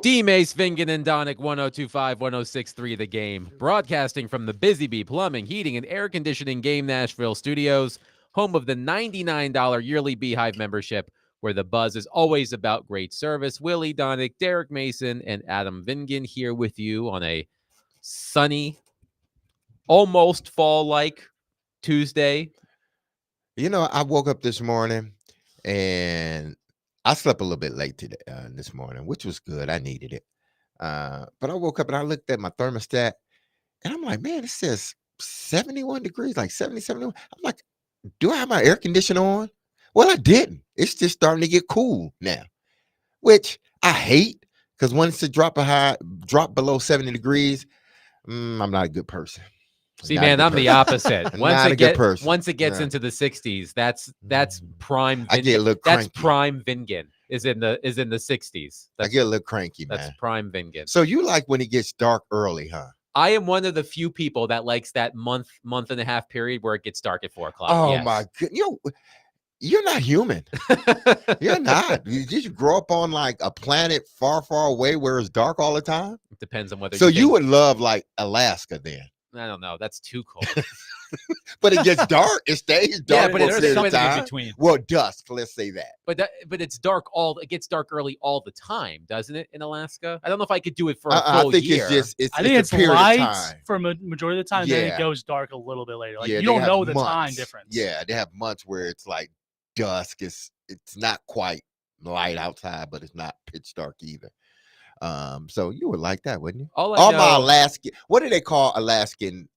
D. Mace, Vingen, and Donick, 1025, 1063 The Game. Broadcasting from the Busy Bee Plumbing, Heating, and Air Conditioning Game Nashville studios, home of the $99 yearly Beehive membership, where the buzz is always about great service. Willie Donick, Derek Mason, and Adam Vingen here with you on a sunny, almost fall-like Tuesday. You know, I woke up this morning and I slept a little bit late today, this morning, which was good. I needed it. But I woke up and I looked at my thermostat and I'm like, man, it says 71 degrees, like 70, 71. I'm like, do I have my air conditioner on? Well, I didn't. It's just starting to get cool now, which I hate because once it drop below 70 degrees, I'm not a good person. See, man, I'm the opposite. Once it gets into the 60s, that's prime. I get a little cranky. That's prime Vingen is in the 60s. I get a little cranky, man. That's prime Vingen. So you like when it gets dark early, huh? I am one of the few people that likes that month and a half period where it gets dark at 4 o'clock. Oh yes. my goodness. You're not human. You're not. Did you grow up on like a planet far, far away where it's dark all the time? It depends on whether. So you would love like Alaska then. I don't know. That's too cold. But it gets dark. It stays dark. Yeah, but there's something in between. Well, dusk. Let's say that. But it's dark it gets dark early all the time, doesn't it? In Alaska, I don't know if I could do it for a full year. I think it's light for a majority of the time. Yeah. Then it goes dark a little bit later. Like you don't know the time difference. Yeah, they have months where it's like dusk. It's not quite light outside, but it's not pitch dark either. So you would like that, wouldn't you? All my Alaskan, what do they call Alaskan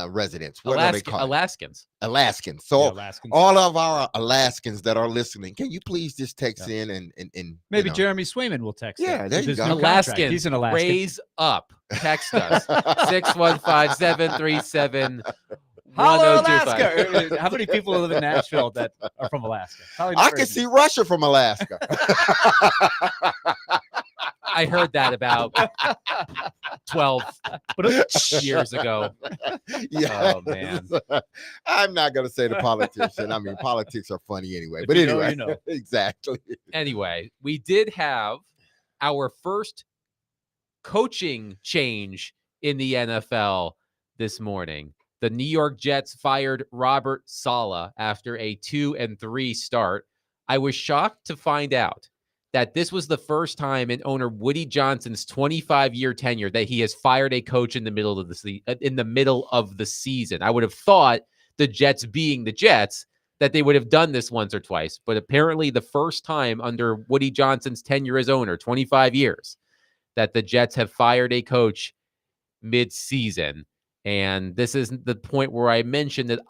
residents? What are they called? Alaskans. So Alaskans. all of our Alaskans that are listening, can you please just text in and maybe Jeremy Swayman will text. Yeah, there you go. Alaskans, he's an Alaskan. Raise up. Text us 615-737. Hello, Alaska. How many people live in Nashville that are from Alaska? I can see Russia from Alaska. I heard that about 12 years ago. Yeah. Oh, man. I'm not going to say the politician. I mean, politics are funny anyway. But anyway, you know. Exactly. Anyway, we did have our first coaching change in the NFL this morning. The New York Jets fired Robert Saleh after a 2-3 start. I was shocked to find out that this was the first time in owner Woody Johnson's 25-year tenure that he has fired a coach in the middle of the season. I would have thought the Jets being the Jets that they would have done this once or twice, but apparently the first time under Woody Johnson's tenure as owner, 25 years, that the Jets have fired a coach mid-season. And this is the point where I mentioned that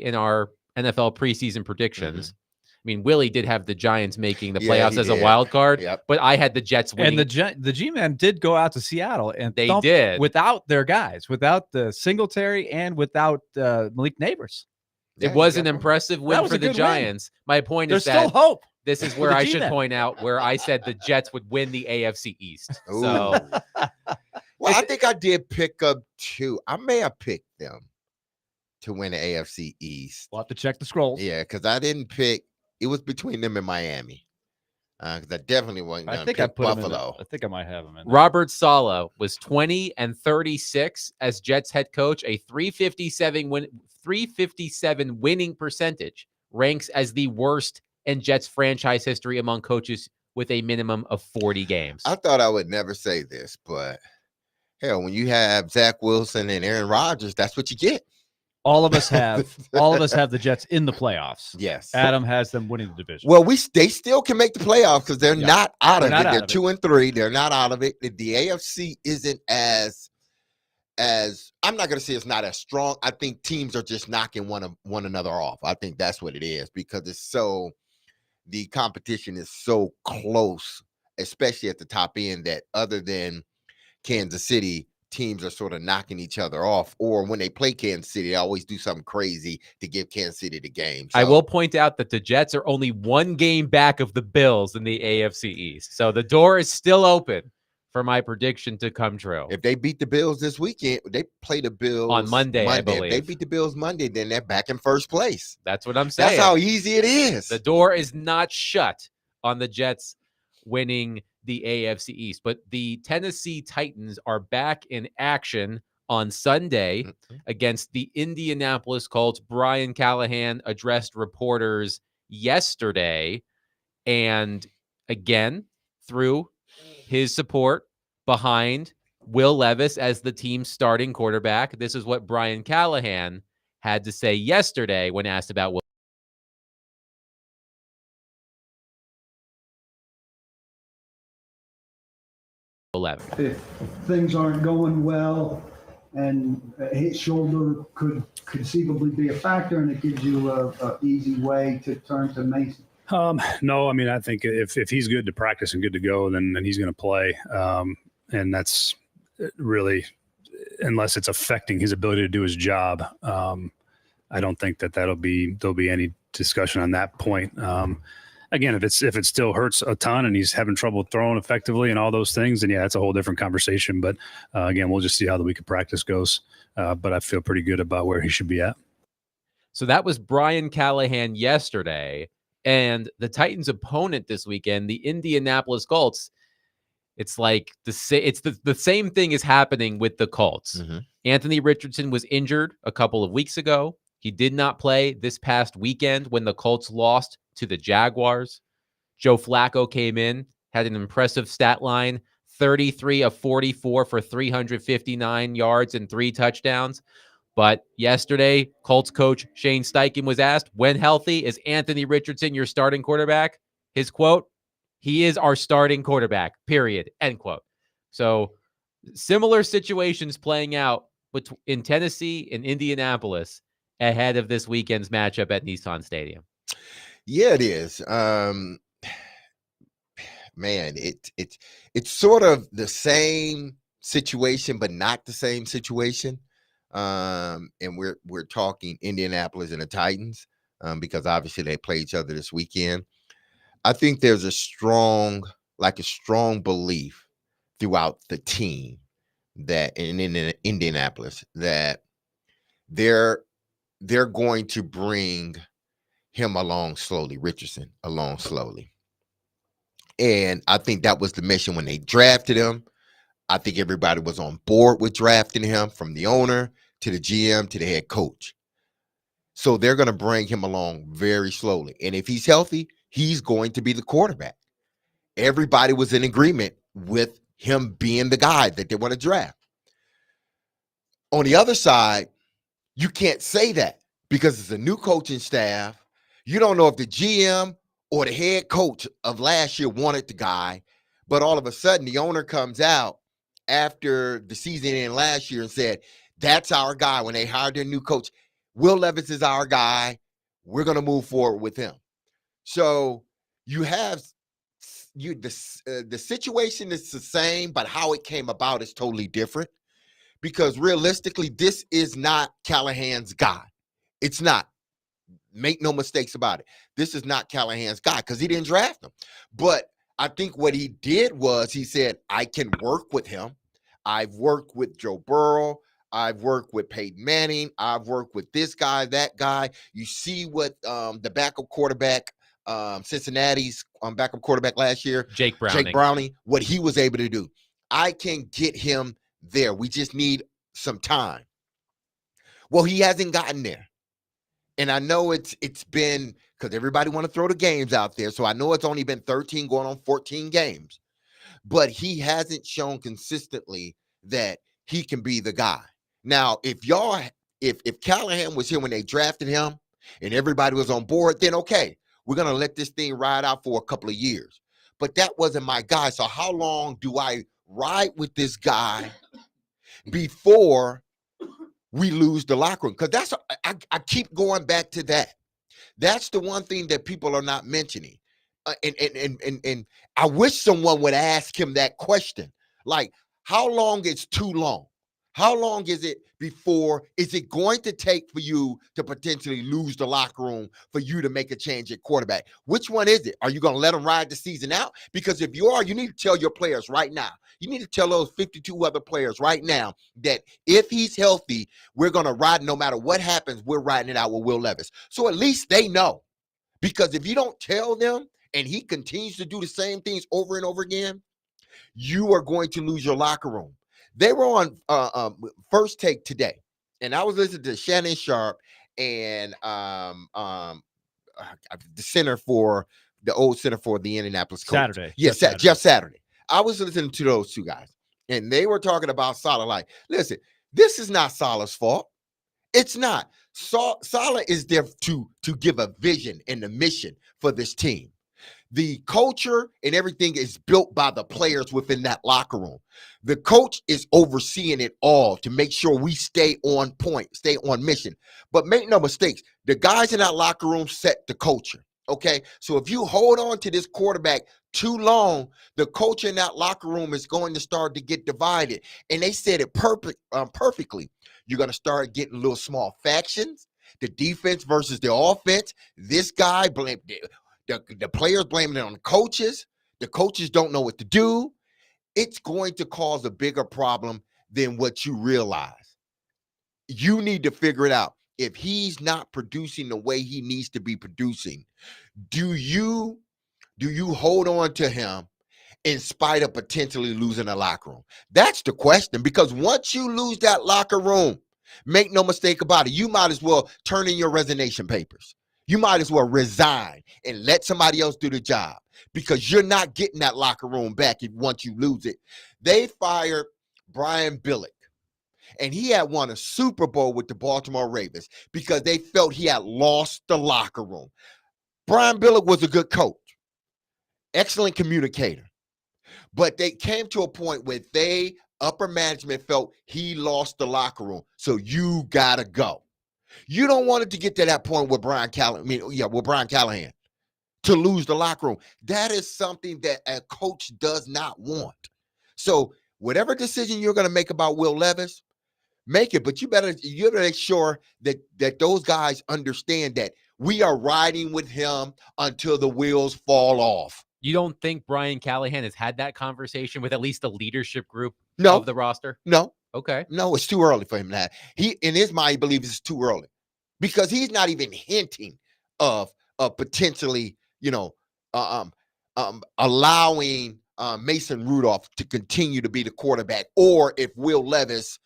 in our NFL preseason predictions, I mean, Willie did have the Giants making the playoffs as a wild card, but I had the Jets winning. And the G-Men did go out to Seattle, and they did without their guys, without the Singletary and without Malik Neighbors. It was an impressive win for the Giants. My point is that there's still hope. This is where I should point out where I said the Jets would win the AFC East. Ooh. So, well, I think I did pick up two. I may have picked them to win the AFC East. We'll have to check the scrolls. Yeah, because I didn't pick. It was between them and Miami. Because I definitely wasn't going to pick Buffalo. I think I might have him in. Robert Saleh was 20-36 as Jets head coach, a 357 winning percentage, ranks as the worst in Jets franchise history among coaches with a minimum of 40 games. I thought I would never say this, but hell, when you have Zach Wilson and Aaron Rodgers, that's what you get. All of us have the Jets in the playoffs. Yes. Adam has them winning the division. Well, they still can make the playoffs because they're not out of it. They're 2-3. They're not out of it. The AFC isn't as I'm not going to say it's not as strong. I think teams are just knocking one another off. I think that's what it is because the competition is so close, especially at the top end, that other than Kansas City, teams are sort of knocking each other off, or when they play Kansas City, they always do something crazy to give Kansas City the game. So, I will point out that the Jets are only one game back of the Bills in the AFC East. So the door is still open for my prediction to come true. If they beat the Bills this weekend, they play the Bills on Monday, I believe. If they beat the Bills Monday, then they're back in first place. That's what I'm saying. That's how easy it is. The door is not shut on the Jets winning the AFC East. But the Tennessee Titans are back in action on Sunday against the Indianapolis Colts. Brian Callahan addressed reporters yesterday and again threw his support behind Will Levis as the team's starting quarterback. This is what Brian Callahan had to say yesterday when asked about Will Levis. If things aren't going well and his shoulder could conceivably be a factor, and it gives you a easy way to turn to Mason. No, I mean, I think if he's good to practice and good to go, then he's going to play. And that's really, unless it's affecting his ability to do his job, I don't think there'll be any discussion on that point. Again, if it still hurts a ton and he's having trouble throwing effectively and all those things, then yeah, that's a whole different conversation. But again, we'll just see how the week of practice goes. But I feel pretty good about where he should be at. So that was Brian Callahan yesterday. And the Titans' opponent this weekend, the Indianapolis Colts, it's like the same thing is happening with the Colts. Anthony Richardson was injured a couple of weeks ago. He did not play this past weekend when the Colts lost to the Jaguars. Joe Flacco came in, had an impressive stat line, 33 of 44 for 359 yards and 3 touchdowns. But yesterday, Colts coach Shane Steichen was asked, when healthy, is Anthony Richardson your starting quarterback? His quote, he is our starting quarterback, period, end quote. So similar situations playing out in Tennessee and Indianapolis ahead of this weekend's matchup at Nissan Stadium. Yeah, it is. Man, it's sort of the same situation, but not the same situation. And we're talking Indianapolis and the Titans because obviously they play each other this weekend. I think there's a strong belief throughout the team that in Indianapolis that they're going to bring him along slowly, Richardson along slowly. And I think that was the mission when they drafted him. I think everybody was on board with drafting him, from the owner to the GM to the head coach. So they're going to bring him along very slowly. And if he's healthy, he's going to be the quarterback. Everybody was in agreement with him being the guy that they want to draft. On the other side, you can't say that because it's a new coaching staff. You don't know if the GM or the head coach of last year wanted the guy, but all of a sudden the owner comes out after the season ended last year and said, that's our guy. When they hired their new coach, Will Levis is our guy. We're going to move forward with him. So you have the situation is the same, but how it came about is totally different because realistically, this is not Callahan's guy. It's not. Make no mistakes about it. This is not Callahan's guy because he didn't draft him. But I think what he did was he said, I can work with him. I've worked with Joe Burrow. I've worked with Peyton Manning. I've worked with this guy, that guy. You see what the backup quarterback, Cincinnati's backup quarterback last year, Jake Browning, what he was able to do. I can get him there. We just need some time. Well, he hasn't gotten there. And I know it's been because everybody want to throw the games out there. So I know it's only been 13 going on 14 games. But he hasn't shown consistently that he can be the guy. Now, if Callahan was here when they drafted him and everybody was on board, then okay, we're going to let this thing ride out for a couple of years. But that wasn't my guy. So how long do I ride with this guy before we lose the locker room? Because I keep going back to that. That's the one thing that people are not mentioning. And I wish someone would ask him that question. Like, how long is too long? How long is it going to take for you to potentially lose the locker room for you to make a change at quarterback? Which one is it? Are you going to let them ride the season out? Because if you are, you need to tell your players right now. You need to tell those 52 other players right now that if he's healthy, we're going to ride no matter what happens. We're riding it out with Will Levis. So at least they know. Because if you don't tell them and he continues to do the same things over and over again, you are going to lose your locker room. They were on First Take today, and I was listening to Shannon Sharp and the old center for the Indianapolis Colts. Saturday. Yes, just Saturday. I was listening to those two guys, and they were talking about Saleh. Like, listen, this is not Saleh's fault. It's not. Saleh is there to give a vision and a mission for this team. The culture and everything is built by the players within that locker room. The coach is overseeing it all to make sure we stay on point, stay on mission. But make no mistakes, the guys in that locker room set the culture. Okay, so if you hold on to this quarterback too long, the culture in that locker room is going to start to get divided. And they said it perfectly. You're going to start getting little small factions, the defense versus the offense. This guy blamed the players blaming it on the coaches. The coaches don't know what to do. It's going to cause a bigger problem than what you realize. You need to figure it out. If he's not producing the way he needs to be producing, do you hold on to him in spite of potentially losing a locker room? That's the question, because once you lose that locker room, make no mistake about it, you might as well turn in your resignation papers. You might as well resign and let somebody else do the job, because you're not getting that locker room back once you lose it. They fired Brian Billick, and he had won a Super Bowl with the Baltimore Ravens because they felt he had lost the locker room. Brian Billick was a good coach, excellent communicator, but they came to a point where upper management felt he lost the locker room, so you gotta go. You don't want it to get to that point with Brian Callahan to lose the locker room. That is something that a coach does not want. So whatever decision you're going to make about Will Levis, make it, but you better make sure that those guys understand that we are riding with him until the wheels fall off. You don't think Brian Callahan has had that conversation with at least the leadership group of the roster? No. Okay. No, it's too early for him to have. He, in his mind, he believes it's too early because he's not even hinting of potentially, allowing Mason Rudolph to continue to be the quarterback, or if Will Levis,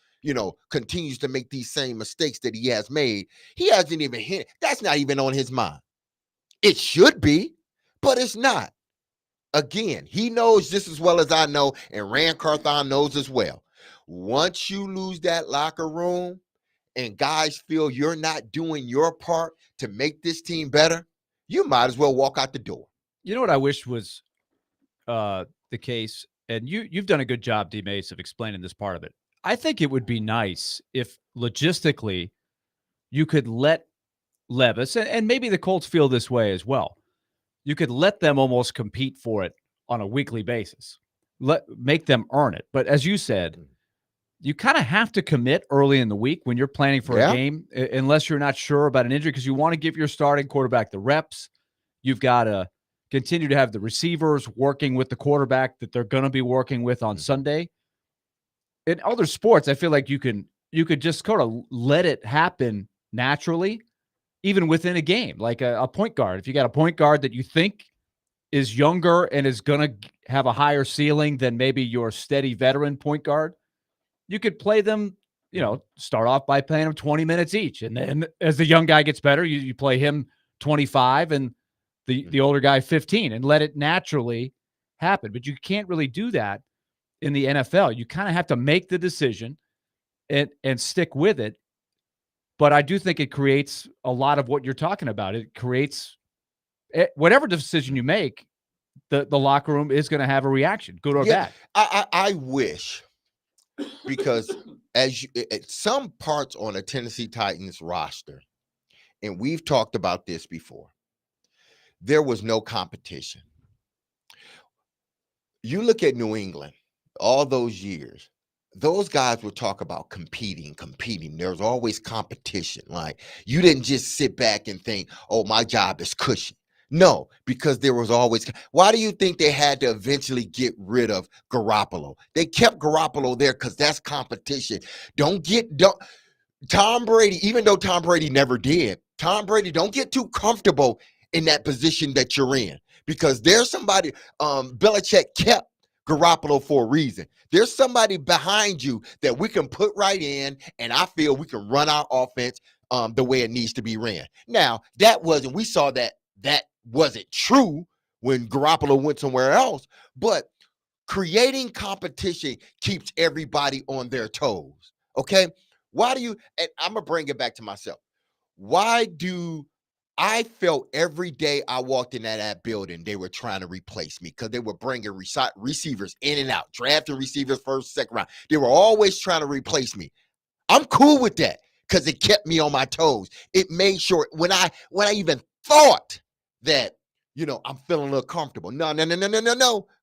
continues to make these same mistakes that he has made. He hasn't even hinted. That's not even on his mind. It should be, but it's not. Again, he knows just as well as I know, and Rand Carthon knows as well. Once you lose that locker room and guys feel you're not doing your part to make this team better, you might as well walk out the door. You know what I wish was the case, and you've done a good job, D. Mace, of explaining this part of it. I think it would be nice if logistically you could let Levis, and maybe the Colts feel this way as well, you could let them almost compete for it on a weekly basis. Make them earn it. But as you said, you kind of have to commit early in the week when you're planning for a game, unless you're not sure about an injury, because you want to give your starting quarterback the reps. You've got to continue to have the receivers working with the quarterback that they're going to be working with on Sunday. In other sports, I feel like you could just kind of let it happen naturally, even within a game, like a point guard. If you got a point guard that you think is younger and is going to have a higher ceiling than maybe your steady veteran point guard, you could play them, start off by playing them 20 minutes each. And then as the young guy gets better, you play him 25 and the older guy 15 and let it naturally happen. But you can't really do that in the NFL. You kind of have to make the decision and stick with it. But I do think it creates a lot of what you're talking about. It creates whatever decision you make, the locker room is going to have a reaction, good or bad. I wish, because some parts on a Tennessee Titans roster, and we've talked about this before, there was no competition. You look at New England, all those years, those guys would talk about competing. There's always competition. Like, you didn't just sit back and think, oh, my job is cushy. No, because there was always. Why do you think they had to eventually get rid of Garoppolo? They kept Garoppolo there because that's competition. Tom Brady, even though Tom Brady never did, don't get too comfortable in that position that you're in, because there's somebody Belichick kept Garoppolo for a reason. There's somebody behind you that we can put right in, and I feel we can run our offense the way it needs to be ran. Now, we saw that wasn't true when Garoppolo went somewhere else, but creating competition keeps everybody on their toes. Okay? And I'm going to bring it back to myself. Why do I felt every day I walked in that building, they were trying to replace me because they were bringing receivers in and out, drafting receivers first, second round. They were always trying to replace me. I'm cool with that because it kept me on my toes. It made sure when I even thought that, I'm feeling a little comfortable. No,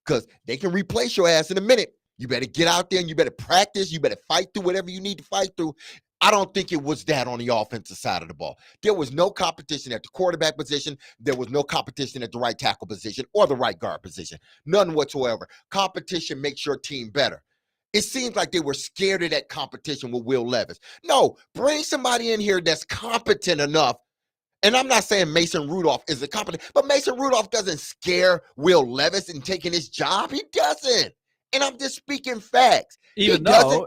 because they can replace your ass in a minute. You better get out there and you better practice. You better fight through whatever you need to fight through. I don't think it was that on the offensive side of the ball. There was no competition at the quarterback position. There was no competition at the right tackle position or the right guard position. None whatsoever. Competition makes your team better. It seems like they were scared of that competition with Will Levis. No, bring somebody in here that's competent enough. And I'm not saying Mason Rudolph is a competent, but Mason Rudolph doesn't scare Will Levis in taking his job. He doesn't. And I'm just speaking facts. Even though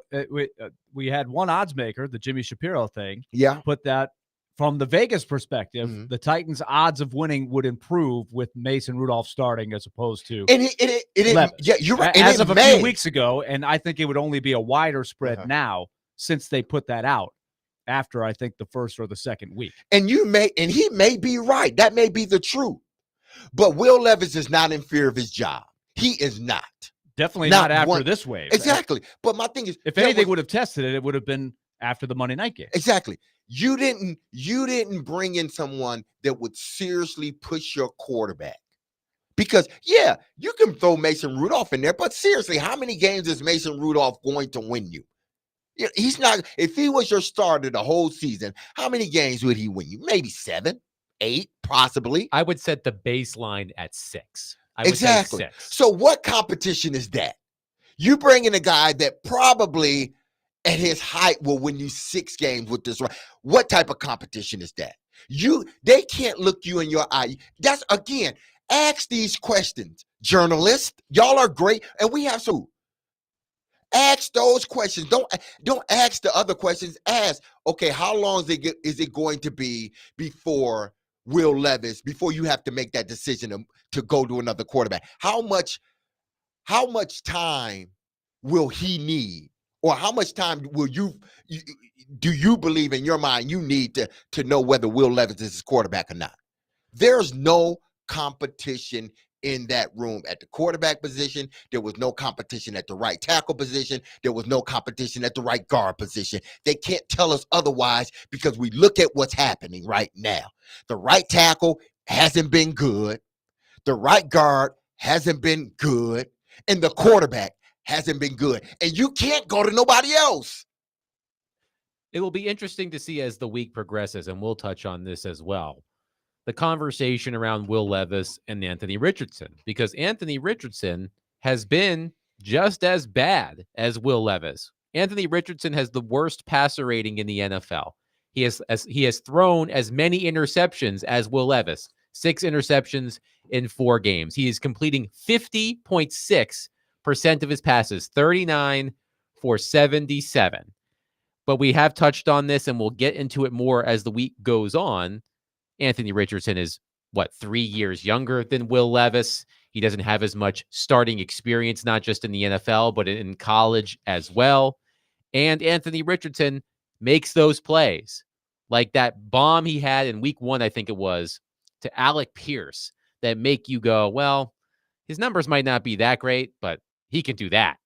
we had one odds maker, the Jimmy Shapiro thing, put that from the Vegas perspective, the Titans' odds of winning would improve with Mason Rudolph starting as opposed to Levis. Yeah, you're right. As of a few weeks ago, and I think it would only be a wider spread now since they put that out after, I think, the first or the second week. And he may be right. That may be the truth. But Will Levis is not in fear of his job. He is not. Definitely not after this wave. Exactly. But my thing is, if anything would have tested it, it would have been after the Monday night game. Exactly. You didn't bring in someone that would seriously push your quarterback. Because, you can throw Mason Rudolph in there, but seriously, how many games is Mason Rudolph going to win you? He's not. If he was your starter the whole season, how many games would he win you? Maybe 7, 8, possibly. I would set the baseline at 6. Exactly. So what competition is that? You bring in a guy that probably at his height will win you 6 games with this. What type of competition is that? They can't look you in your eye. That's, again, ask these questions, journalists. Y'all are great, and we have some. Ask those questions. Don't ask the other questions. Ask, okay, how long is it going to be before Will Levis, before you have to make that decision to go to another quarterback? How much time will he need? Or how much time will do you believe in your mind you need to know whether Will Levis is his quarterback or not? There's no competition in that room at the quarterback position. There was no competition at the right tackle position. There was no competition at the right guard position. They can't tell us otherwise because we look at what's happening right now. The right tackle hasn't been good. The right guard hasn't been good. And the quarterback hasn't been good. And you can't go to nobody else. It will be interesting to see as the week progresses, and we'll touch on this as well, the conversation around Will Levis and Anthony Richardson, because Anthony Richardson has been just as bad as Will Levis. Anthony Richardson has the worst passer rating in the NFL. He has thrown as many interceptions as Will Levis, 6 interceptions in 4 games. He is completing 50.6% of his passes, 39 for 77. But we have touched on this, and we'll get into it more as the week goes on. Anthony Richardson is, 3 years younger than Will Levis. He doesn't have as much starting experience, not just in the NFL, but in college as well. And Anthony Richardson makes those plays, like that bomb he had in week 1, I think it was, to Alec Pierce, that make you go, well, his numbers might not be that great, but he can do that.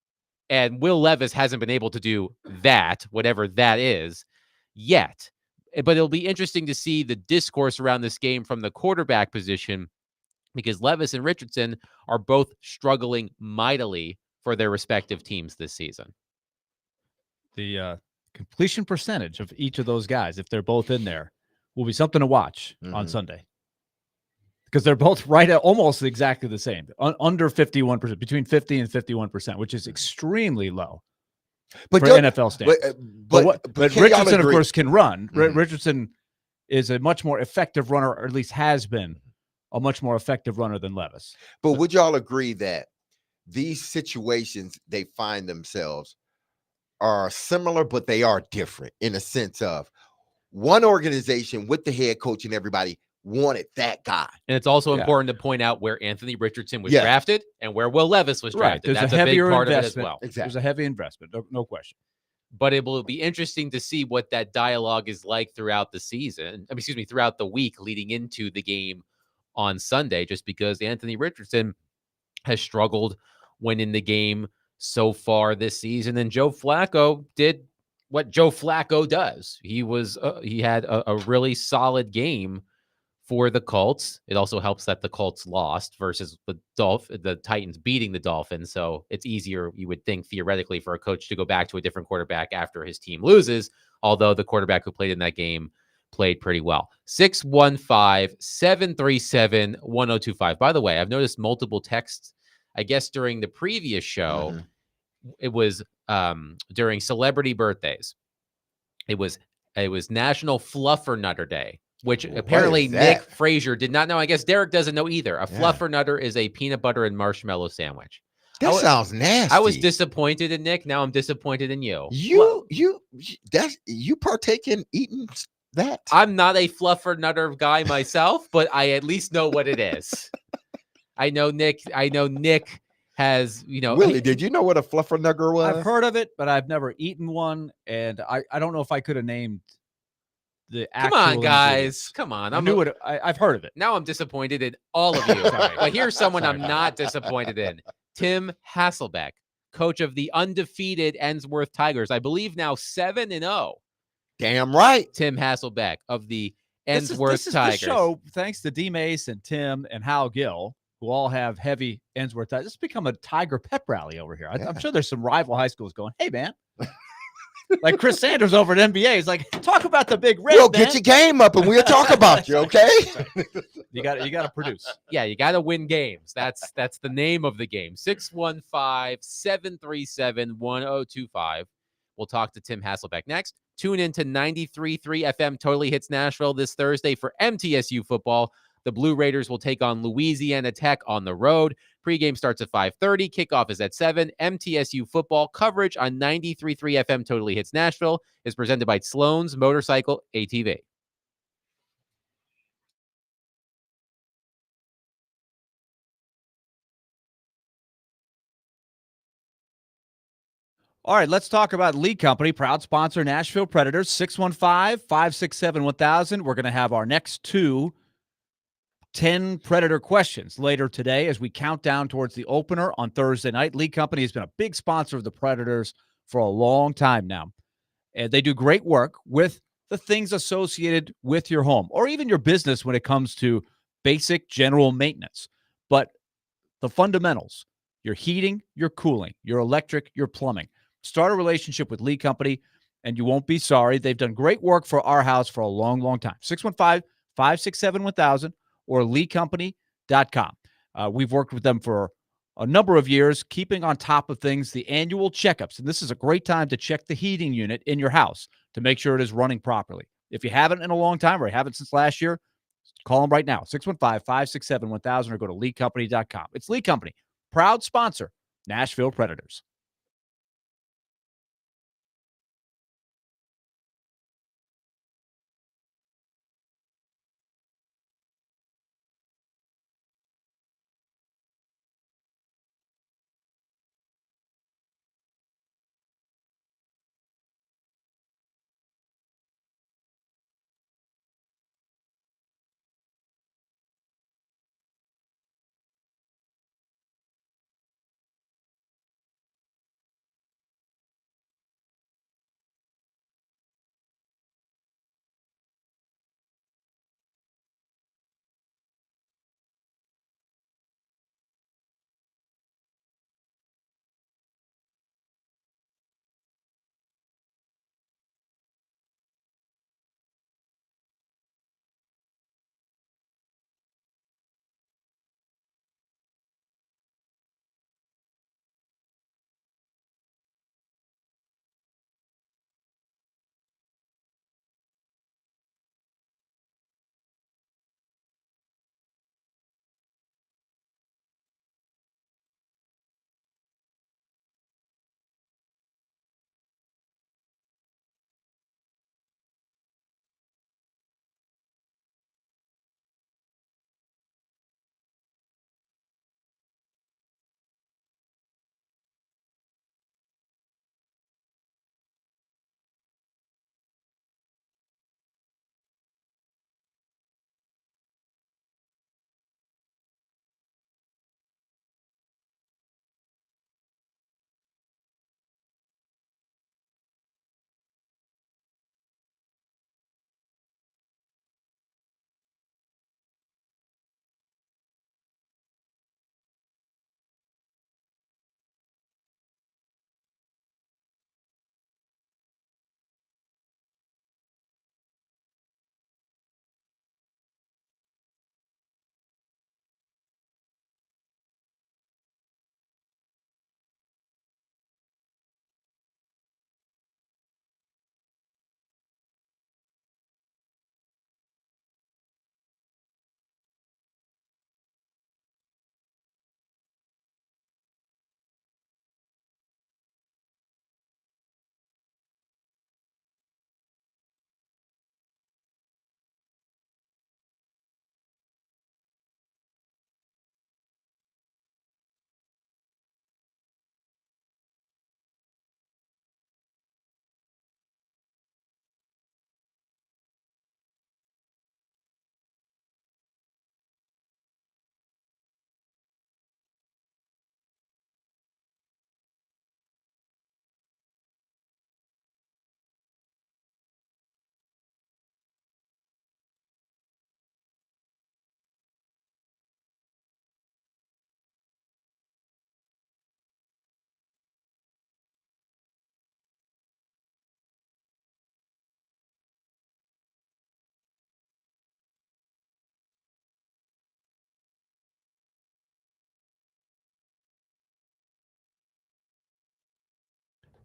And Will Levis hasn't been able to do that, whatever that is, yet. But it'll be interesting to see the discourse around this game from the quarterback position, because Levis and Richardson are both struggling mightily for their respective teams this season. The completion percentage of each of those guys, if they're both in there, will be something to watch on Sunday. Because they're both right at almost exactly the same, under 51%, between 50 and 51%, which is extremely low. But for NFL standards. But Richardson, of course, can run. Richardson is a much more effective runner, or at least has been a much more effective runner than Levis. But would y'all agree that these situations they find themselves are similar, but they are different in a sense of one organization with the head coach and everybody wanted that guy. And it's also important to point out where Anthony Richardson was Yeah. drafted and where Will Levis was Right. drafted. There's That's a a big heavier part of it as investment. well. Exactly. There's a heavy investment, no question. But it will be interesting to see what that dialogue is like throughout the season. Throughout the week leading into the game on Sunday, just because Anthony Richardson has struggled when in the game so far this season. And Joe Flacco did what Joe Flacco does. He had a really solid game for the Colts. It also helps that the Colts lost versus the Titans beating the Dolphins. So it's easier, you would think, theoretically, for a coach to go back to a different quarterback after his team loses, although the quarterback who played in that game played pretty well. 615-737-1025. By the way, I've noticed multiple texts, I guess, during the previous show. It was during celebrity birthdays. It was National Fluffernutter Day, which apparently Nick Frazier did not know. I guess Derek doesn't know either. A Fluffernutter is a peanut butter and marshmallow sandwich. That sounds nasty. I was disappointed in Nick. Now I'm disappointed in you. You partake in eating that? I'm not a Fluffernutter guy myself, but I at least know what it is. I know Nick has, Willie, did you know what a Fluffernutter was? I've heard of it, but I've never eaten one, and I don't know if I could have named the actual Come on, guys. ingredients. Come on. I've heard of it. Now I'm disappointed in all of you. But here's someone I'm not disappointed in. Tim Hasselbeck, coach of the undefeated Ensworth Tigers. I believe now 7-0. Damn right. Tim Hasselbeck of the Ensworth Tigers. This show, thanks to D. Mace and Tim and Hal Gill, who all have heavy Ensworth ties. It's become a Tiger pep rally over here. I'm sure there's some rival high schools going, hey, man. Like Chris Sanders over at NBA. He's like, talk about the big red, We'll man. get your game up and we'll talk about you, okay? You got to produce. Yeah, you got to win games. That's the name of the game. 615-737-1025. We'll talk to Tim Hasselbeck next. Tune in to 93.3 FM Totally Hits Nashville this Thursday for MTSU football. The Blue Raiders will take on Louisiana Tech on the road. Pregame starts at 5:30. Kickoff is at 7. MTSU football coverage on 93.3 FM Totally Hits Nashville is presented by Sloan's Motorcycle ATV. All right, let's talk about Lead Company, proud sponsor, Nashville Predators, 615-567-1000. We're going to have our next 10 Predator questions later today as we count down towards the opener on Thursday night. Lead Company has been a big sponsor of the Predators for a long time now. And they do great work with the things associated with your home or even your business when it comes to basic general maintenance. But the fundamentals, your heating, your cooling, your electric, your plumbing. Start a relationship with Lead Company, and you won't be sorry. They've done great work for our house for a long, long time. 615-567-1000 or leadcompany.com. We've worked with them for a number of years, keeping on top of things, the annual checkups. And this is a great time to check the heating unit in your house to make sure it is running properly. If you haven't in a long time or you haven't since last year, call them right now, 615-567-1000 or go to leadcompany.com. It's Lead Company, proud sponsor, Nashville Predators.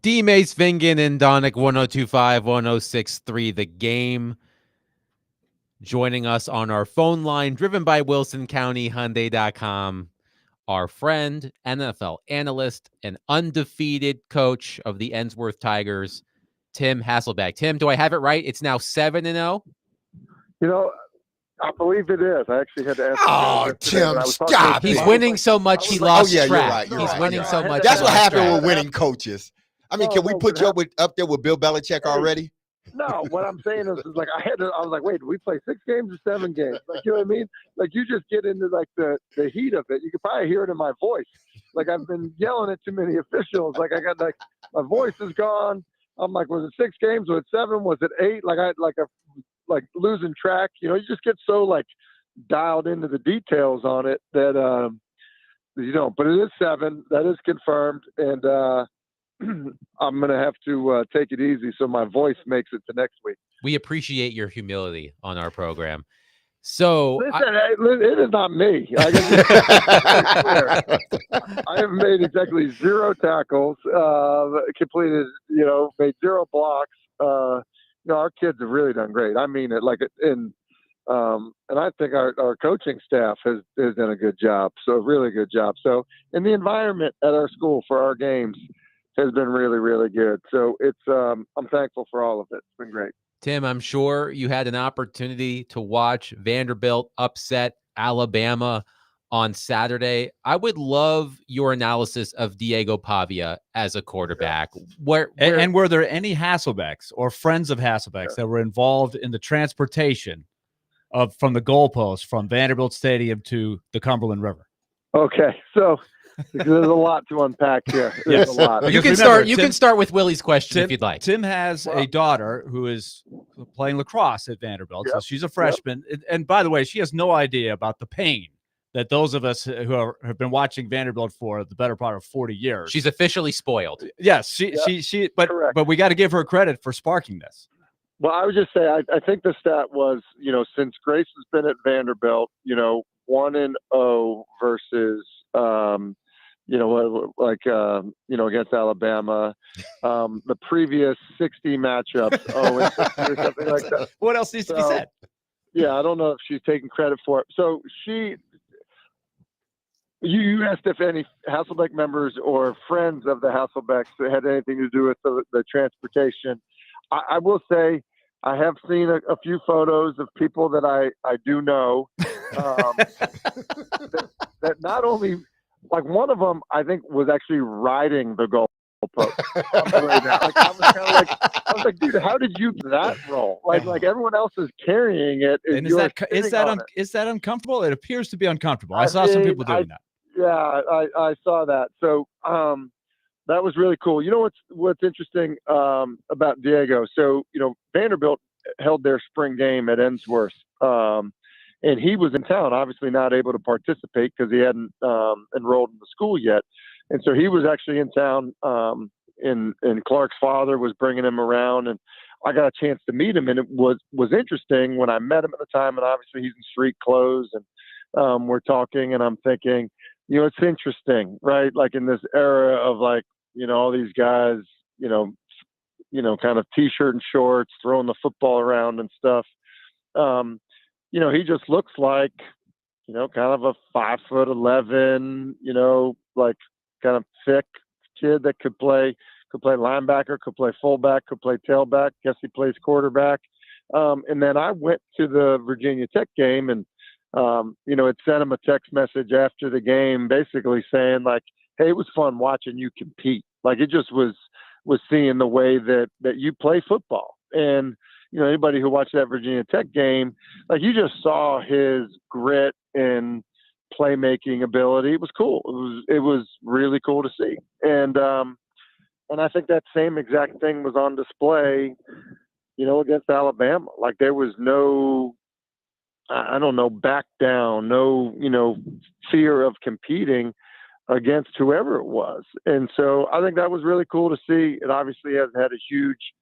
D. Mace Vingen and Donick 1025 1063 The Game. Joining us on our phone line, driven by WilsonCountyHyundai.com, our friend, NFL analyst, and undefeated coach of the Ensworth Tigers, Tim Hasselbeck. Tim, do I have it right? It's now 7-0? You know, I believe it is. I actually had to ask. Oh, Tim, stop. He's winning so much he lost track. You're He's right. winning so much. That's what happened track. with winning coaches. I mean, can we put you up there with Bill Belichick already? No, what I'm saying is like I was like, wait, do we play 6 games or 7 games? Like, you know what I mean? Like, you just get into like the heat of it. You can probably hear it in my voice. Like, I've been yelling at too many officials. Like, I got like my voice is gone. I'm like, was it 6 games? Was it 7? Was it 8? Like losing track. You know, you just get so like dialed into the details on it that you know. But it is 7. That is confirmed, and I'm going to have to take it easy so my voice makes it to next week. We appreciate your humility on our program. So listen, it is not me. I have made exactly 0 tackles, completed, you know, made 0 blocks. You know, our kids have really done great. I mean it. And I think our coaching staff has done a good job. So really good job. So, and the environment at our school for our games has been really, really good. So it's I'm thankful for all of it. It's been great. Tim, I'm sure you had an opportunity to watch Vanderbilt upset Alabama on Saturday. I would love your analysis of Diego Pavia as a quarterback. And were there any Hasselbecks or friends of Hasselbecks that were involved in the transportation from the goalpost from Vanderbilt Stadium to the Cumberland River? Okay, so there's a lot to unpack here. There's a lot. You can start with Willie's question if you'd like. Tim has a daughter who is playing lacrosse at Vanderbilt, so she's a freshman. And by the way, she has no idea about the pain that those of us who have been watching Vanderbilt for the better part of 40 years. She's officially spoiled. Yes, but we got to give her credit for sparking this. Well, I would just say I think the stat was, you know, since Grace has been at Vanderbilt, you know, 1-0 versus you know, like, you know, against Alabama, the previous 60 matchups, 0-60 or something like that. What else needs to be said? Yeah, I don't know if she's taking credit for it. So you asked if any Hasselbeck members or friends of the Hasselbecks had anything to do with the transportation. I will say I have seen a few photos of people that I do know that not only – like one of them, I think, was actually riding the goalpost. I was like, dude, how did you do that role? Like everyone else is carrying it. And is that uncomfortable? It appears to be uncomfortable. I saw some people doing that. Yeah, I saw that. So that was really cool. You know what's interesting about Diego? So, you know, Vanderbilt held their spring game at Ensworth. And he was in town, obviously not able to participate because he hadn't enrolled in the school yet. And so he was actually in town, and Clark's father was bringing him around, and I got a chance to meet him. And it was interesting when I met him at the time, and obviously he's in street clothes, and we're talking, and I'm thinking, you know, it's interesting, right? Like in this era of like, you know, all these guys, you know, kind of t-shirt and shorts, throwing the football around and stuff. You know, he just looks like, you know, kind of a 5'11", you know, like kind of thick kid that could play linebacker, could play fullback, could play tailback. Guess he plays quarterback. And then I went to the Virginia Tech game and, you know, it sent him a text message after the game, basically saying like, hey, it was fun watching you compete. Like it just was seeing the way that you play football. And, you know, anybody who watched that Virginia Tech game, like you just saw his grit and playmaking ability. It was cool. It was really cool to see. And I think that same exact thing was on display, you know, against Alabama. Like there was no, I don't know, back down, no, you know, fear of competing against whoever it was. And so I think that was really cool to see. It obviously has had a huge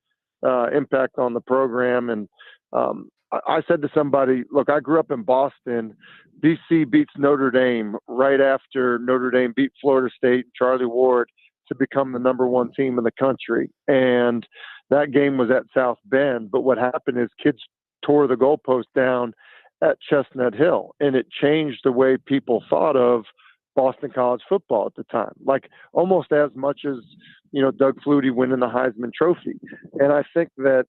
impact on the program. And I said to somebody, look, I grew up in Boston. BC beats Notre Dame right after Notre Dame beat Florida State, Charlie Ward to become the number 1 team in the country. And that game was at South Bend. But what happened is kids tore the goalpost down at Chestnut Hill, and it changed the way people thought of Boston College football at the time, like almost as much as, Doug Flutie winning the Heisman Trophy. And I think that,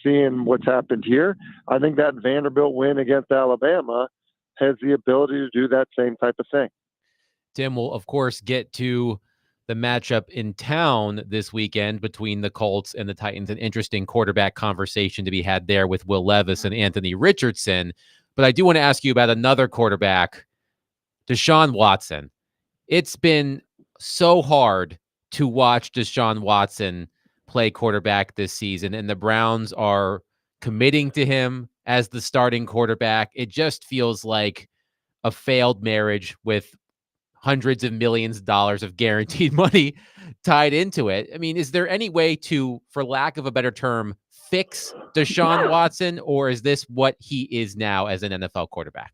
seeing what's happened here, I think that Vanderbilt win against Alabama has the ability to do that same type of thing. Tim will, of course, get to the matchup in town this weekend between the Colts and the Titans. An interesting quarterback conversation to be had there with Will Levis and Anthony Richardson. But I do want to ask you about another quarterback, Deshaun Watson. It's been so hard to watch Deshaun Watson play quarterback this season, and the Browns are committing to him as the starting quarterback. It just feels like a failed marriage with hundreds of millions of dollars of guaranteed money tied into it. I mean, is there any way to, for lack of a better term, fix Deshaun Watson, or is this what he is now as an NFL quarterback?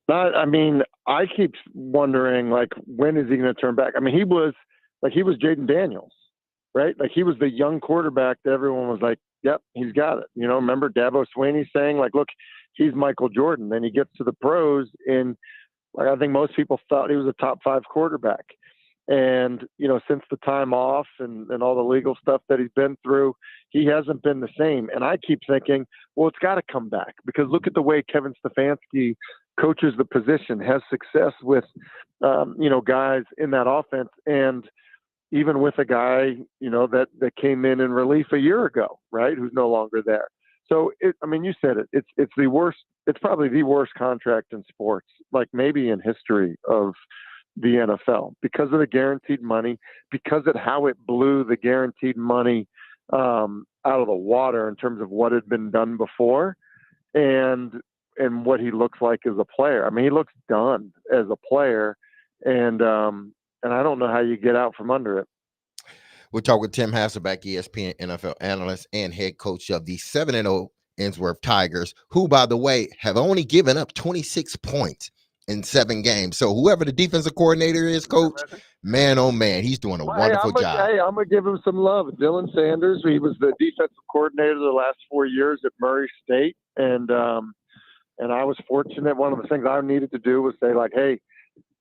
I keep wondering, like, when is he going to turn back? I mean, he was Jaden Daniels, right? Like, he was the young quarterback that everyone was like, yep, he's got it. Remember Dabo Swinney saying, like, look, he's Michael Jordan. Then he gets to the pros, and like, I think most people thought he was a top 5 quarterback. And, since the time off and all the legal stuff that he's been through, he hasn't been the same. And I keep thinking, well, it's got to come back, because look at the way Kevin Stefanski coaches the position, has success with, guys in that offense. And even with a guy, that came in relief a year ago, right, who's no longer there. So, you said it. It's the worst. It's probably the worst contract in sports, like maybe in history of the NFL, because of the guaranteed money, because of how it blew the guaranteed money out of the water in terms of what had been done before, and what he looks like as a player. I mean, he looks done as a player, and I don't know how you get out from under it. We'll talk with Tim Hasselbeck, ESPN NFL analyst and head coach of the 7-0 Innsworth Tigers, who, by the way, have only given up 26 points in 7 games. So whoever the defensive coordinator is, coach, man, oh man, he's doing a wonderful job. I'm going to give him some love. Dylan Sanders, he was the defensive coordinator the last 4 years at Murray State. And I was fortunate. One of the things I needed to do was say, like, hey,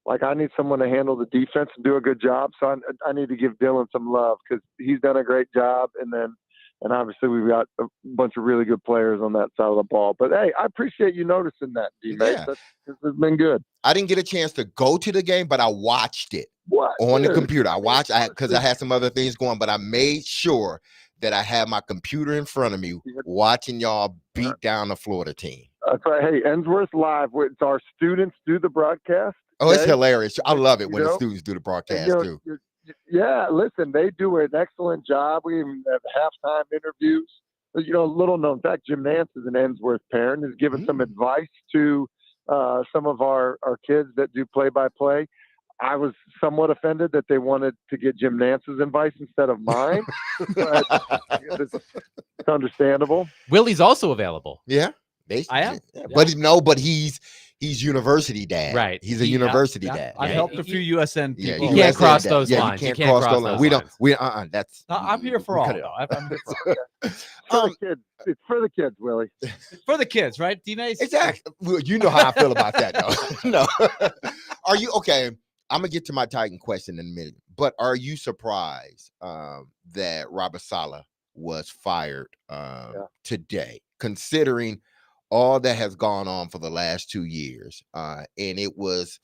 like, I need someone to handle the defense and do a good job. So I need to give Dylan some love, because he's done a great job. And obviously we've got a bunch of really good players on that side of the ball. But hey, I appreciate you noticing that, D-Mate. Yeah. It's been good. I didn't get a chance to go to the game, but I watched it on the computer. I watched because I had some other things going, but I made sure that I had my computer in front of me watching y'all beat down the Florida team. That's right. Hey, Endsworth Live. It's our students do the broadcast. Oh, it's hilarious. I love it when the students do the broadcast too. Yeah, listen, they do an excellent job. We even have halftime interviews. Little known fact, Jim Nance is an Endsworth parent, has given some advice to some of our kids that do play-by-play. I was somewhat offended that they wanted to get Jim Nance's advice instead of mine, but it's understandable. Willie's also available. Yeah. I am. But he's university dad. Right. He's a university dad. I've helped a few USN people. You can't cross those lines. You can't cross those lines. That's. I'm here for all. I'm here for all. For the kids. It's for the kids, Willie. It's for the kids, right, D-Mace? Exactly. You know how I feel about that, though. No. Are you okay? I'm gonna get to my Titan question in a minute, but are you surprised that Robert Saleh was fired today, considering all that has gone on for the last 2 years? And it was,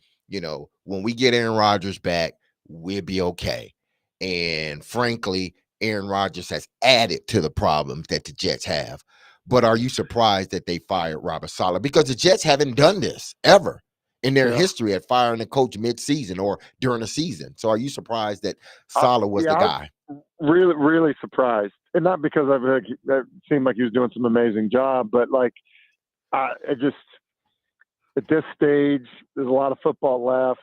when we get Aaron Rodgers back, we'll be okay. And frankly, Aaron Rodgers has added to the problems that the Jets have. But are you surprised that they fired Robert Saleh? Because the Jets haven't done this ever in their history at firing a coach mid-season or during a season. So are you surprised that Saleh was the guy? Really, really surprised. And not because it seemed like he was doing some amazing job, but like, it just, at this stage, there's a lot of football left.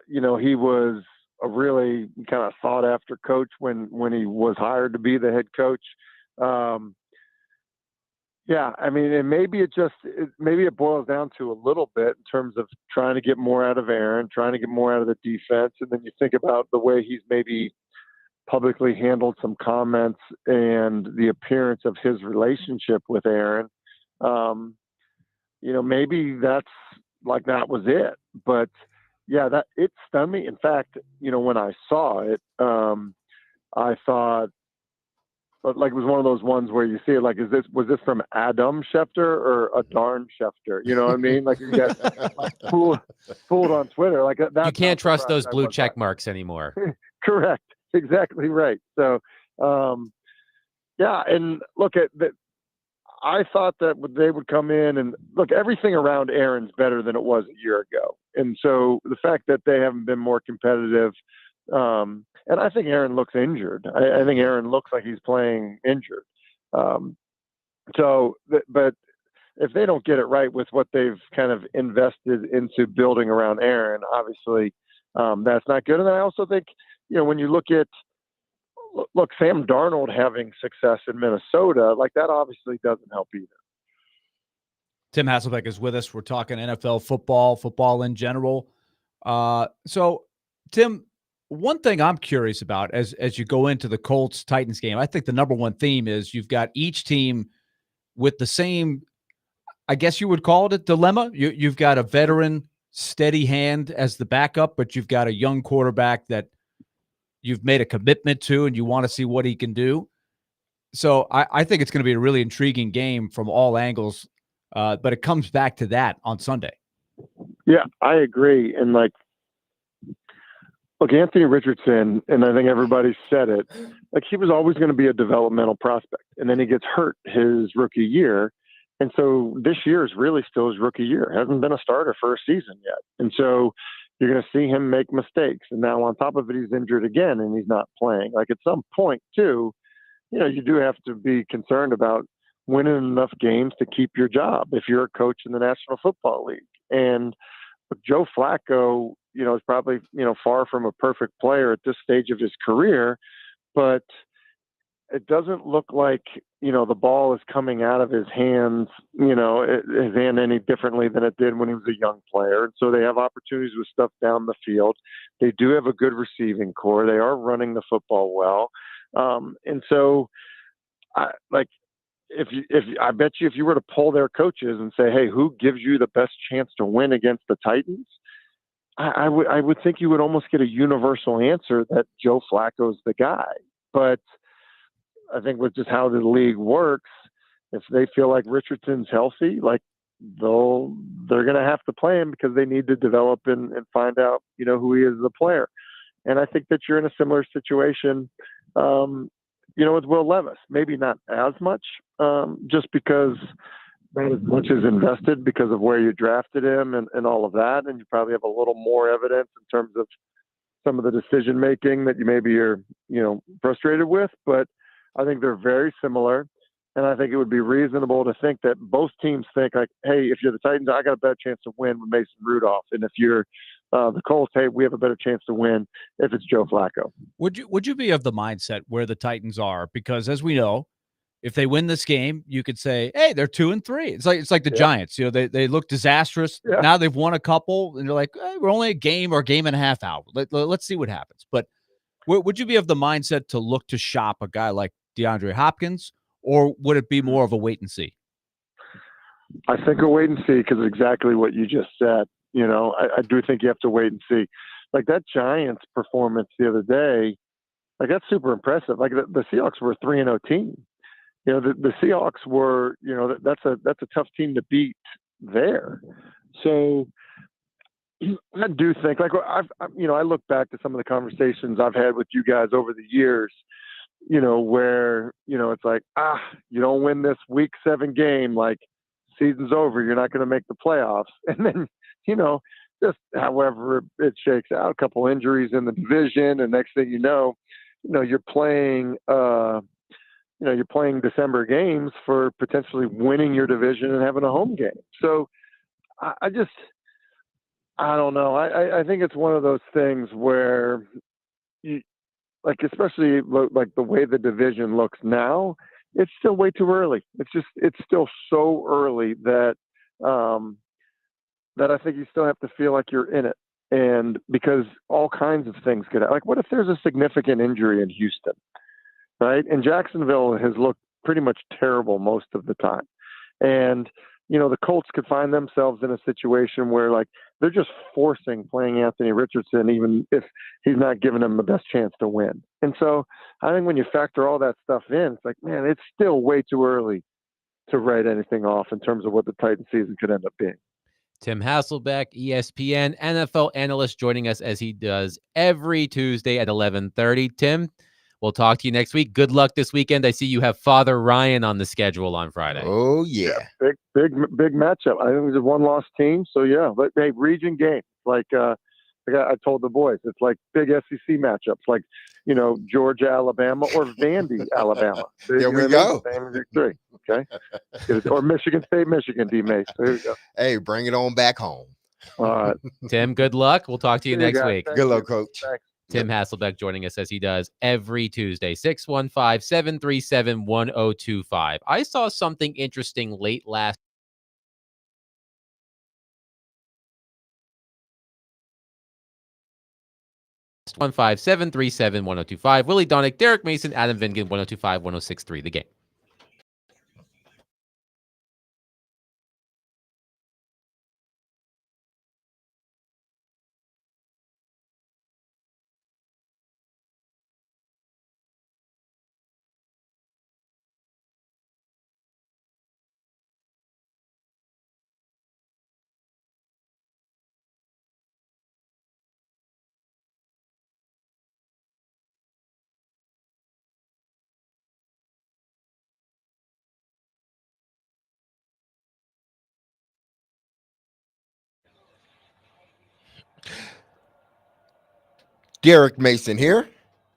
He was a really kind of sought after coach when he was hired to be the head coach. Yeah, I mean, and maybe maybe it boils down to a little bit in terms of trying to get more out of Aaron, trying to get more out of the defense, and then you think about the way he's maybe publicly handled some comments and the appearance of his relationship with Aaron. Maybe that was it. But yeah, that it stunned me. In fact, when I saw it, I thought, but like it was one of those ones where you see it like, was this from Adam Schefter or Adarn Schefter? You know what I mean? Like you got fooled on Twitter. Like that. You can't trust those blue check marks anymore. Correct. Exactly right. So, yeah. And look at that. I thought that they would come in and look, everything around Aaron's better than it was a year ago. And so the fact that they haven't been more competitive, and I think Aaron looks injured. I think Aaron looks like he's playing injured. But if they don't get it right with what they've kind of invested into building around Aaron, obviously that's not good. And I also think, when you look Sam Darnold having success in Minnesota, like that obviously doesn't help either. Tim Hasselbeck is with us. We're talking NFL football in general. So, Tim, one thing I'm curious about as you go into the Colts-Titans game, I think the number one theme is you've got each team with the same, I guess you would call it a dilemma. You've got a veteran, steady hand as the backup, but you've got a young quarterback that you've made a commitment to and you want to see what he can do. So I think it's going to be a really intriguing game from all angles, but it comes back to that on Sunday. Yeah, I agree. And look, Anthony Richardson, and I think everybody said it, like he was always going to be a developmental prospect. And then he gets hurt his rookie year. And so this year is really still his rookie year. Hasn't been a starter for a season yet. And so you're going to see him make mistakes. And now on top of it, he's injured again and he's not playing. Like at some point too, you do have to be concerned about winning enough games to keep your job if you're a coach in the National Football League. And Joe Flacco, is probably, far from a perfect player at this stage of his career, but it doesn't look like, the ball is coming out of his hands, his hand any differently than it did when he was a young player. And so they have opportunities with stuff down the field. They do have a good receiving core. They are running the football well. And so I bet you if you were to poll their coaches and say, hey, who gives you the best chance to win against the Titans? I would think you would almost get a universal answer that Joe Flacco's the guy. But I think with just how the league works, if they feel like Richardson's healthy, like they're going to have to play him because they need to develop and find out, who he is as a player. And I think that you're in a similar situation, with Will Levis. Maybe not as much, just because not as much is invested because of where you drafted him and all of that. And you probably have a little more evidence in terms of some of the decision making that you maybe are, frustrated with. But I think they're very similar. And I think it would be reasonable to think that both teams think like, hey, if you're the Titans, I got a better chance to win with Mason Rudolph. And if you're the Colts, hey, we have a better chance to win if it's Joe Flacco. Would you be of the mindset where the Titans are? Because as we know, if they win this game, you could say, hey, they're 2-3. It's like the Giants. They look disastrous. Yeah. Now they've won a couple, and they're like, hey, we're only a game or a game and a half out. Let's see what happens. But would you be of the mindset to look to shop a guy like DeAndre Hopkins, or would it be more of a wait and see? I think a wait and see because exactly what you just said. I do think you have to wait and see. Like that Giants performance the other day, like that's super impressive. Like the Seahawks were a 3-0 team. The Seahawks were, that's a tough team to beat there. So I do think, like I look back to some of the conversations I've had with you guys over the years, where, it's like, you don't win this week 7 game, like season's over. You're not going to make the playoffs. And then, just however it shakes out, a couple injuries in the division. And next thing you're playing, you're playing December games for potentially winning your division and having a home game. So I don't know. I think it's one of those things where especially like the way the division looks now, it's still way too early. It's still so early that that I think you still have to feel like you're in it. And because all kinds of things could, like, what if there's a significant injury in Houston, right? And Jacksonville has looked pretty much terrible most of the time. And, the Colts could find themselves in a situation where, like, they're just forcing playing Anthony Richardson, even if he's not giving them the best chance to win. And so I think when you factor all that stuff in, it's like, man, it's still way too early to write anything off in terms of what the Titan season could end up being. Tim Hasselbeck, ESPN NFL analyst, joining us as he does every Tuesday at 11:30. Tim, we'll talk to you next week. Good luck this weekend. I see you have Father Ryan on the schedule on Friday. Oh, yeah. Big matchup. I think it's a one-loss team. So, yeah, but hey, region game. Like I told the boys, it's like big SEC matchups, like, Georgia, Alabama, or Vandy, Alabama. There we go. Same 3, okay? Or Michigan State, Michigan, D-Mace. There you go. Hey, bring it on back home. All right. Tim, good luck. We'll talk to you next week. Good luck, Coach. Thanks. Tim Hasselbeck joining us as he does every Tuesday, 615-737-1025. I saw something interesting late last 615-737-1025. Willie Donick, Derek Mason, Adam Vingan, 102.5, 106.3 The Game. Derek Mason here.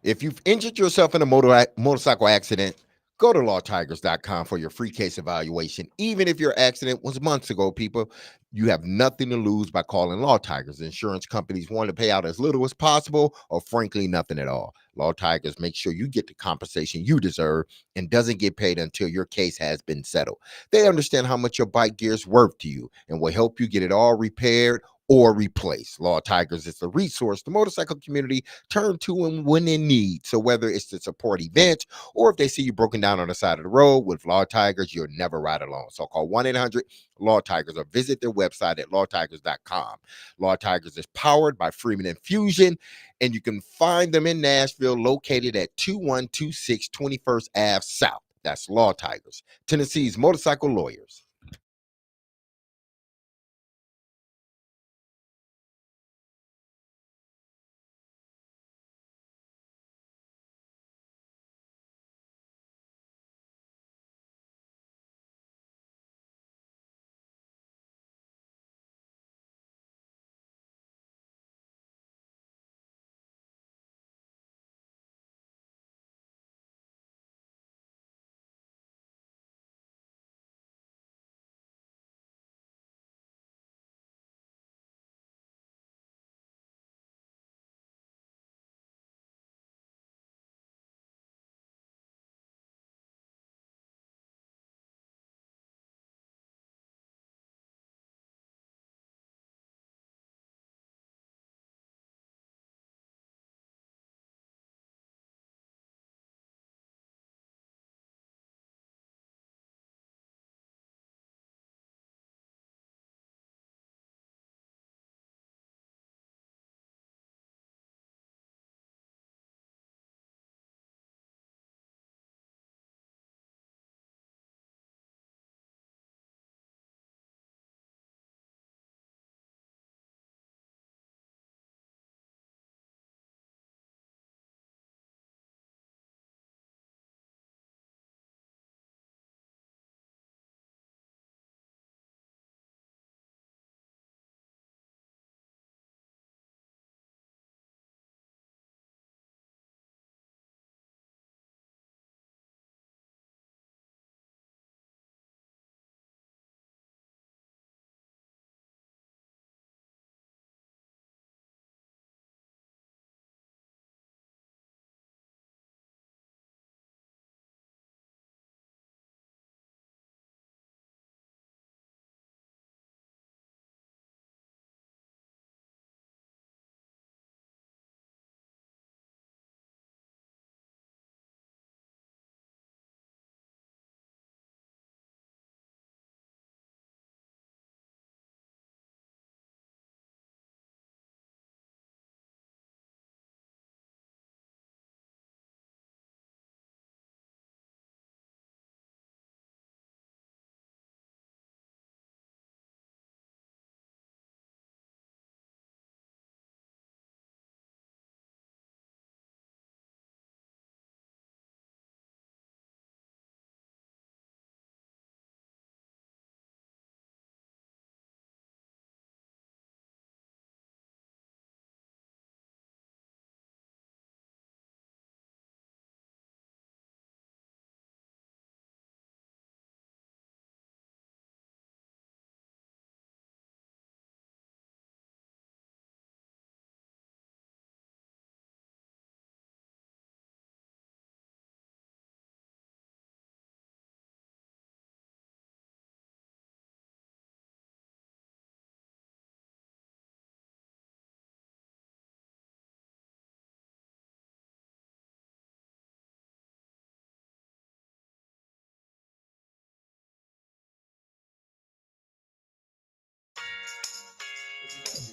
If you've injured yourself in a motorcycle accident, go to lawtigers.com for your free case evaluation. Even if your accident was months ago, people, you have nothing to lose by calling Law Tigers. Insurance companies want to pay out as little as possible, or frankly, nothing at all. Law Tigers make sure you get the compensation you deserve and doesn't get paid until your case has been settled. They understand how much your bike gear is worth to you and will help you get it all repaired or replace. Law Tigers is the resource the motorcycle community turn to when in need. So whether it's to support events or if they see you broken down on the side of the road, with Law Tigers, you'll never ride alone. So call 1-800-LAW TIGERS or visit their website at lawtigers.com. Law Tigers is powered by Freeman Infusion, and you can find them in Nashville, located at 2126 21st Ave South. That's Law Tigers, Tennessee's motorcycle lawyers.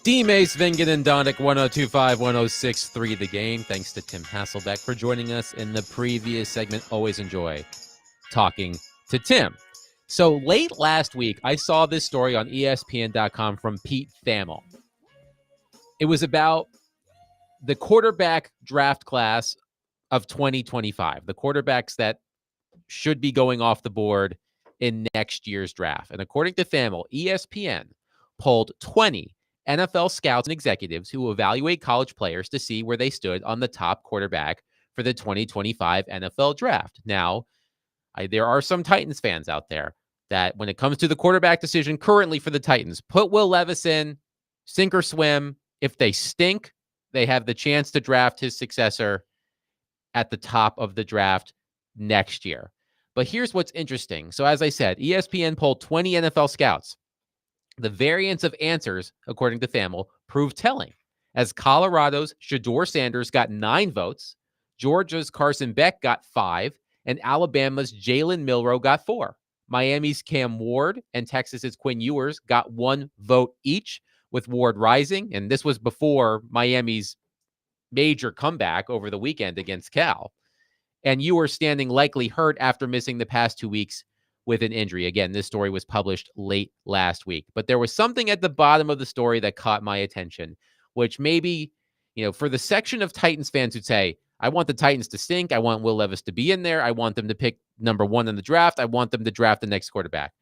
D-Mace, Vingen, and Donick, 102.5, 106.3 The Game. Thanks to Tim Hasselbeck for joining us in the previous segment. Always enjoy talking to Tim. So late last week, I saw this story on ESPN.com from Pete Thamel. It was about the quarterback draft class of 2025, the quarterbacks that should be going off the board in next year's draft. And according to Thamel, ESPN polled 20 NFL scouts and executives who evaluate college players to see where they stood on the top quarterback for the 2025 NFL draft. Now, there are some Titans fans out there that when it comes to the quarterback decision currently for the Titans, put Will Levis in, sink or swim. If they stink, they have the chance to draft his successor at the top of the draft next year. But here's what's interesting. So as I said, ESPN polled 20 NFL scouts. The variance of answers, according to Thamel, proved telling, as Colorado's Shedeur Sanders got 9 votes, Georgia's Carson Beck got 5, and Alabama's Jalen Milroe got 4. Miami's Cam Ward and Texas's Quinn Ewers got 1 vote each, with Ward rising, and this was before Miami's major comeback over the weekend against Cal. And Ewers standing likely hurt after missing the past 2 weeks with an injury. Again, this story was published late last week, but there was something at the bottom of the story that caught my attention, which maybe, for the section of Titans fans who'd say, I want the Titans to stink. I want Will Levis to be in there. I want them to pick number 1 in the draft. I want them to draft the next quarterback.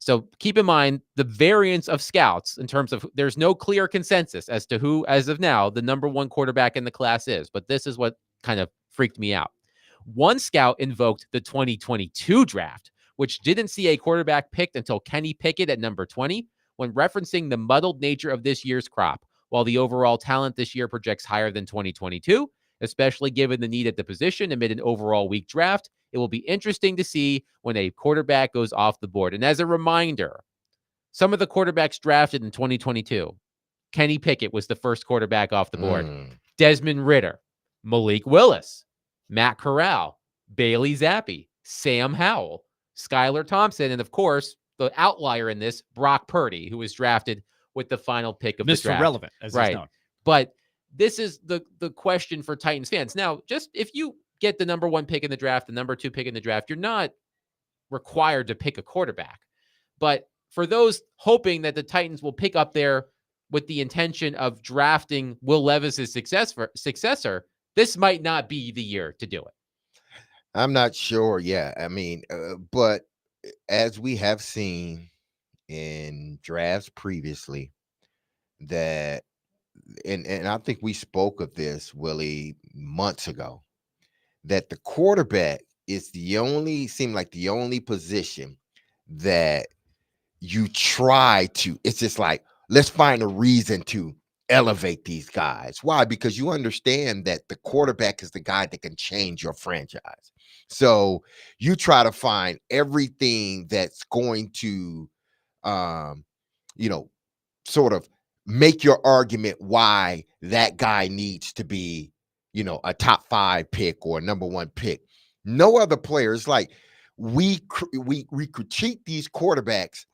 So keep in mind the variance of scouts in terms of there's no clear consensus as to who, as of now, the number 1 quarterback in the class is. But this is what kind of freaked me out. One scout invoked the 2022 draft, which didn't see a quarterback picked until Kenny Pickett at number 20, when referencing the muddled nature of this year's crop, while the overall talent this year projects higher than 2022, especially given the need at the position amid an overall weak draft. It will be interesting to see when a quarterback goes off the board. And as a reminder, some of the quarterbacks drafted in 2022, Kenny Pickett was the first quarterback off the board. Desmond Ridder, Malik Willis, Matt Corral, Bailey Zappi, Sam Howell, Skylar Thompson, and of course, the outlier in this, Brock Purdy, who was drafted with the final pick of the draft. Mr. Relevant, as he's known. But this is the question for Titans fans. Now, just if you get the number 1 pick in the draft, the number 2 pick in the draft, you're not required to pick a quarterback. But for those hoping that the Titans will pick up there with the intention of drafting Will Levis's successor, this might not be the year to do it. I'm not sure. Yeah. I mean, but as we have seen in drafts previously, that, and I think we spoke of this, Willie, months ago, that the quarterback is the only position that you try to, it's just like, let's find a reason to elevate these guys. Why? Because you understand that the quarterback is the guy that can change your franchise. So you try to find everything that's going to, sort of make your argument why that guy needs to be, a top 5 pick or a number 1 pick. No other players, like we critique these quarterbacks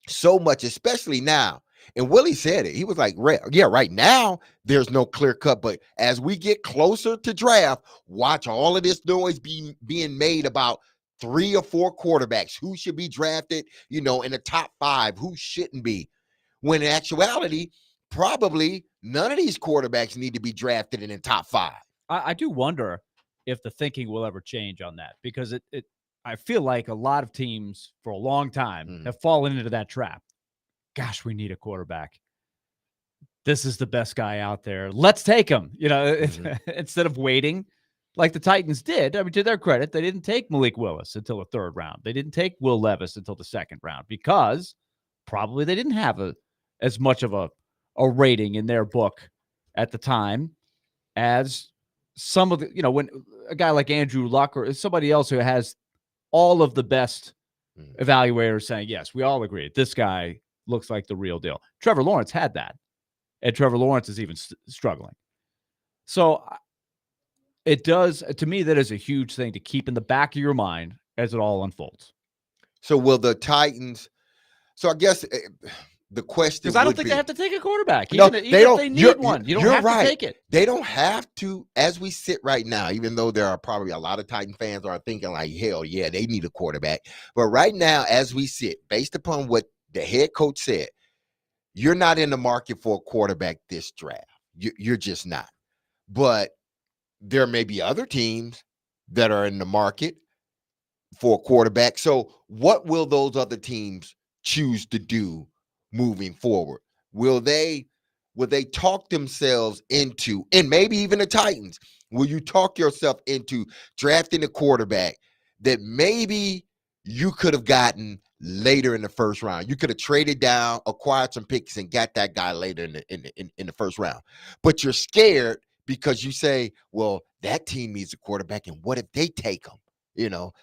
so much, especially now. And Willie said it. He was like, right now, there's no clear cut. But as we get closer to draft, watch all of this noise being made about 3 or 4 quarterbacks who should be drafted, in the top 5, who shouldn't be. When in actuality, probably none of these quarterbacks need to be drafted in the top 5. I do wonder if the thinking will ever change on that, because I feel like a lot of teams for a long time have fallen into that trap. Gosh, we need a quarterback. This is the best guy out there. Let's take him, instead of waiting like the Titans did. I mean, to their credit, they didn't take Malik Willis until the 3rd round. They didn't take Will Levis until the 2nd round because probably they didn't have as much of a rating in their book at the time as some of the, when a guy like Andrew Luck or somebody else who has all of the best evaluators saying, yes, we all agree, this guy looks like the real deal. Trevor Lawrence had that, and Trevor Lawrence is even struggling. So it does, to me, that is a huge thing to keep in the back of your mind as it all unfolds. So will the Titans, so I guess the question Because I don't would think be, they have to take a quarterback. No, Even they if don't. they You're- need one, you don't you're have right. to take it. They don't have to, as we sit right now, even though there are probably a lot of Titan fans are thinking like, hell yeah, they need a quarterback. But right now, as we sit, based upon what the head coach said, you're not in the market for a quarterback this draft. You're just not. But there may be other teams that are in the market for a quarterback. So what will those other teams choose to do moving forward? Will they talk themselves into, and maybe even the Titans, will you talk yourself into drafting a quarterback that maybe you could have gotten later in the first round? You could have traded down, acquired some picks, and got that guy later in the first round. But you're scared because you say, well, that team needs a quarterback, and what if they take him?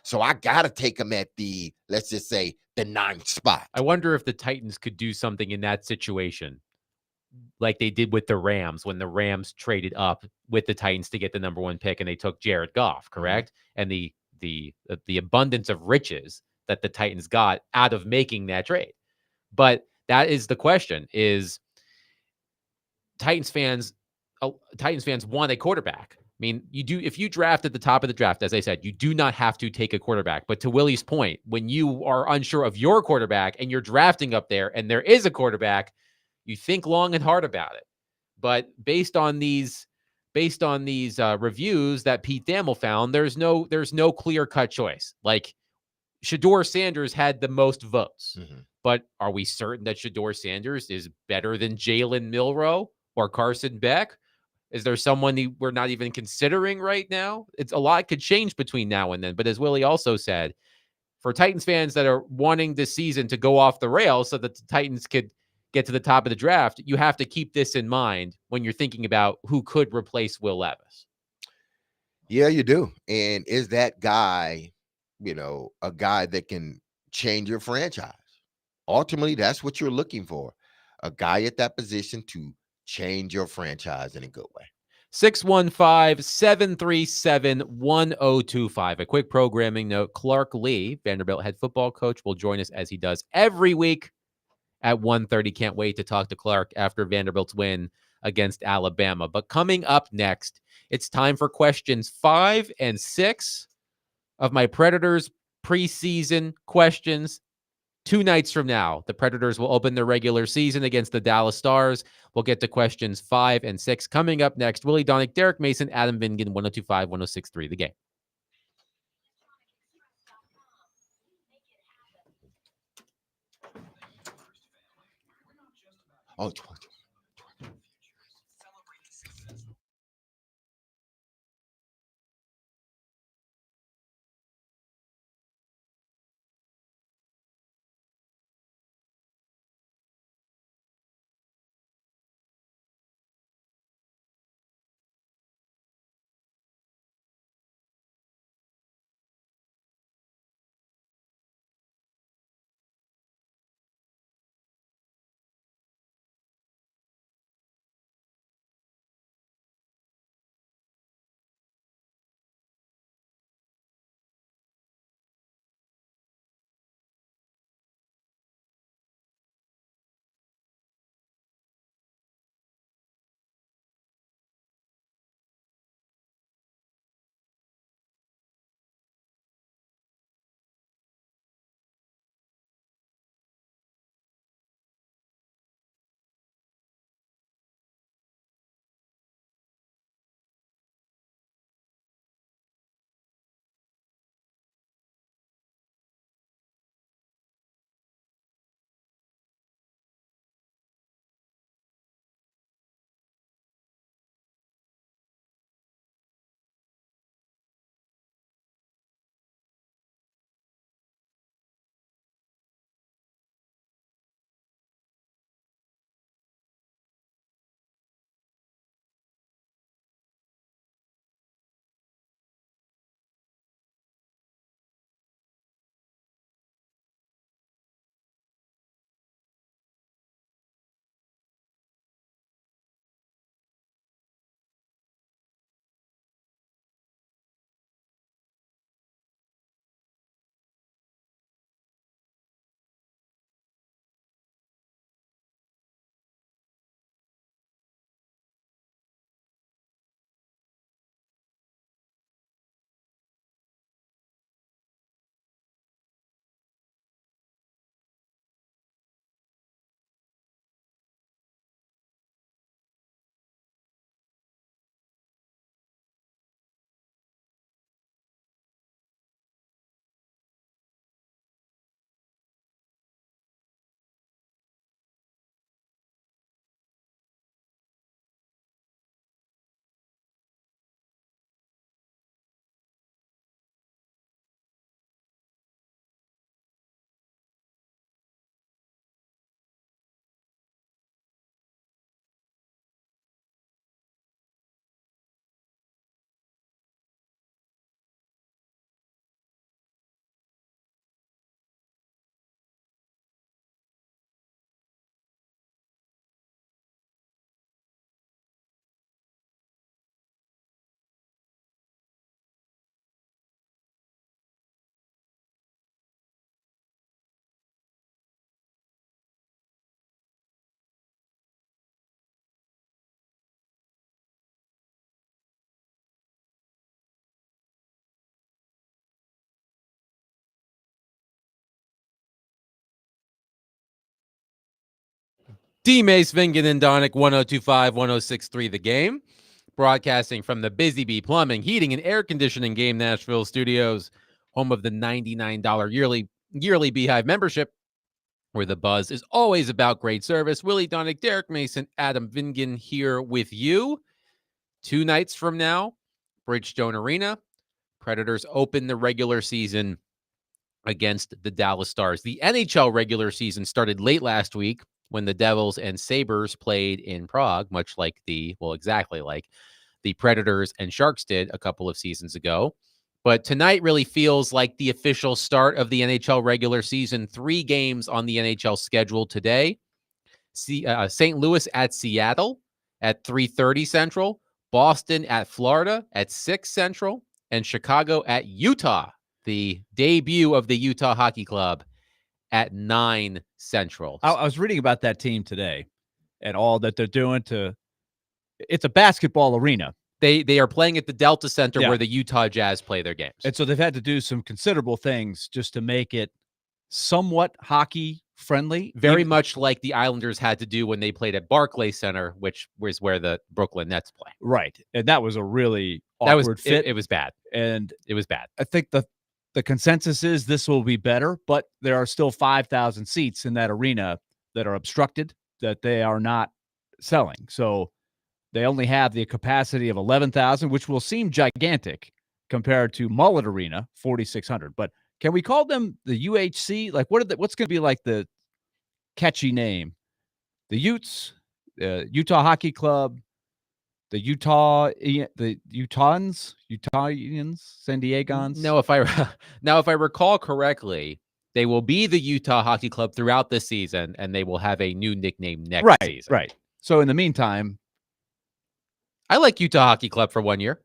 So I gotta take him at the, let's just say, the 9th spot. I wonder if the Titans could do something in that situation, like they did with the Rams when the Rams traded up with the Titans to get the number 1 pick and they took Jared Goff, correct? And the abundance of riches that the Titans got out of making that trade. But that is the question: is Titans fans want a quarterback. I mean, if you draft at the top of the draft, as I said, you do not have to take a quarterback. But to Willie's point, when you are unsure of your quarterback and you're drafting up there and there is a quarterback, you think long and hard about it. But based on these reviews that Pete Thamel found, there's no clear-cut choice. Like Shedeur Sanders had the most votes. But are we certain that Shedeur Sanders is better than Jalen Milroe or Carson Beck? Is there someone we're not even considering right now? It's a lot could change between now and then. But as Willie also said, for Titans fans that are wanting this season to go off the rails so that the Titans could get to the top of the draft, you have to keep this in mind when you're thinking about who could replace Will Levis. Yeah, you do. And is that guy, a guy that can change your franchise? Ultimately, that's what you're looking for. A guy at that position to change your franchise in a good way. 615-737-1025. A quick programming note. Clark Lee, Vanderbilt head football coach, will join us as he does every week at 1:30. Can't wait to talk to Clark after Vanderbilt's win against Alabama. But coming up next, it's time for questions 5 and 6 of my Predators preseason questions. 2 nights from now, the Predators will open their regular season against the Dallas Stars. We'll get to questions 5 and 6 coming up next. Willie Donick, Derek Mason, Adam Vingan, 102.5, 106.3, The Game. Oh, D-Mace, Vingen, and Donick, 102.5, 106.3 The Game. Broadcasting from the Busy Bee Plumbing, Heating, and Air Conditioning Game Nashville studios, home of the $99 yearly Beehive membership, where the buzz is always about great service. Willie Donick, Derek Mason, Adam Vingen here with you. 2 nights from now, Bridgestone Arena, Predators open the regular season against the Dallas Stars. The NHL regular season started late last week when the Devils and Sabres played in Prague, exactly like the Predators and Sharks did a couple of seasons ago. But tonight really feels like the official start of the NHL regular season. 3 games on the NHL schedule today. St. Louis at Seattle at 3:30 Central, Boston at Florida at 6 Central, and Chicago at Utah, the debut of the Utah Hockey Club, at 9 Central. I was reading about that team today and all that they're doing it's a basketball arena. They are playing at the Delta Center where the Utah Jazz play their games. And so they've had to do some considerable things just to make it somewhat hockey friendly. Very much like the Islanders had to do when they played at Barclays Center, which was where the Brooklyn Nets play. Right. And that was a really awkward fit. It was bad. And it was bad. I think the consensus is this will be better, but there are still 5,000 seats in that arena that are obstructed, that they are not selling. So they only have the capacity of 11,000, which will seem gigantic compared to Mullet Arena, 4,600. But can we call them the UHC? Like, what's going to be like the catchy name? The Utes, Utah Hockey Club, the Utahns, San Diegans. Now, if I recall correctly, they will be the Utah Hockey Club throughout the season, and they will have a new nickname next season. Right. So in the meantime, I like Utah Hockey Club for 1 year.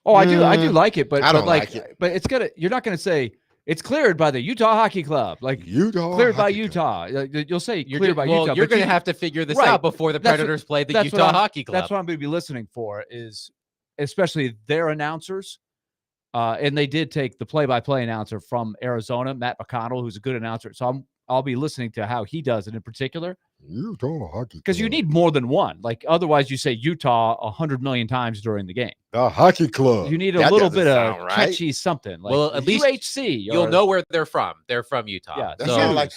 Oh, I do like it, but I don't like it. But you're not gonna say it's cleared by the Utah Hockey Club, like Utah cleared by Hockey Utah. You'll say cleared by Utah. You're going to have to figure this out before the Predators play the Utah Hockey Club. That's what I'm going to be listening for, is especially their announcers. And they did take the play-by-play announcer from Arizona, Matt McConnell, who's a good announcer. So I'll be listening to how he does it in particular. Utah Hockey Club. Because you need more than one. Like, otherwise you say Utah 100 million times during the game. The Hockey Club. You need a little bit of catchy something. Like, well, at least UHC. You'll know where they're from. They're from Utah. Yeah, that sounds like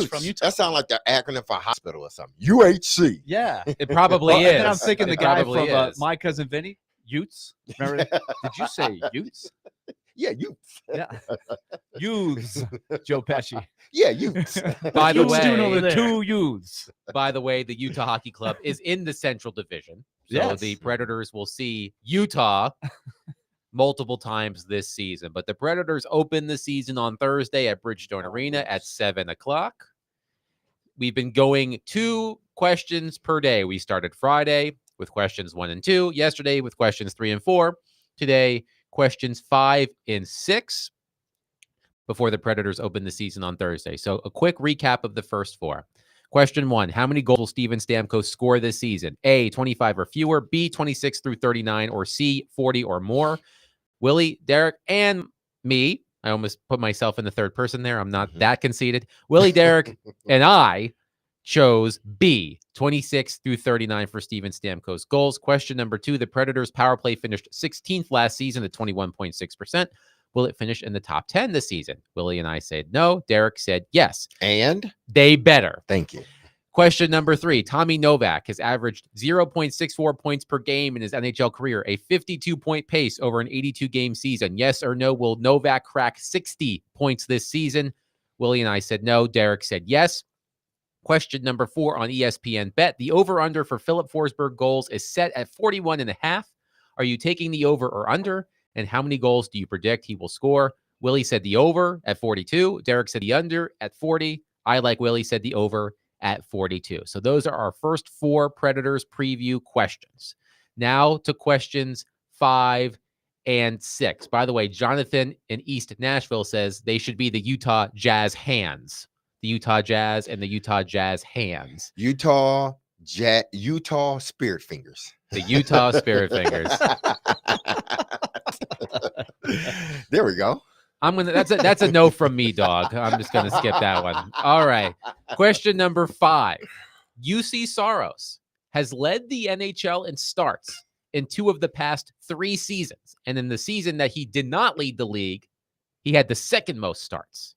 from Utah. That sounds like the acronym for hospital or something. UHC. Yeah. It probably is. And then I'm thinking the guy from My Cousin Vinny, Utes. Remember? Did you say Utes? Yeah, Utes. Yeah. Youths, Joe Pesci. Yeah, Utes. By the Who's doing over way, there? 2 youths. by the way, the Utah Hockey Club is in the Central Division. So Yes. the Predators will see Utah multiple times this season. But the Predators open the season on Thursday at Bridgestone Arena at 7 o'clock. We've been going 2 questions per day. We started Friday with questions 1 and 2. Yesterday with questions 3 and 4. Today, questions 5 and 6 before the Predators open the season on Thursday. So a quick recap of the first 4. Question 1, how many goals will Steven Stamkos score this season? A, 25 or fewer, B, 26 through 39, or C, 40 or more? Willie, Derek, and me, I almost put myself in the third person there. I'm not that conceited. Willie, Derek, and I chose B, 26 through 39 for Steven Stamkos goals. Question number 2, the Predators' power play finished 16th last season at 21.6%. Will it finish in the top 10 this season? Willie and I said no. Derek said yes. And they better. Thank you. Question number 3, Tommy Novak has averaged 0.64 points per game in his NHL career, a 52-point pace over an 82-game season. Yes or no, will Novak crack 60 points this season? Willie and I said no. Derek said yes. Question number 4 on ESPN Bet. The over-under for Philip Forsberg goals is set at 41.5. Are you taking the over or under? And how many goals do you predict he will score? Willie said the over at 42. Derek said the under at 40. I, like Willie, said the over at 42. So those are our first 4 Predators preview questions. Now to questions 5 and 6. By the way, Jonathan in East Nashville says they should be the Utah Jazz hands. The Utah Jazz and the Utah Jazz hands. Utah Spirit Fingers. The Utah Spirit Fingers. There we go. That's a no from me, dog. I'm just gonna skip that one. All right. Question number 5. UC Saros has led the NHL in starts in 2 of the past 3 seasons. And in the season that he did not lead the league, he had the second most starts.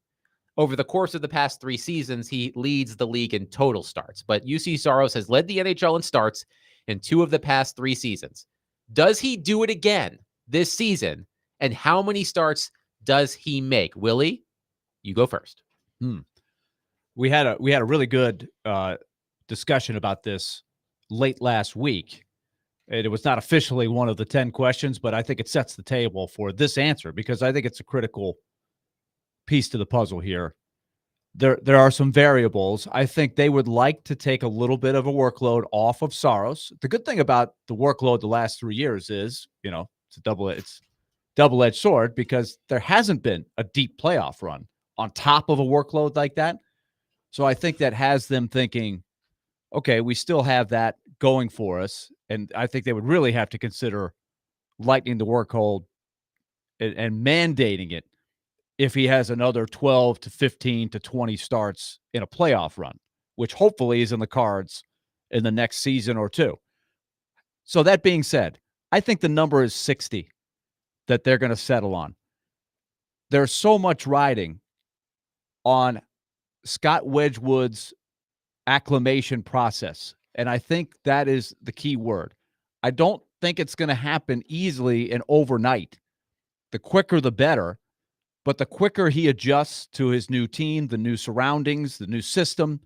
Over the course of the past 3 seasons, he leads the league in total starts. But UC Saros has led the NHL in starts in 2 of the past 3 seasons. Does he do it again this season? And how many starts does he make? Willie, you go first. We had a really good discussion about this late last week. It was not officially one of the 10 questions, but I think it sets the table for this answer because I think it's a critical piece to the puzzle here. There are some variables. I think they would like to take a little bit of a workload off of Saros. The good thing about the workload the last 3 years is, it's a double-edged sword because there hasn't been a deep playoff run on top of a workload like that. So I think that has them thinking, okay, we still have that going for us. And I think they would really have to consider lightening the workload and mandating it if he has another 12 to 15 to 20 starts in a playoff run, which hopefully is in the cards in the next season or two. So that being said, I think the number is 60 that they're going to settle on. There's so much riding on Scott Wedgwood's acclimation process, and I think that is the key word. I don't think it's going to happen easily and overnight. The quicker, the better. But the quicker he adjusts to his new team, the new surroundings, the new system,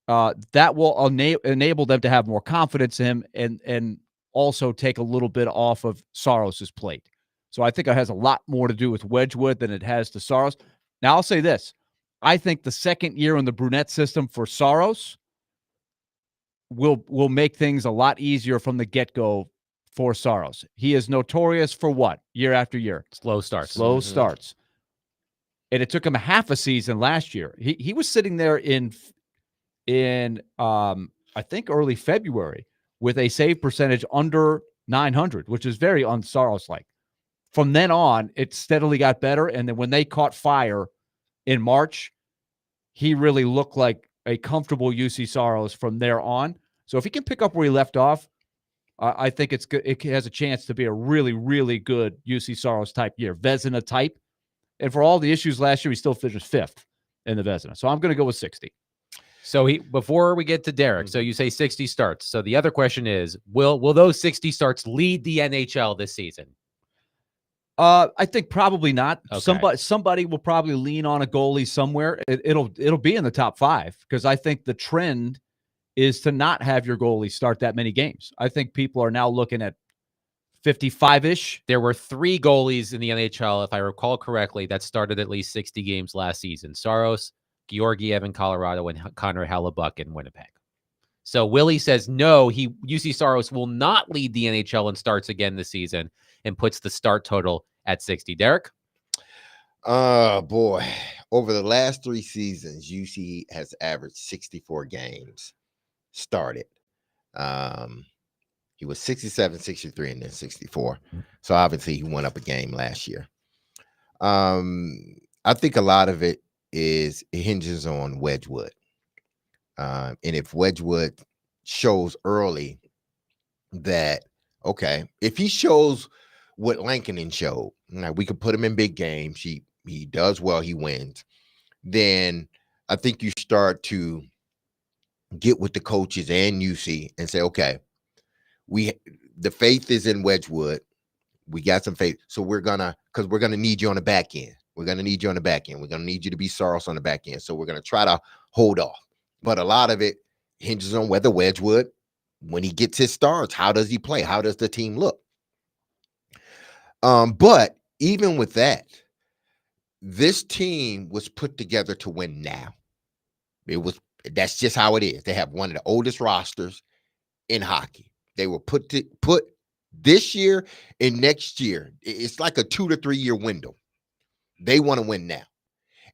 that will enable them to have more confidence in him and also take a little bit off of Saros's plate. So I think it has a lot more to do with Wedgwood than it has to Saros. Now, I'll say this. I think the second year in the Brunette system for Saros will make things a lot easier from the get-go for Saros. He is notorious for what? Year after year? Slow starts. Starts. And it took him a half a season last year. He was sitting there in I think early February with a save percentage under 900, which is very un-Saros-like. From then on, it steadily got better. And then when they caught fire in March, he really looked like a comfortable UC Saros from there on. So if he can pick up where he left off, I think it's good. It has a chance to be a really, really good UC Saros type year, Vezina type. And for all the issues last year, he still finished 5th in the Vezina. So I'm going to go with 60. So before we get to Derek, so you say 60 starts. So the other question is, will those 60 starts lead the NHL this season? I think probably not. Okay. Somebody will probably lean on a goalie somewhere. It'll be in the top 5 because I think the trend is to not have your goalie start that many games. I think people are now looking at 55-ish. There were 3 goalies in the NHL, if I recall correctly, that started at least 60 games last season. Saros, Georgiev in Colorado, and Connor Hellebuck in Winnipeg. So Willie says no, UC Saros will not lead the NHL in starts again this season and puts the start total at 60. Derek? Boy. Over the last 3 seasons, UC has averaged 64 games started. He was 67, 63, and then 64. So obviously he went up a game last year. I think a lot of it hinges on Wedgwood. And if Wedgwood shows early that, okay, if he shows what Lankinen showed, we could put him in big games. He does well, he wins. Then I think you start to get with the coaches and UC and say, okay, the faith is in Wedgwood. We got some faith. So we're going to need you on the back end. We're going to need you on the back end. We're going to need you to be Saros on the back end. So we're going to try to hold off. But a lot of it hinges on whether Wedgwood, when he gets his starts, how does he play? How does the team look? But even with that, this team was put together to win now. That's just how it is. They have one of the oldest rosters in hockey. They were put this year and next year. It's like a 2 to 3 year window. They want to win now.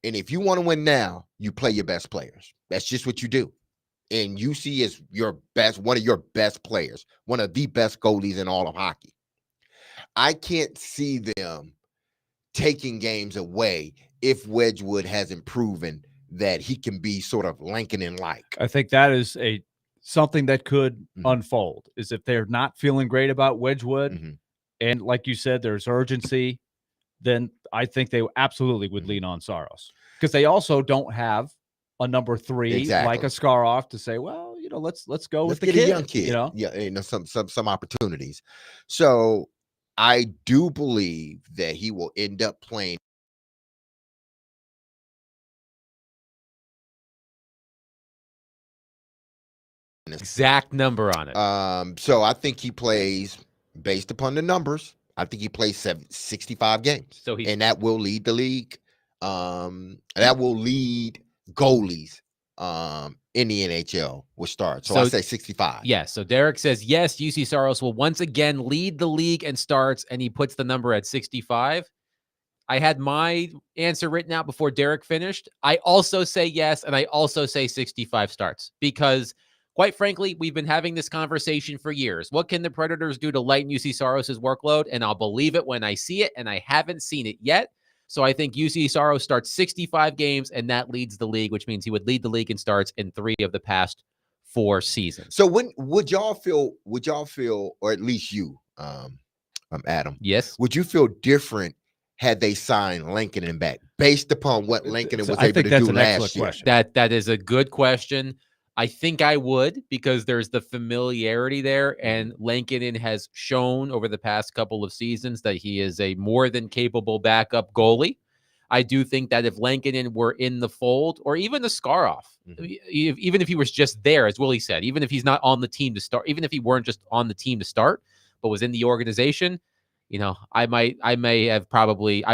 And if you want to win now, you play your best players. That's just what you do. And UC is one of your best players, one of the best goalies in all of hockey. I can't see them taking games away if Wedgwood hasn't proven that he can be sort of Lankinen-like. I think that is something that could unfold, is if they're not feeling great about Wedgwood, and like you said, there's urgency, then I think they absolutely would lean on Saros, because they also don't have a number 3 like a Skaroff to say, well, let's go with the kid, a young kid, some opportunities. So I do believe that he will end up playing exact number on it. So I think he plays, based upon the numbers, I think he plays 65 games. So and that will lead the league. That will lead goalies in the NHL will start. So I say 65. Yes. So Derek says, yes, UC Saros will once again lead the league and starts, and he puts the number at 65. I had my answer written out before Derek finished. I also say yes, and I also say 65 starts, because quite frankly, we've been having this conversation for years. What can the Predators do to lighten UC Saros' workload? And I'll believe it when I see it, and I haven't seen it yet. So I think UC Saros starts 65 games, and that leads the league, which means he would lead the league in starts in 3 of the past 4 seasons. So when would y'all feel, or at least you, Adam? Yes. Would you feel different had they signed Lankinen back, based upon what Lankinen was able to do last year? That is a good question. I think I would, because there's the familiarity there, and Lankinen has shown over the past couple of seasons that he is a more than capable backup goalie. I do think that if Lankinen were in the fold, or even a Skaroff, even if he was just there, as Willie said, even if he's not on the team to start, even if he weren't just on the team to start, but was in the organization, I probably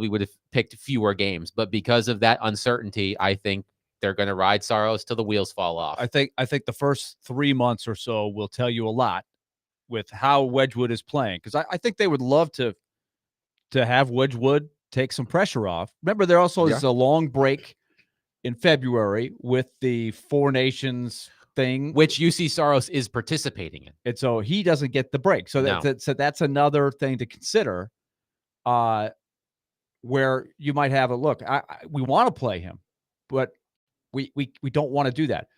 would have picked fewer games. But because of that uncertainty, I think they're going to ride Saros till the wheels fall off. I think the first 3 months or so will tell you a lot with how Wedgwood is playing, because I think they would love to have Wedgwood take some pressure off. Remember, there also is a long break in February with the Four Nations thing, which UC Saros is participating in, and so he doesn't get the break. So that's another thing to consider, where you might have a look. We want to play him, but we don't want to do that.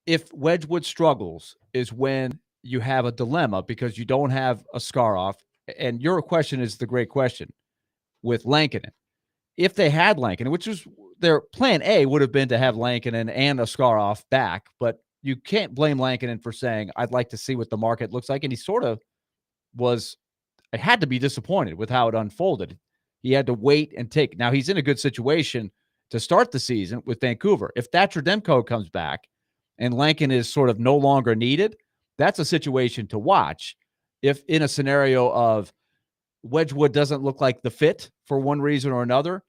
If Wedgwood struggles is when you have a dilemma, because you don't have a Skaroff. And your question is the great question with Lankinen. If they had Lankinen, which was their plan A, would have been to have Lankinen and a Skaroff back, but you can't blame Lankinen for saying, I'd like to see what the market looks like. And he sort of had to be disappointed with how it unfolded. He had to wait and take. Now he's in a good situation to start the season with Vancouver. If Thatcher Demko comes back and Lankinen is sort of no longer needed, that's a situation to watch. If in a scenario of Wedgwood doesn't look like the fit for one reason or another,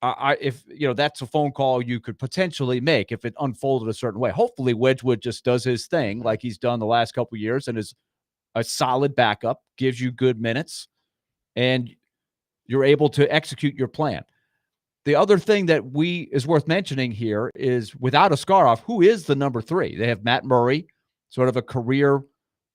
if that's a phone call you could potentially make if it unfolded a certain way. Hopefully Wedgwood just does his thing like he's done the last couple of years and is a solid backup, gives you good minutes, and you're able to execute your plan. The other thing that is worth mentioning here is, without a Skaroff, who is the number 3? They have Matt Murray, sort of a career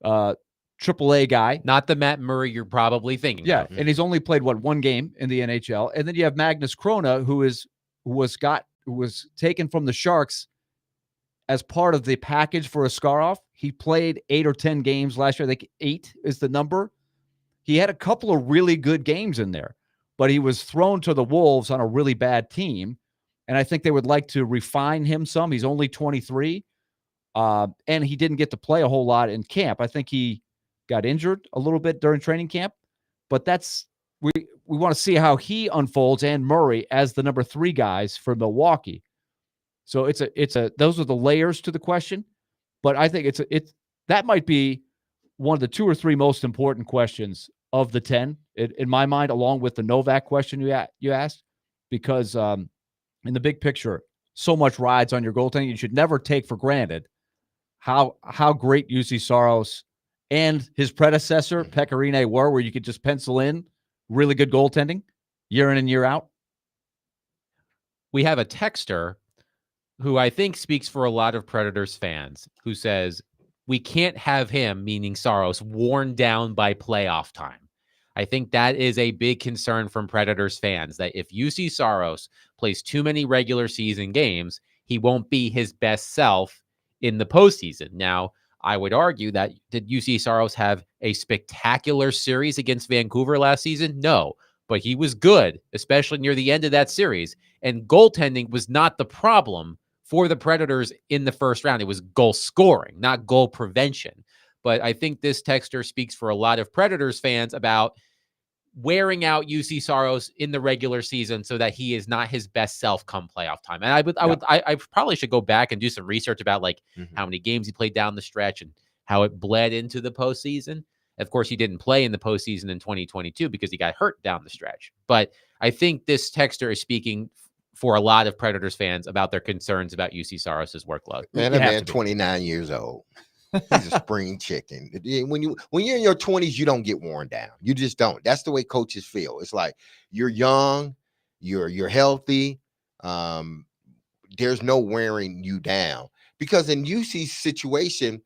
AAA guy. Not the Matt Murray you're probably thinking of. And he's only played, 1 game in the NHL. And then you have Magnus Krona, who was taken from the Sharks as part of the package for a Skaroff. He played 8 or 10 games last year. I think 8 is the number. He had a couple of really good games in there, but he was thrown to the Wolves on a really bad team. And I think they would like to refine him some. He's only 23. And he didn't get to play a whole lot in camp. I think he got injured a little bit during training camp, but we want to see how he unfolds, and Murray as the number 3 guys for Milwaukee. So those are the layers to the question, but I think that might be one of the 2 or 3 most important questions of the 10 in my mind, along with the Novak question you asked, because in the big picture, so much rides on your goaltending. You should never take for granted how great UC Saros and his predecessor, Pecorine, were, where you could just pencil in really good goaltending year in and year out. We have a texter who I think speaks for a lot of Predators fans, who says, we can't have him, meaning Saros, worn down by playoff time. I think that is a big concern from Predators fans, that if UC Saros plays too many regular season games, he won't be his best self in the postseason. Now, I would argue that did UC Saros have a spectacular series against Vancouver last season? No, but he was good, especially near the end of that series. And goaltending was not the problem for the Predators in the first round. It was goal scoring, not goal prevention. But I think this texter speaks for a lot of Predators fans about wearing out UC Saros in the regular season so that he is not his best self come playoff time. And I probably should go back and do some research about like how many games he played down the stretch and how it bled into the postseason. Of course, he didn't play in the postseason in 2022 because he got hurt down the stretch. But I think this texter is speaking for a lot of Predators fans about their concerns about UC Saros' workload. Man, that man 29 years old. He's a spring chicken. When you're in your 20s, you don't get worn down. You just don't. That's the way coaches feel. It's like you're young, you're healthy. There's no wearing you down, because in UC's situation,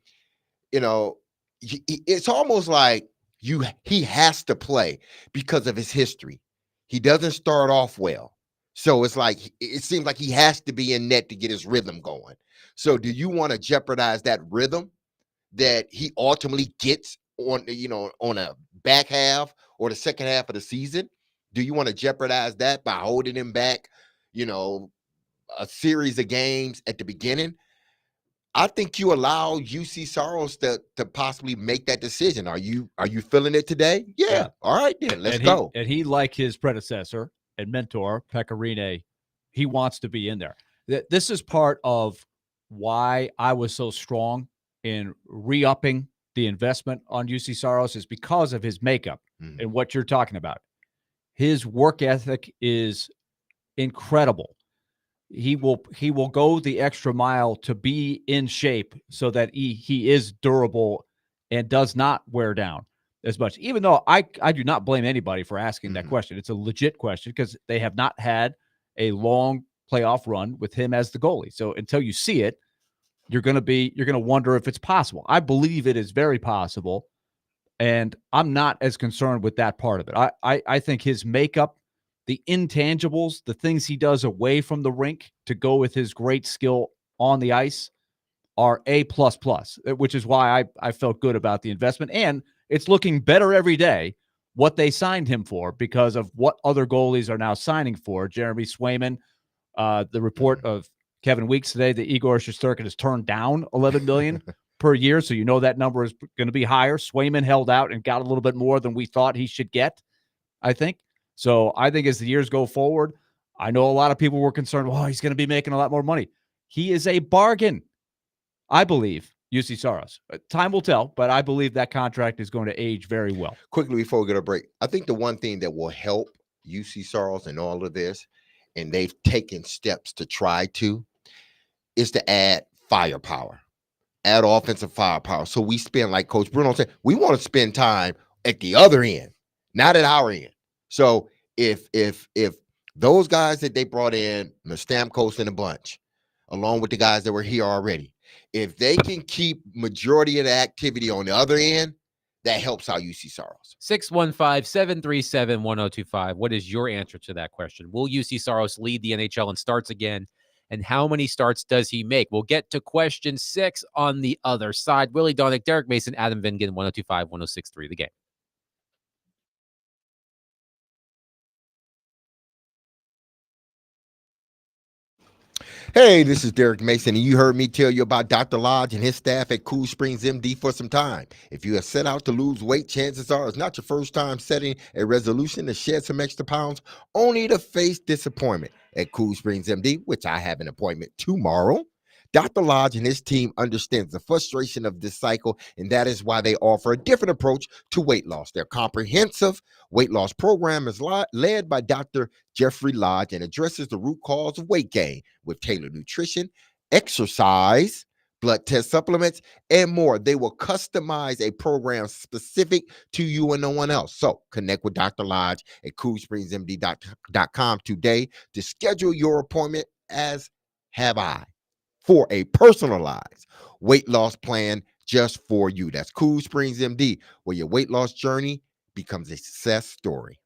it's almost like he has to play because of his history. He doesn't start off well, so it's like it seems like he has to be in net to get his rhythm going. So, do you want to jeopardize that rhythm that he ultimately gets on a back half or the second half of the season? Do you want to jeopardize that by holding him back, a series of games at the beginning? I think you allow UC Saros to possibly make that decision. Are you feeling it today? Yeah. All right, then let's go. And he, like his predecessor and mentor, Pecorine, he wants to be in there. This is part of why I was so strong in re-upping the investment on UC Saros, is because of his makeup and what you're talking about. His work ethic is incredible. He will go the extra mile to be in shape so that he is durable and does not wear down as much. Even though I do not blame anybody for asking that question. It's a legit question because they have not had a long playoff run with him as the goalie. So until you see it, you're going to wonder if it's possible. I believe it is very possible, and I'm not as concerned with that part of it. I think his makeup, the intangibles, the things he does away from the rink to go with his great skill on the ice are A++, which is why I felt good about the investment. And it's looking better every day what they signed him for because of what other goalies are now signing for. Jeremy Swayman, the report of Kevin Weeks today that Igor Shesterkin has turned down $11 million per year. So that number is going to be higher. Swayman held out and got a little bit more than we thought he should get, I think. So I think as the years go forward, I know a lot of people were concerned, he's going to be making a lot more money. He is a bargain, I believe, UC Saros. Time will tell, but I believe that contract is going to age very well. Quickly before we get a break, I think the one thing that will help UC Saros in all of this, and they've taken steps to try to, is to add firepower, add offensive firepower. So we spend, like Coach Bruno said, we want to spend time at the other end, not at our end. So if those guys that they brought in, the Stamkos and a bunch, along with the guys that were here already, if they can keep majority of the activity on the other end, that helps out UC Saros. 615-737-1025. What is your answer to that question? Will UC Saros lead the NHL in starts again? And how many starts does he make? We'll get to question 6 on the other side. Willie Donick, Derek Mason, Adam Vingan, 1025-1063, The Game. Hey, this is Derek Mason, and you heard me tell you about Dr. Lodge and his staff at Cool Springs MD for some time. If you have set out to lose weight, chances are it's not your first time setting a resolution to shed some extra pounds, only to face disappointment. At Cool Springs MD, which I have an appointment tomorrow, Dr. Lodge and his team understands the frustration of this cycle, and that is why they offer a different approach to weight loss. Their comprehensive weight loss program is led by Dr. Jeffrey Lodge and addresses the root cause of weight gain with tailored nutrition, exercise, blood test supplements, and more. They will customize a program specific to you and no one else. So connect with Dr. Lodge at CoolSpringsMD.com today to schedule your appointment, as have I, for a personalized weight loss plan just for you. That's Cool Springs MD, where your weight loss journey becomes a success story.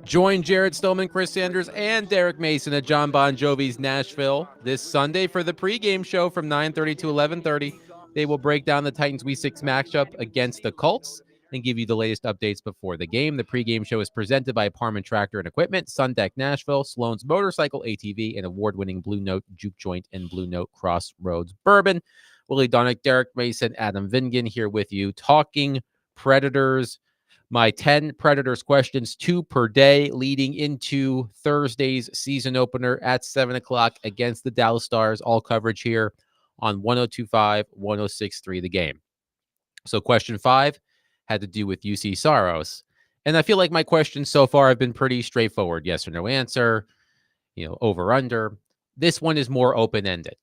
Join Jared Stillman, Chris Sanders, and Derek Mason at John Bon Jovi's Nashville this Sunday for the pregame show from 9:30 to 11:30. They will break down the Titans Week 6 matchup against the Colts and give you the latest updates before the game. The pregame show is presented by Parman Tractor and Equipment, Sundeck Nashville, Sloan's Motorcycle ATV, and award-winning Blue Note Juke Joint and Blue Note Crossroads Bourbon. Willie Donick, Derek Mason, Adam Vingan here with you, talking Predators. My 10 Predators questions, 2 per day, leading into Thursday's season opener at 7 o'clock against the Dallas Stars. All coverage here on 102.5, 106.3 The Game. So question 5 had to do with UC Saros. And I feel like my questions so far have been pretty straightforward. Yes or no answer, over, under. This one is more open-ended.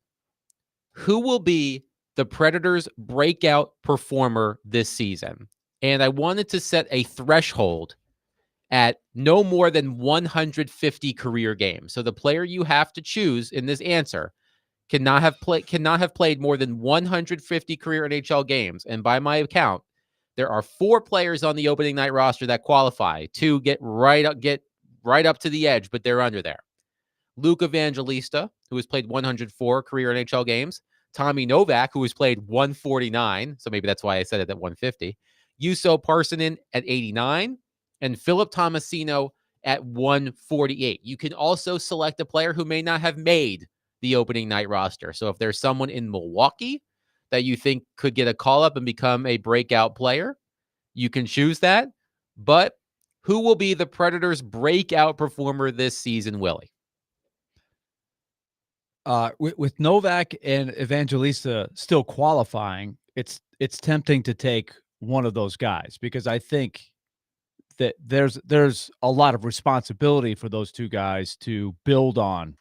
Who will be the Predators' breakout performer this season? And I wanted to set a threshold at no more than 150 career games. So the player you have to choose in this answer cannot have played more than 150 career NHL games. And by my account, there are 4 players on the opening night roster that qualify to get right up to the edge, but they're under there. Luke Evangelista, who has played 104 career NHL games, Tommy Novak, who has played 149, so maybe that's why I said it at 150, Juuso Parssinen at 89, and Philip Tomasino at 148. You can also select a player who may not have made the opening night roster. So if there's someone in Milwaukee that you think could get a call-up and become a breakout player, you can choose that. But who will be the Predators' breakout performer this season, Willie? With Novak and Evangelista still qualifying, it's tempting to take one of those guys because I think that there's a lot of responsibility for those two guys to build on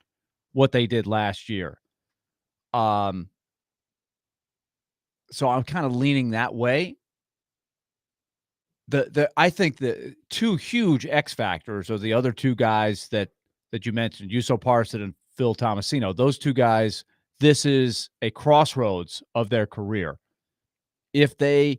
what they did last year. So I'm kind of leaning that way. I think the two huge X factors are the other two guys that you mentioned, Juuso Parssinen and Phil Tomasino. Those two guys, this is a crossroads of their career. If they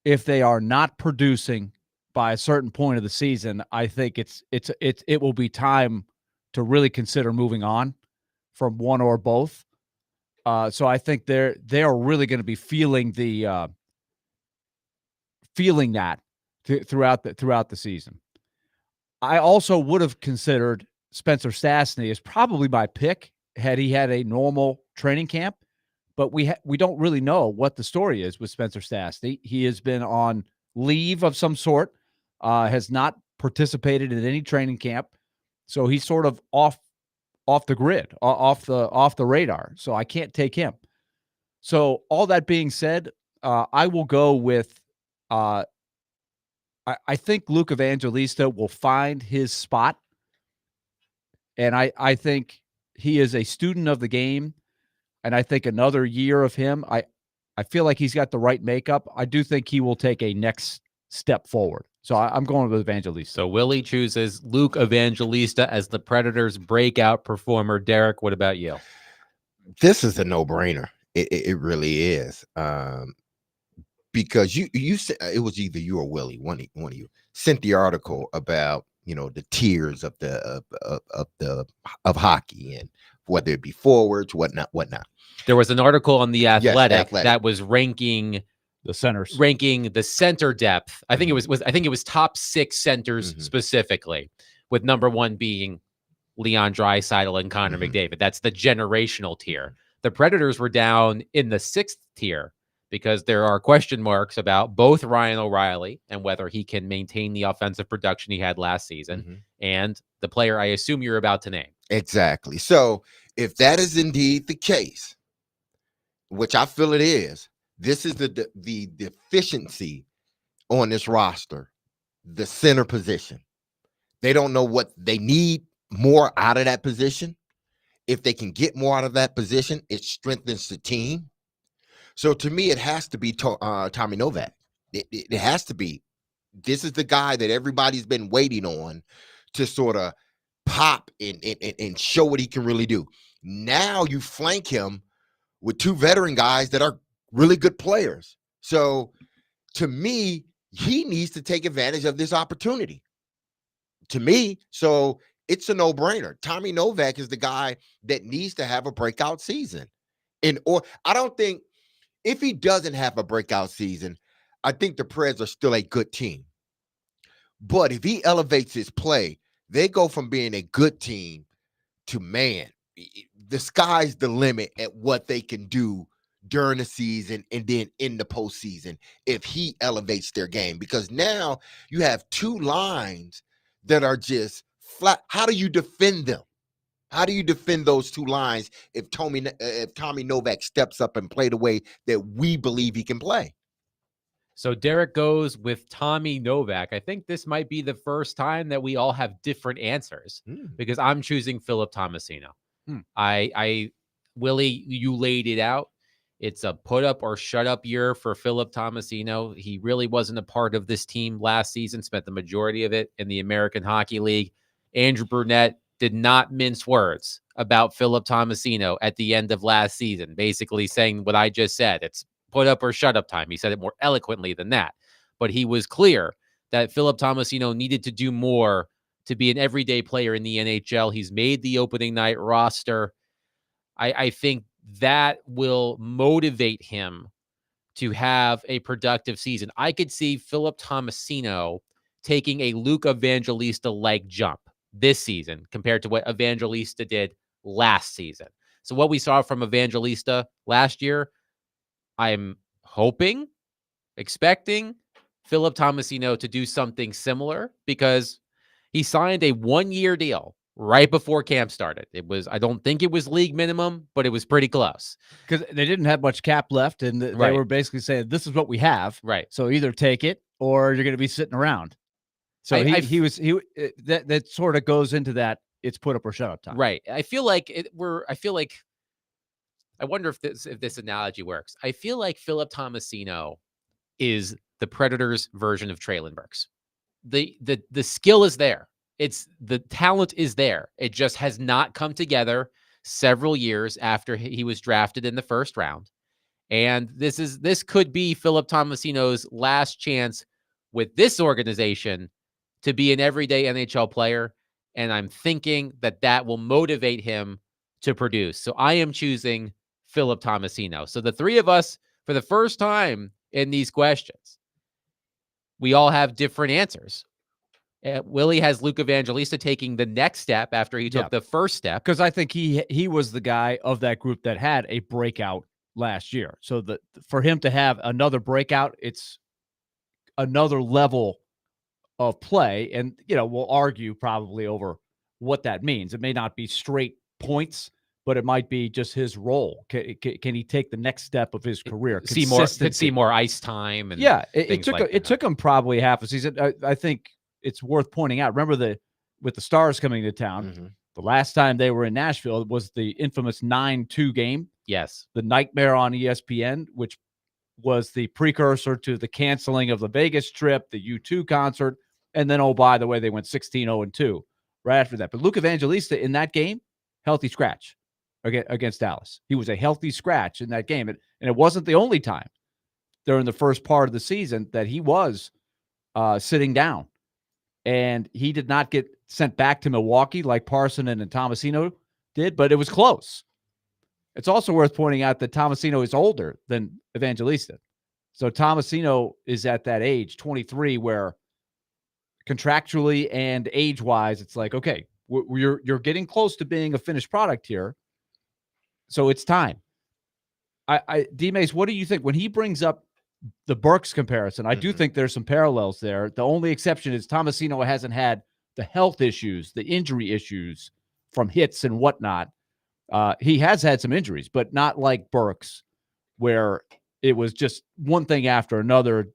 are not producing by a certain point of the season, I think it will be time to really consider moving on from one or both. So I think they are really going to be feeling that throughout the season. I also would have considered Spencer Stastny as probably my pick had he had a normal training camp, but we don't really know what the story is with Spencer Stastny. He has been on leave of some sort, has not participated in any training camp, so he's sort of off the grid, off the radar. So I can't take him. So all that being said, I will go with. I think Luke Evangelista will find his spot, and I think he is a student of the game, and I think another year of him, I feel like he's got the right makeup. I do think he will take a next step forward. So I'm going with Evangelista. So Willie chooses Luke Evangelista as the Predators' breakout performer. Derek, what about you? This is a no-brainer. It really is. Because you said it was either you or Willie, one of you sent the article about the tiers of hockey and whether it be forwards, whatnot. There was an article on the Athletic that was ranking the centers, ranking the center depth. I think it was top 6 centers specifically, with number 1 being Leon Draisaitl and Connor McDavid. That's the generational tier. The Predators were down in the 6th tier because there are question marks about both Ryan O'Reilly and whether he can maintain the offensive production he had last season, and the player I assume you're about to name. Exactly. So if that is indeed the case, which I feel it is, this is the deficiency on this roster, the center position. They don't know what they need more out of that position. If they can get more out of that position, it strengthens the team. So to me, it has to be Tommy Novak. It has to be. This is the guy that everybody's been waiting on to sort of pop and show what he can really do. Now you flank him with 2 veteran guys that are really good players. So to me, he needs to take advantage of this opportunity. To me, so it's a no-brainer. Tommy Novak is the guy that needs to have a breakout season. Or I don't think if he doesn't have a breakout season, I think the Preds are still a good team. But if he elevates his play, they go from being a good team to, man, the sky's the limit at what they can do during the season and then in the postseason if he elevates their game. Because now you have 2 lines that are just flat. How do you defend them? How do you defend those 2 lines if Tommy Novak steps up and play the way that we believe he can play? So Derek goes with Tommy Novak. I think this might be the first time that we all have different answers because I'm choosing Philip Tomasino. Willie, you laid it out. It's a put up or shut up year for Philip Tomasino. He really wasn't a part of this team last season, spent the majority of it in the American Hockey League. Andrew Burnett did not mince words about Philip Tomasino at the end of last season, basically saying what I just said. It's put up or shut up time. He said it more eloquently than that. But he was clear that Philip Tomasino needed to do more to be an everyday player in the NHL. He's made the opening night roster. I think that will motivate him to have a productive season. I could see Philip Tomasino taking a Luke Evangelista-like jump this season compared to what Evangelista did last season. So what we saw from Evangelista last year, I'm hoping, expecting Philip Tomasino to do something similar because he signed a 1-year deal right before camp started. I don't think it was league minimum, but it was pretty close. Because they didn't have much cap left, and they were basically saying, this is what we have. Right. So either take it or you're going to be sitting around. So that sort of goes into that it's put up or shut up time. Right. I wonder if this analogy works. I feel like Philip Tomasino is the Predators' version of Treylon Burks. The skill is there. The talent is there. It just has not come together several years after he was drafted in the first round. And this could be Philip Tomasino's last chance with this organization to be an everyday NHL player. And I'm thinking that will motivate him to produce. So I am choosing Philip Tomasino. So the three of us, for the first time in these questions, we all have different answers. Willie has Luke Evangelista taking the next step after he took the first step. Because I think he was the guy of that group that had a breakout last year. So for him to have another breakout, it's another level of play. And, we'll argue probably over what that means. It may not be straight points, but it might be just his role. Can he take the next step of his career? See more ice time. And it took him probably half a season. I think it's worth pointing out. Remember with the Stars coming to town, the last time they were in Nashville was the infamous 9-2 game. Yes. The nightmare on ESPN, which was the precursor to the canceling of the Vegas trip, the U2 concert, and then, oh, by the way, they went 16-0-2 right after that. But Luke Evangelista in that game, healthy scratch against Dallas. He was a healthy scratch in that game. And it wasn't the only time during the first part of the season that he was sitting down. And he did not get sent back to Milwaukee like Parson and Tomasino did, but it was close. It's also worth pointing out that Tomasino is older than Evangelista. So Tomasino is at that age, 23, where contractually and age-wise, it's like, okay, you're getting close to being a finished product here. So it's time. D-Mace, what do you think? When he brings up the Burks comparison, I do think there's some parallels there. The only exception is Tomasino hasn't had the health issues, the injury issues from hits and whatnot. He has had some injuries, but not like Burks, where it was just one thing after another.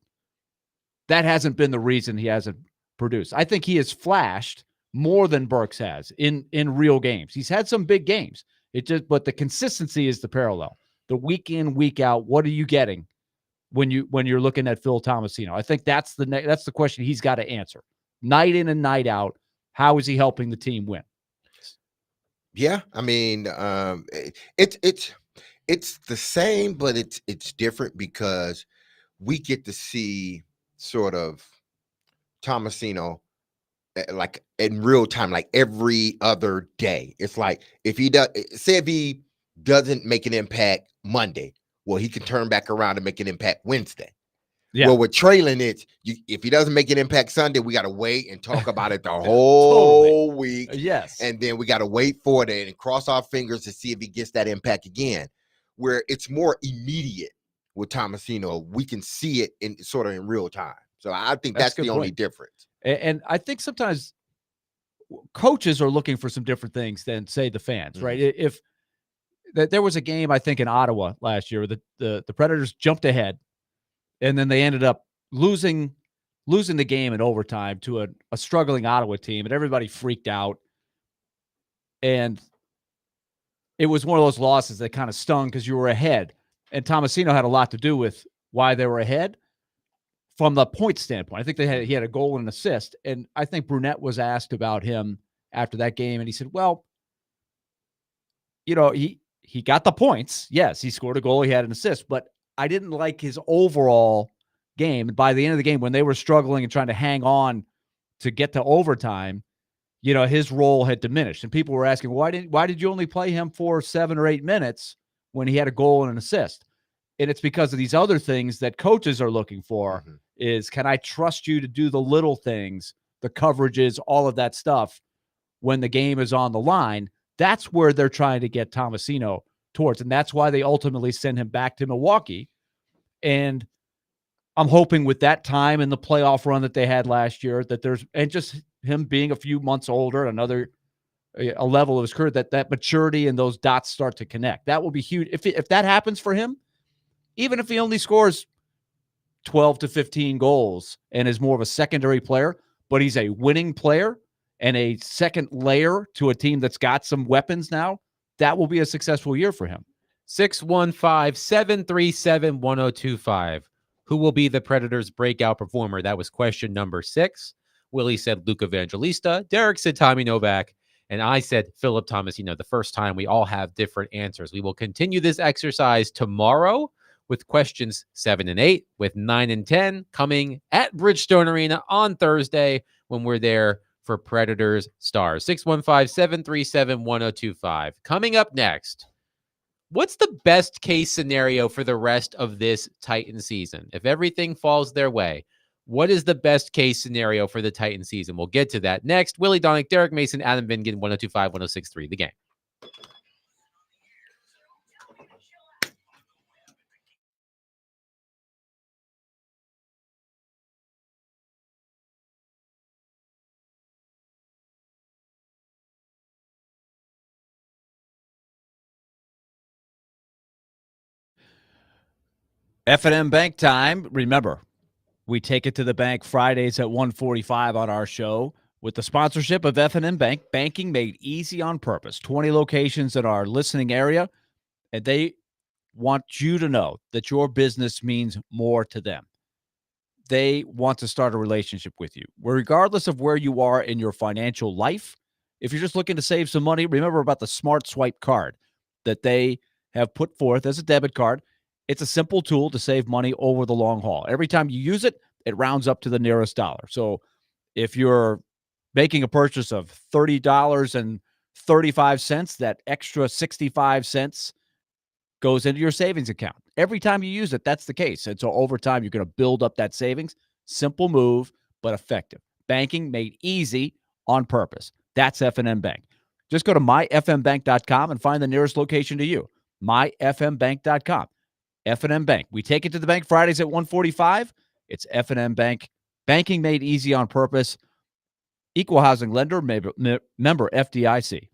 That hasn't been the reason he hasn't produced. I think he has flashed more than Burks has in real games. He's had some big games. But the consistency is the parallel. The week in, week out, what are you getting when you're looking at Phil Tomasino? I think that's the question he's got to answer. Night in and night out, how is he helping the team win? Yeah, I mean, it's the same, but it's different because we get to see sort of Tomasino like in real time, like every other day. It's like if he doesn't make an impact Monday, well, he can turn back around and make an impact Wednesday. Yeah. Well, with Treylon, if he doesn't make an impact Sunday, we got to wait and talk about it the whole week. Yes. And then we got to wait for it and cross our fingers to see if he gets that impact again, where it's more immediate with Tomasino. We can see it in real time. So I think that's the only difference. And I think sometimes coaches are looking for some different things than, say, the fans, right? If there was a game, I think, in Ottawa last year, where the Predators jumped ahead, and then they ended up losing the game in overtime to a struggling Ottawa team, and everybody freaked out. And it was one of those losses that kind of stung because you were ahead. And Tomasino had a lot to do with why they were ahead from the point standpoint. I think he had a goal and an assist. And I think Brunette was asked about him after that game, and he said, well, he got the points. Yes, he scored a goal, he had an assist, but I didn't like his overall game. By the end of the game, when they were struggling and trying to hang on to get to overtime, his role had diminished. And people were asking, why did you only play him for 7 or 8 minutes when he had a goal and an assist? And it's because of these other things that coaches are looking for is, can I trust you to do the little things, the coverages, all of that stuff when the game is on the line? That's where they're trying to get Tomasino towards. And that's why they ultimately send him back to Milwaukee. And I'm hoping with that time in the playoff run that they had last year, that and just him being a few months older, a level of his career, that maturity and those dots start to connect. That will be huge. If that happens for him, even if he only scores 12 to 15 goals and is more of a secondary player, but he's a winning player and a second layer to a team that's got some weapons now, that will be a successful year for him. 615-737-1025. Who will be the Predators' breakout performer? That was question number 6. Willie said Luke Evangelista. Derek said Tommy Novak. And I said Philip Tomasino. The first time, we all have different answers. We will continue this exercise tomorrow with questions 7 and 8, with 9 and 10 coming at Bridgestone Arena on Thursday when we're there for Predators Stars. 615-737-1025. Coming up next, what's the best case scenario for the rest of this Titan season? If everything falls their way, what is the best case scenario for the Titan season? We'll get to that next. Willie Donick, Derek Mason, Adam Vingan, 1025, 1063, The Game. F&M Bank time. Remember, we take it to the bank Fridays at 1:45 on our show with the sponsorship of F&M Bank. Banking made easy on purpose. 20 locations in our listening area, and they want you to know that your business means more to them. They want to start a relationship with you, regardless of where you are in your financial life. If you're just looking to save some money, remember about the Smart Swipe card that they have put forth as a debit card. It's a simple tool to save money over the long haul. Every time you use it, it rounds up to the nearest dollar. So if you're making a purchase of $30.35, that extra 65 cents goes into your savings account. Every time you use it, that's the case. And so over time, you're going to build up that savings. Simple move, but effective. Banking made easy on purpose. That's F&M Bank. Just go to myfmbank.com and find the nearest location to you. myfmbank.com. F&M Bank. We take it to the bank Fridays at 1:45. It's F&M Bank. Banking made easy on purpose. Equal housing lender, member FDIC.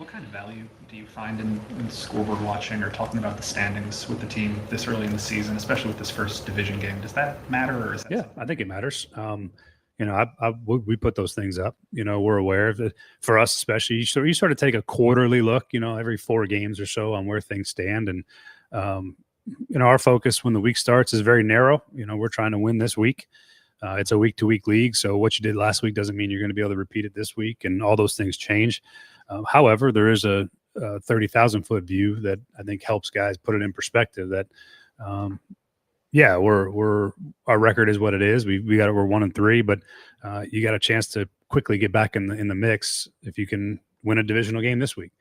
What kind of value do you find in scoreboard watching or talking about the standings with the team this early in the season, especially with this first division game? Does that matter, or is that? Yeah, I think it matters. We put those things up. We're aware of it. For us, especially, so you sort of take a quarterly look. Every 4 games or so on where things stand, and our focus when the week starts is very narrow. We're trying to win this week. It's a week-to-week league, so what you did last week doesn't mean you're going to be able to repeat it this week, and all those things change. However, there is a 30,000-foot view that I think helps guys put it in perspective. That, we're our record is what it is. We're 1-3, but you got a chance to quickly get back in the mix if you can win a divisional game this week.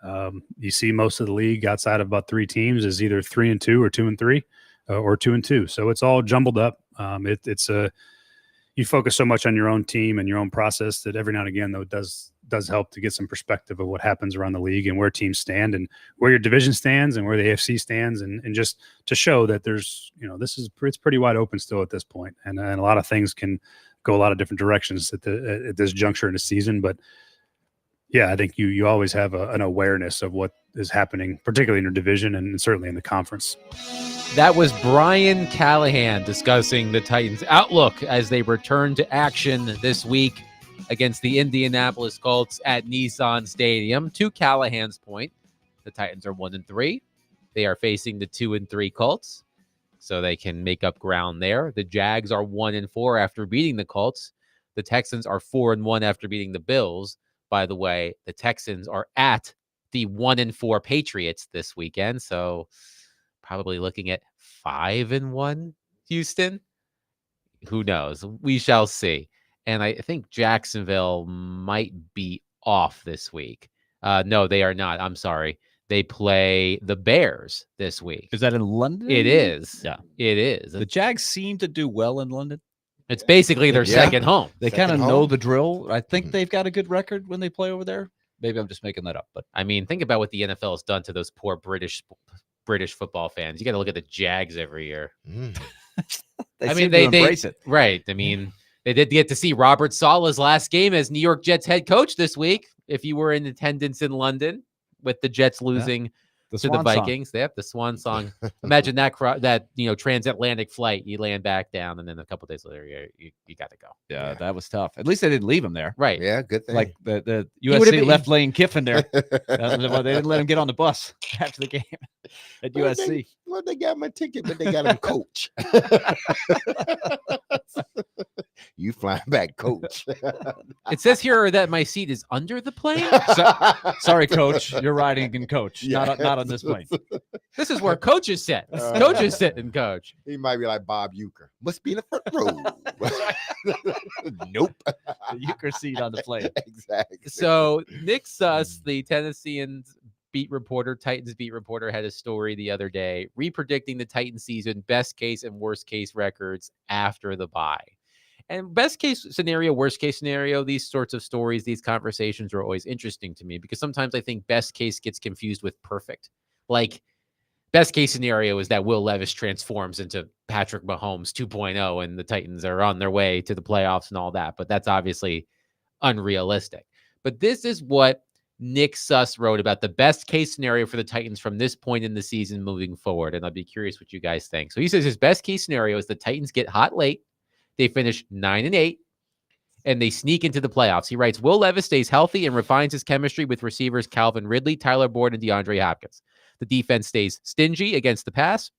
You see most of the league outside of about 3 teams is either 3-2 or 2-3 or 2-2. So it's all jumbled up. You focus so much on your own team and your own process that every now and again, though, it does help to get some perspective of what happens around the league and where teams stand and where your division stands and where the AFC stands, and just to show that there's, it's pretty wide open still at this point, and a lot of things can go a lot of different directions at this juncture in the season. But yeah, I think you always have an awareness of what is happening, particularly in your division and certainly in the conference. That was Brian Callahan discussing the Titans' outlook as they return to action this week against the Indianapolis Colts at Nissan Stadium. To Callahan's point, the Titans are 1-3. They are facing the 2-3 Colts, so they can make up ground there. The Jags are 1-4 after beating the Colts. The Texans are 4-1 after beating the Bills. By the way, the Texans are at the 1-4 Patriots this weekend, so probably looking at 5-1 Houston. Who knows? We shall see. And I think Jacksonville might be off this week. No, they are not. I'm sorry. They play the Bears this week. Is that in London? It is. Yeah. It is. The Jags seem to do well in London. It's basically their second home. They kind of know the drill. I think they've got a good record when they play over there. Maybe I'm just making that up. But I mean, think about what the NFL has done to those poor British football fans. You got to look at the Jags every year. they embrace it. Right. I mean, they did get to see Robert Saleh's last game as New York Jets head coach this week. If you were in attendance in London with the Jets losing to the Vikings, they have the Swan Song. Imagine that transatlantic flight. You land back down, and then a couple days later, you got to go. Yeah, that was tough. At least they didn't leave him there. Right. Yeah, good thing. Like the USC left Lane Kiffin there. They didn't let him get on the bus after the game at USC. They got my ticket, but they got him coach. You flying back, coach. It says here that my seat is under the plane. Sorry, coach. You're riding in coach, not on this plane. This is where coach is sit. Coach is sitting, coach. He might be like Bob Uecker. Must be in the front row. Nope. The Uecker seat on the plane. Exactly. So Nick Suss, the Tennesseans Titans beat reporter, had a story the other day re-predicting the Titans season best case and worst case records after the bye. And best case scenario, worst case scenario, these sorts of stories, these conversations are always interesting to me because sometimes I think best case gets confused with perfect. Like best case scenario is that Will Levis transforms into Patrick Mahomes 2.0 and the Titans are on their way to the playoffs and all that. But that's obviously unrealistic. But this is what Nick Suss wrote about the best case scenario for the Titans from this point in the season moving forward. And I'll be curious what you guys think. So he says his best case scenario is the Titans get hot late. They finish 9-8 and they sneak into the playoffs. He writes, Will Levis stays healthy and refines his chemistry with receivers Calvin Ridley, Tyler Boyd, and DeAndre Hopkins. The defense stays stingy against the pass,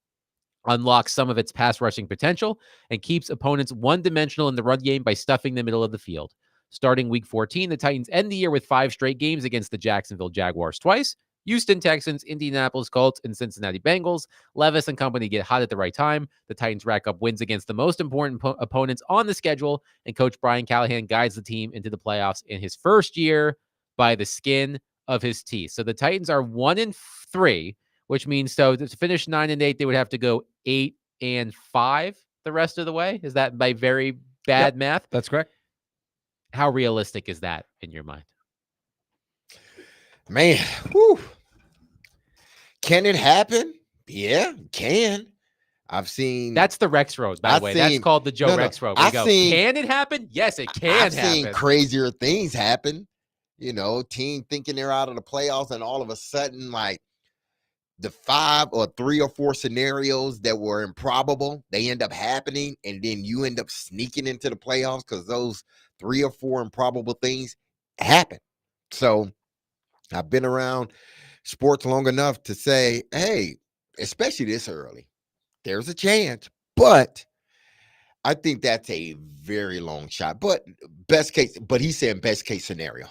unlocks some of its pass rushing potential, and keeps opponents one-dimensional in the run game by stuffing the middle of the field. Starting week 14, the Titans end the year with 5 straight games against the Jacksonville Jaguars twice, Houston Texans, Indianapolis Colts, and Cincinnati Bengals. Levis and company get hot at the right time. The Titans rack up wins against the most important opponents on the schedule, and Coach Brian Callahan guides the team into the playoffs in his first year by the skin of his teeth. So the Titans are 1-3, which means to finish 9-8, they would have to go 8-5 the rest of the way. Is that by very bad math? That's correct. How realistic is that in your mind? Man, whew. Can it happen? Yeah, it can. I've seen. That's the Rex Road, by the way. That's called the Joe Rex Road. Can it happen? Yes, it can happen. I've seen crazier things happen. team thinking they're out of the playoffs, and all of a sudden, like the 5 or 3 or 4 scenarios that were improbable, they end up happening, and then you end up sneaking into the playoffs because those 3 or 4 improbable things happen. So I've been around sports long enough to say, hey, especially this early, there's a chance, but I think that's a very long shot. But he's saying best case scenario.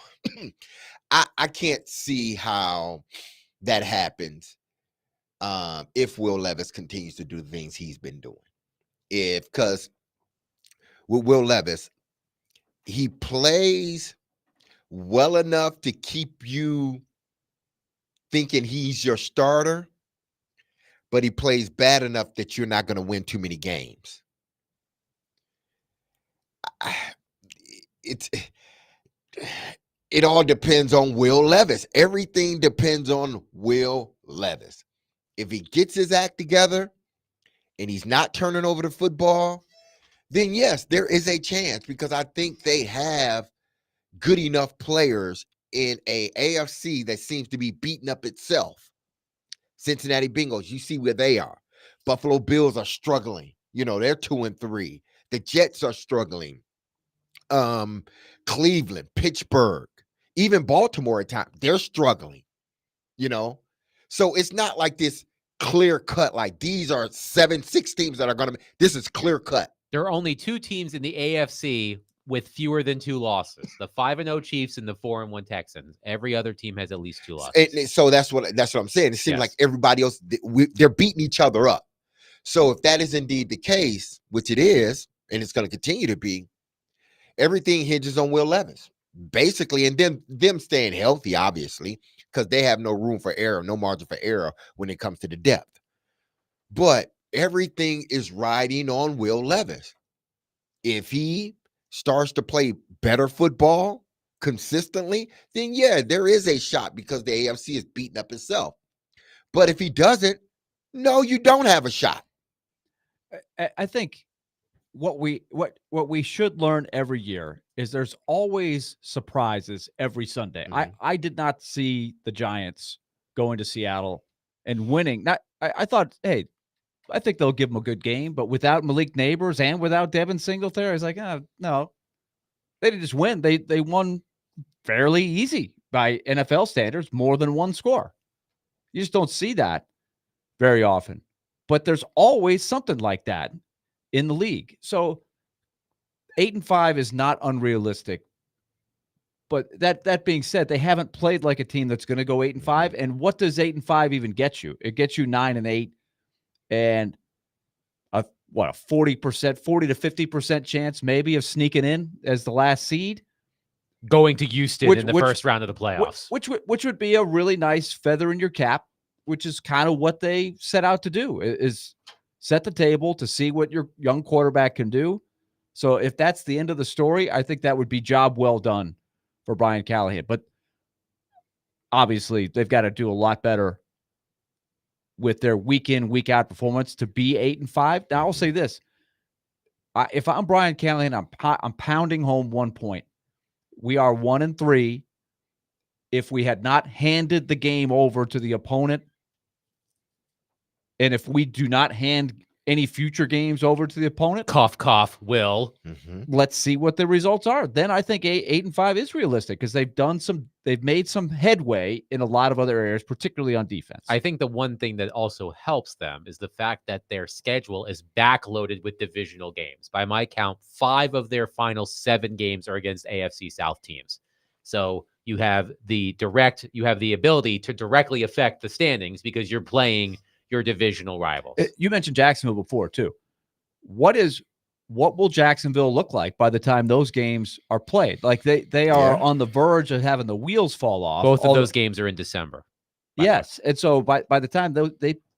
I can't see how that happens if Will Levis continues to do the things he's been doing. Because with Will Levis, he plays well enough to keep you thinking he's your starter, but he plays bad enough that you're not going to win too many games. It all depends on Will Levis. Everything depends on Will Levis. If he gets his act together and he's not turning over the football, then yes, there is a chance, because I think they have good enough players in a AFC that seems to be beating up itself. Cincinnati Bengals, you see where they are. Buffalo Bills are struggling. They're 2-3. The Jets are struggling. Cleveland, Pittsburgh, even Baltimore at times, they're struggling. So it's not like this clear cut, like these are 6 teams that are going to be, this is clear cut. There are only 2 teams in the AFC with fewer than 2 losses: the 5-0 Chiefs and the 4-1 Texans. Every other team has at least 2 losses. And so that's what I'm saying. It seems like everybody else, they're beating each other up. So if that is indeed the case, which it is, and it's going to continue to be, everything hinges on Will Levis, basically, and then them staying healthy, obviously, because they have no room for error, no margin for error when it comes to the depth. But everything is riding on Will Levis. If he starts to play better football consistently, then yeah, there is a shot, because the AFC is beating up itself. But if he doesn't, no, you don't have a shot. I think what we should learn every year is there's always surprises every Sunday. Mhm. I did not see the Giants going to Seattle and winning. I thought, hey, I think they'll give them a good game, but without Malik Neighbors and without Devin Singletary, I was like, no, they didn't just win. They won fairly easy by NFL standards, more than 1 score. You just don't see that very often. But there's always something like that in the league. So 8-5 is not unrealistic. But that being said, they haven't played like a team that's going to go 8-5. And what does 8-5 even get you? It gets you 9-8 and a 40%, 40 to 50% chance maybe of sneaking in as the last seed, going to Houston in the first round of the playoffs, which would be a really nice feather in your cap, which is kind of what they set out to do, is set the table to see what your young quarterback can do. So if that's the end of the story, I think that would be job well done for Brian Callahan. But obviously, they've got to do a lot better with their week in, week out performance to be 8-5. Now, I'll say this. If I'm Brian Callahan, I'm pounding home 1 point. We are 1-3. If we had not handed the game over to the opponent, and if we do not hand any future games over to the opponent, cough, cough, Will. Let's see what the results are. Then I think 8-5 is realistic, because they've made some headway in a lot of other areas, particularly on defense. I think the one thing that also helps them is the fact that their schedule is backloaded with divisional games. By my count, 5 of their final 7 games are against AFC South teams. So you have the ability to directly affect the standings because you're playing your divisional rivals. You mentioned Jacksonville before too. What will Jacksonville look like by the time those games are played? Like they are on the verge of having the wheels fall off. Both of those games are in December. Yes. And so by the time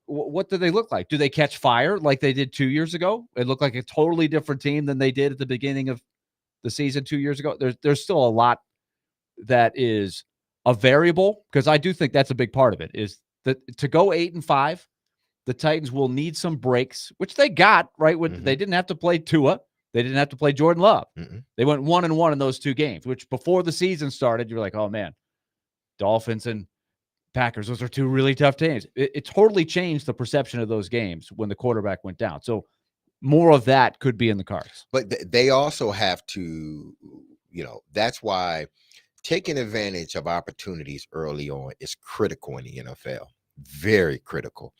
what do they look like? Do they catch fire like they did 2 years ago? It looked like a totally different team than they did at the beginning of the season 2 years ago. There's still a lot that is a variable, because I do think that's a big part of it, is that to go 8-5, the Titans will need some breaks, which they got, right? They didn't have to play Tua. They didn't have to play Jordan Love. Mm-mm. They went 1-1 in those 2 games, which before the season started, you were like, oh, man, Dolphins and Packers, those are 2 really tough teams. It totally changed the perception of those games when the quarterback went down. So more of that could be in the cards. But they also have to, that's why taking advantage of opportunities early on is critical in the NFL. Very critical.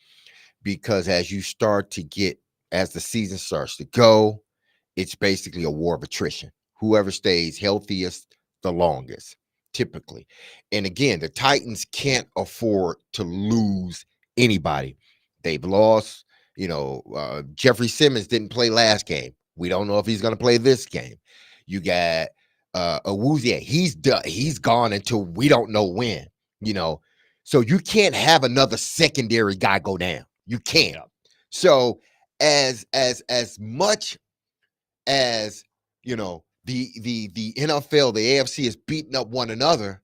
Because as the season starts to go, it's basically a war of attrition. Whoever stays healthiest the longest, typically. And again, the Titans can't afford to lose anybody. They've lost, Jeffrey Simmons didn't play last game. We don't know if he's going to play this game. You got Awuzie. He's gone until we don't know when, So you can't have another secondary guy go down. You can't. Yeah. So as much as the NFL, the AFC is beating up one another,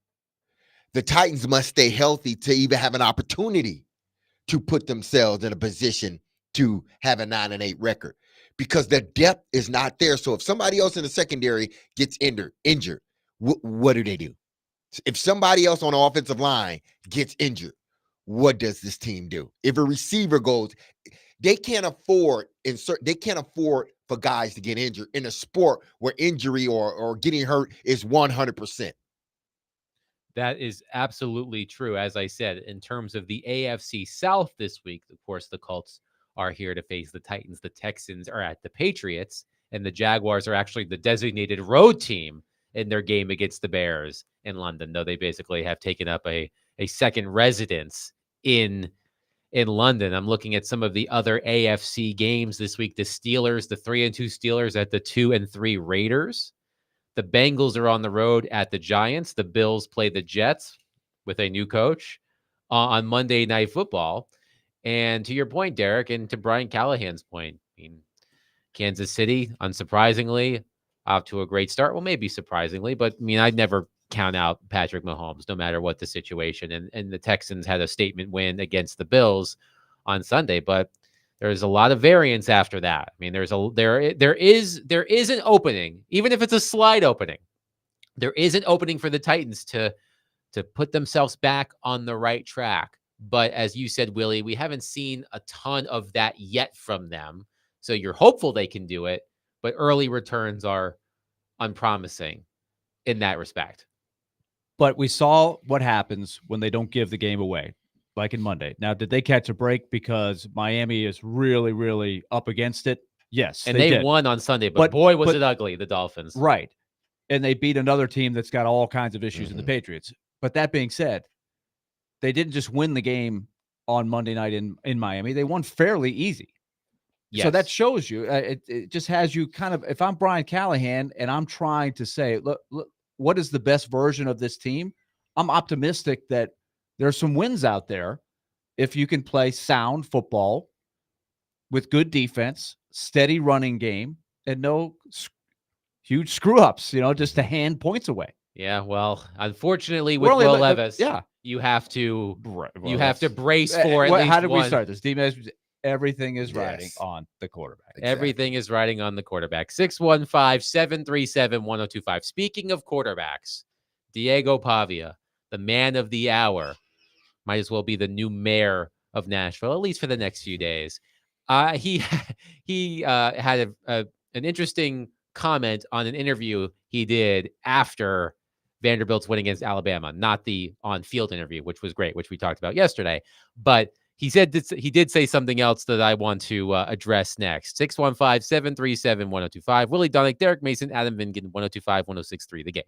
the Titans must stay healthy to even have an opportunity to put themselves in a position to have a 9-8 record, because the depth is not there. So if somebody else in the secondary gets injured, what do? If somebody else on the offensive line gets injured, what does this team do? If a receiver goes, they can't afford for guys to get injured in a sport where injury or getting hurt is 100%. That is absolutely true. As I said, in terms of the AFC South this week, of course, the Colts are here to face the Titans. The Texans are at the Patriots, and the Jaguars are actually the designated road team in their game against the Bears in London, though they basically have taken up a second residence in London. I'm looking at some of the other AFC games this week. The Steelers, the 3-2 Steelers at the 2-3 Raiders. The Bengals are on the road at the Giants. The Bills play the Jets with a new coach on Monday Night Football. And to your point, Derek, and to Brian Callahan's point, I mean, Kansas City, unsurprisingly, off to a great start. Well, maybe surprisingly, but I mean, I'd never count out Patrick Mahomes, no matter what the situation. And the Texans had a statement win against the Bills on Sunday, but there's a lot of variance after that. I mean, there is an opening, even if it's a slide opening. There is an opening for the Titans to put themselves back on the right track. But as you said, Willie, we haven't seen a ton of that yet from them. So you're hopeful they can do it, but early returns are unpromising in that respect. But we saw what happens when they don't give the game away, like in Monday. Now, did they catch a break because Miami is really, really up against it? Yes, and they won on Sunday, but boy, was it ugly, the Dolphins. Right. And they beat another team that's got all kinds of issues in the Patriots. But that being said, they didn't just win the game on Monday night in Miami. They won fairly easy. Yes. So that shows you, it just has you kind of, if I'm Brian Callahan and I'm trying to say, look, what is the best version of this team? I'm optimistic that there's some wins out there if you can play sound football with good defense, steady running game, and no huge screw-ups, just to hand points away. Yeah, well, unfortunately with Will Levis, you have to brace for it. How did we start this? Everything is riding on the quarterback. Exactly. Everything is riding on the quarterback. 615-737-1025. Speaking of quarterbacks, Diego Pavia, the man of the hour, might as well be the new mayor of Nashville, at least for the next few days. He had an interesting comment on an interview he did after Vanderbilt's win against Alabama, not the on-field interview, which was great, which we talked about yesterday. But he said he did say something else that I want to address next. 615-737-1025. Willie Donick, Derek Mason, Adam Vingan, 102.5-106.3 The Game.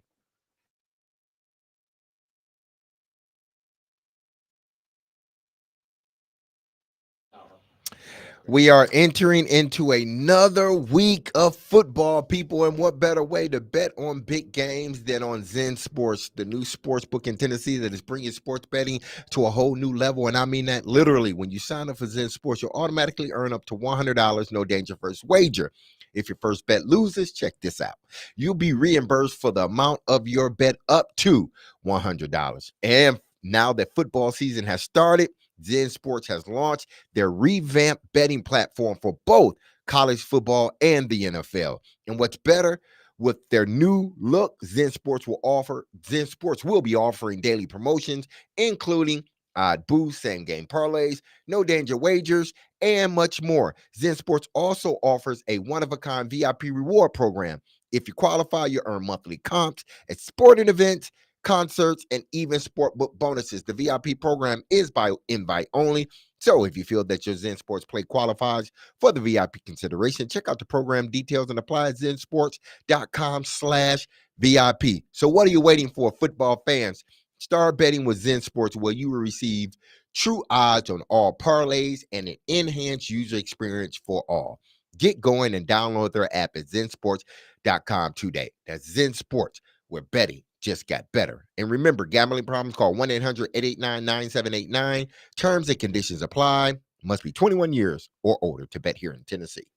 We are entering into another week of football, people, and what better way to bet on big games than on Zen Sports, the new sports book in Tennessee that is bringing sports betting to a whole new level. And I mean that literally. When you sign up for Zen Sports, you'll automatically earn up to $100, no danger first wager. If your first bet loses, check this out. You'll be reimbursed for the amount of your bet up to $100. And now that football season has started, Zen Sports has launched their revamped betting platform for both college football, and the NFL. And what's better, with their new look, Zen Sports will be offering daily promotions, including odd boosts, same game parlays, no danger wagers, and much more. Zen Sports also offers a one-of-a-kind VIP reward program. If you qualify, you earn monthly comps at sporting events, concerts, and even sport book bonuses. The VIP program is by invite only. So if you feel that your Zen Sports play qualifies for the VIP consideration, check out the program details and apply at zensports.com/VIP. So what are you waiting for, football fans? Start betting with Zen Sports, where you will receive true odds on all parlays and an enhanced user experience for all. Get going and download their app at zensports.com today. That's Zen Sports, where betting just got better. And remember, gambling problems, call 1-800-889-9789. Terms and conditions apply. Must be 21 years or older to bet here in Tennessee.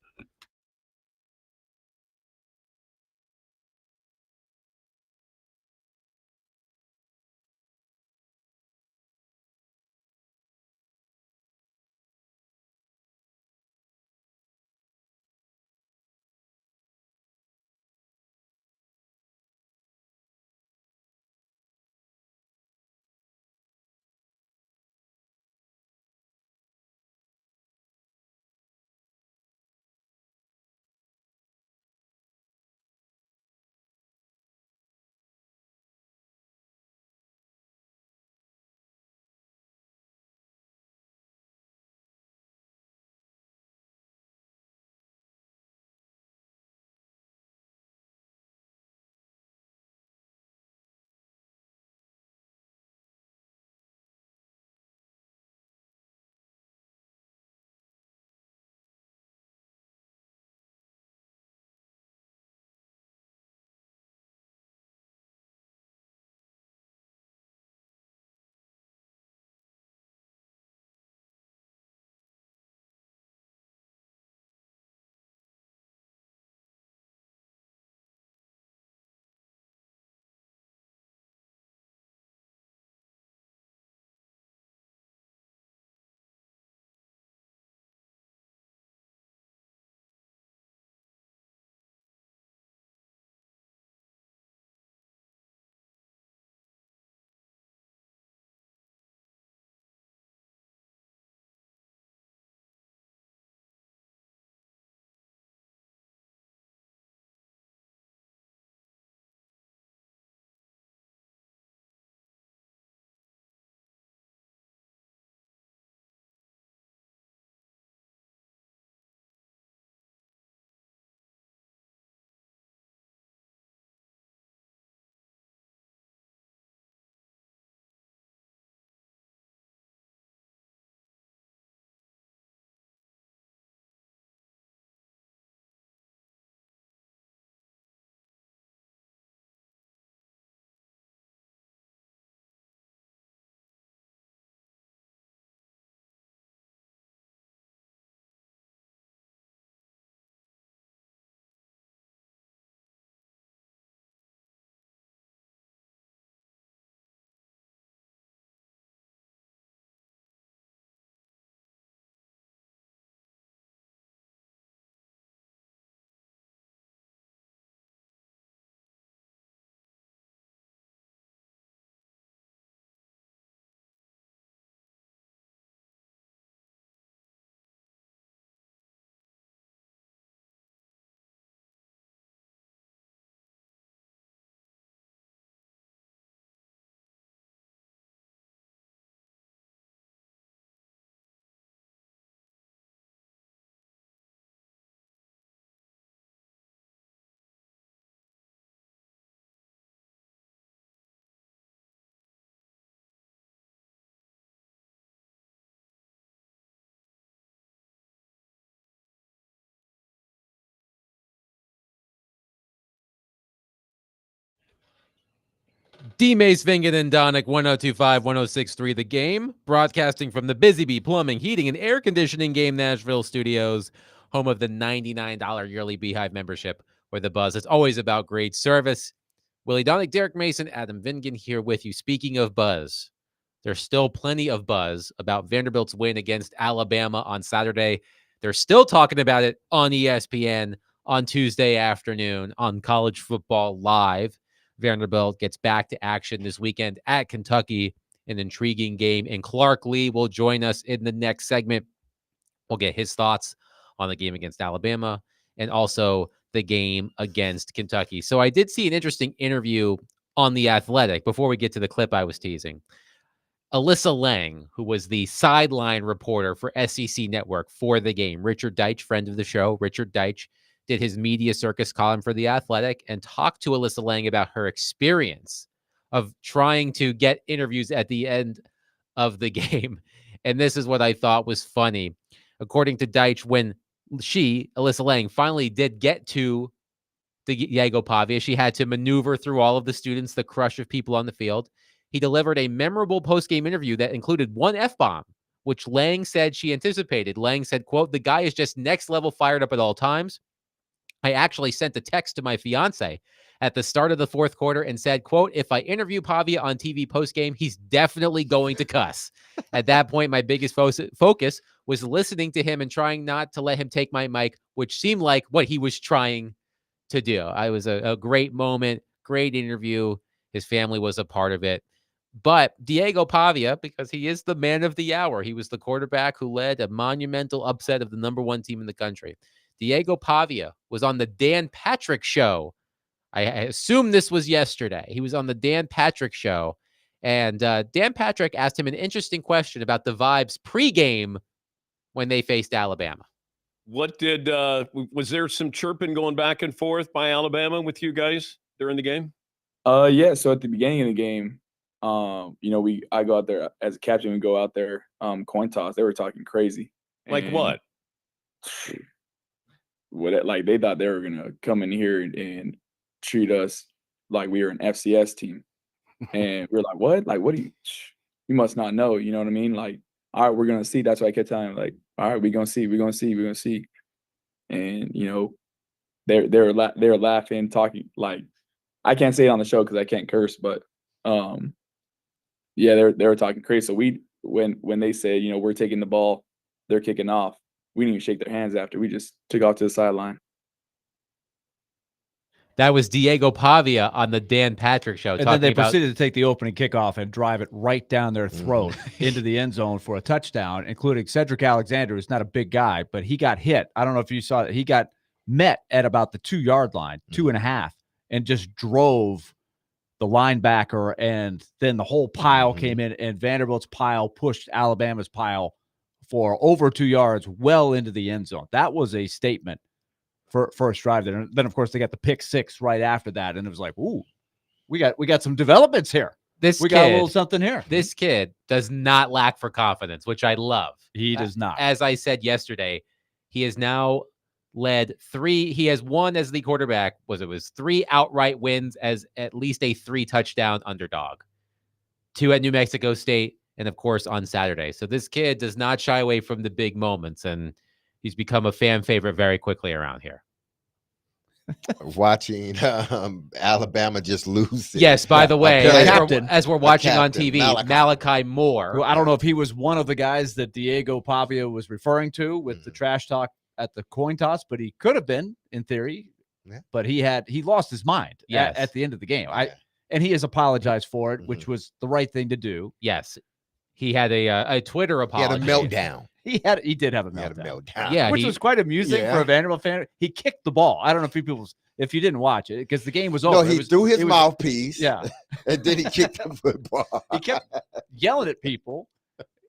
D. Mace, Vingen, and Donick, 1025, 1063 The Game, broadcasting from the Busy Bee Plumbing, Heating, and Air Conditioning Game Nashville studios, home of the $99 yearly Beehive membership, where the buzz is always about great service. Willie Donick, Derek Mason, Adam Vingen here with you. Speaking of buzz, there's still plenty of buzz about Vanderbilt's win against Alabama on Saturday. They're still talking about it on ESPN on Tuesday afternoon on College Football Live. Vanderbilt gets back to action this weekend at Kentucky, an intriguing game. And Clark Lee will join us in the next segment. We'll get his thoughts on the game against Alabama and also the game against Kentucky. So I did see an interesting interview on The Athletic before we get to the clip I was teasing. Alyssa Lang, who was the sideline reporter for SEC Network for the game. Richard Deitch, friend of the show, Richard Deitch, did his media circus column for The Athletic and talked to Alyssa Lang about her experience of trying to get interviews at the end of the game. And this is what I thought was funny. According to Deitch, when Alyssa Lang, finally did get to the Diego Pavia, she had to maneuver through all of the students, the crush of people on the field. He delivered a memorable post-game interview that included one F-bomb, which Lang said she anticipated. Lang said, quote, "The guy is just next level fired up at all times. I actually sent a text to my fiance at the start of the fourth quarter and said, quote, if I interview Pavia on TV post-game, he's definitely going to cuss. At that point, my biggest focus was listening to him and trying not to let him take my mic, which seemed like what he was trying to do. I was a great moment, great interview. His family was a part of it. But Diego Pavia, because he is the man of the hour, he was the quarterback who led a monumental upset of the number one team in the country. Diego Pavia was on the Dan Patrick Show. I assume this was yesterday. He was on the Dan Patrick Show. And Dan Patrick asked him an interesting question about the vibes pregame when they faced Alabama. What did, was there some chirping going back and forth by Alabama with you guys during the game? Yeah. So at the beginning of the game, I go out there as a captain. We go out there, coin toss. They were talking crazy. Like what? Like they thought they were gonna come in here and treat us like we were an FCS team, and we're like, what? Like, what do you must not know? You know what I mean? Like, all right, we're gonna see. That's why I kept telling them, like, all right, we're gonna see. And they're laughing, talking. Like, I can't say it on the show because I can't curse, but yeah, they were talking crazy. So when they said, we're taking the ball, they're kicking off, we didn't even shake their hands after. We just took off to the sideline. That was Diego Pavia on the Dan Patrick Show. And then they proceeded to take the opening kickoff and drive it right down their throat into the end zone for a touchdown, including Cedric Alexander, who's not a big guy, but he got hit. I don't know if you saw it. He got met at about the 2-yard line, 2.5, and just drove the linebacker, and then the whole pile came in, and Vanderbilt's pile pushed Alabama's pile for over 2 yards well into the end zone. That was a statement for first drive there. And then, of course, they got the pick six right after that, and it was like, ooh, we got some developments here. We got a little something here. This kid does not lack for confidence, which I love. He does not. As I said yesterday, he has now led 3. He has won as the quarterback. It was 3 outright wins as at least a 3-touchdown underdog. 2 at New Mexico State, and of course on Saturday. So this kid does not shy away from the big moments, and he's become a fan favorite very quickly around here. Watching Alabama just lose. Yes, by the way, as we're watching on TV, Malachi Moore. Who, I don't know if he was one of the guys that Diego Pavia was referring to with the trash talk at the coin toss, but he could have been in theory. Yeah. But he lost his mind at the end of the game. And he has apologized for it, which was the right thing to do. Yes. He had a Twitter apology. He had a meltdown. He did have a meltdown. Yeah, which was quite amusing for a Vanderbilt fan. He kicked the ball. I don't know if you didn't watch it because the game was over. No, he threw his mouthpiece. Yeah. And then he kicked the football. He kept yelling at people,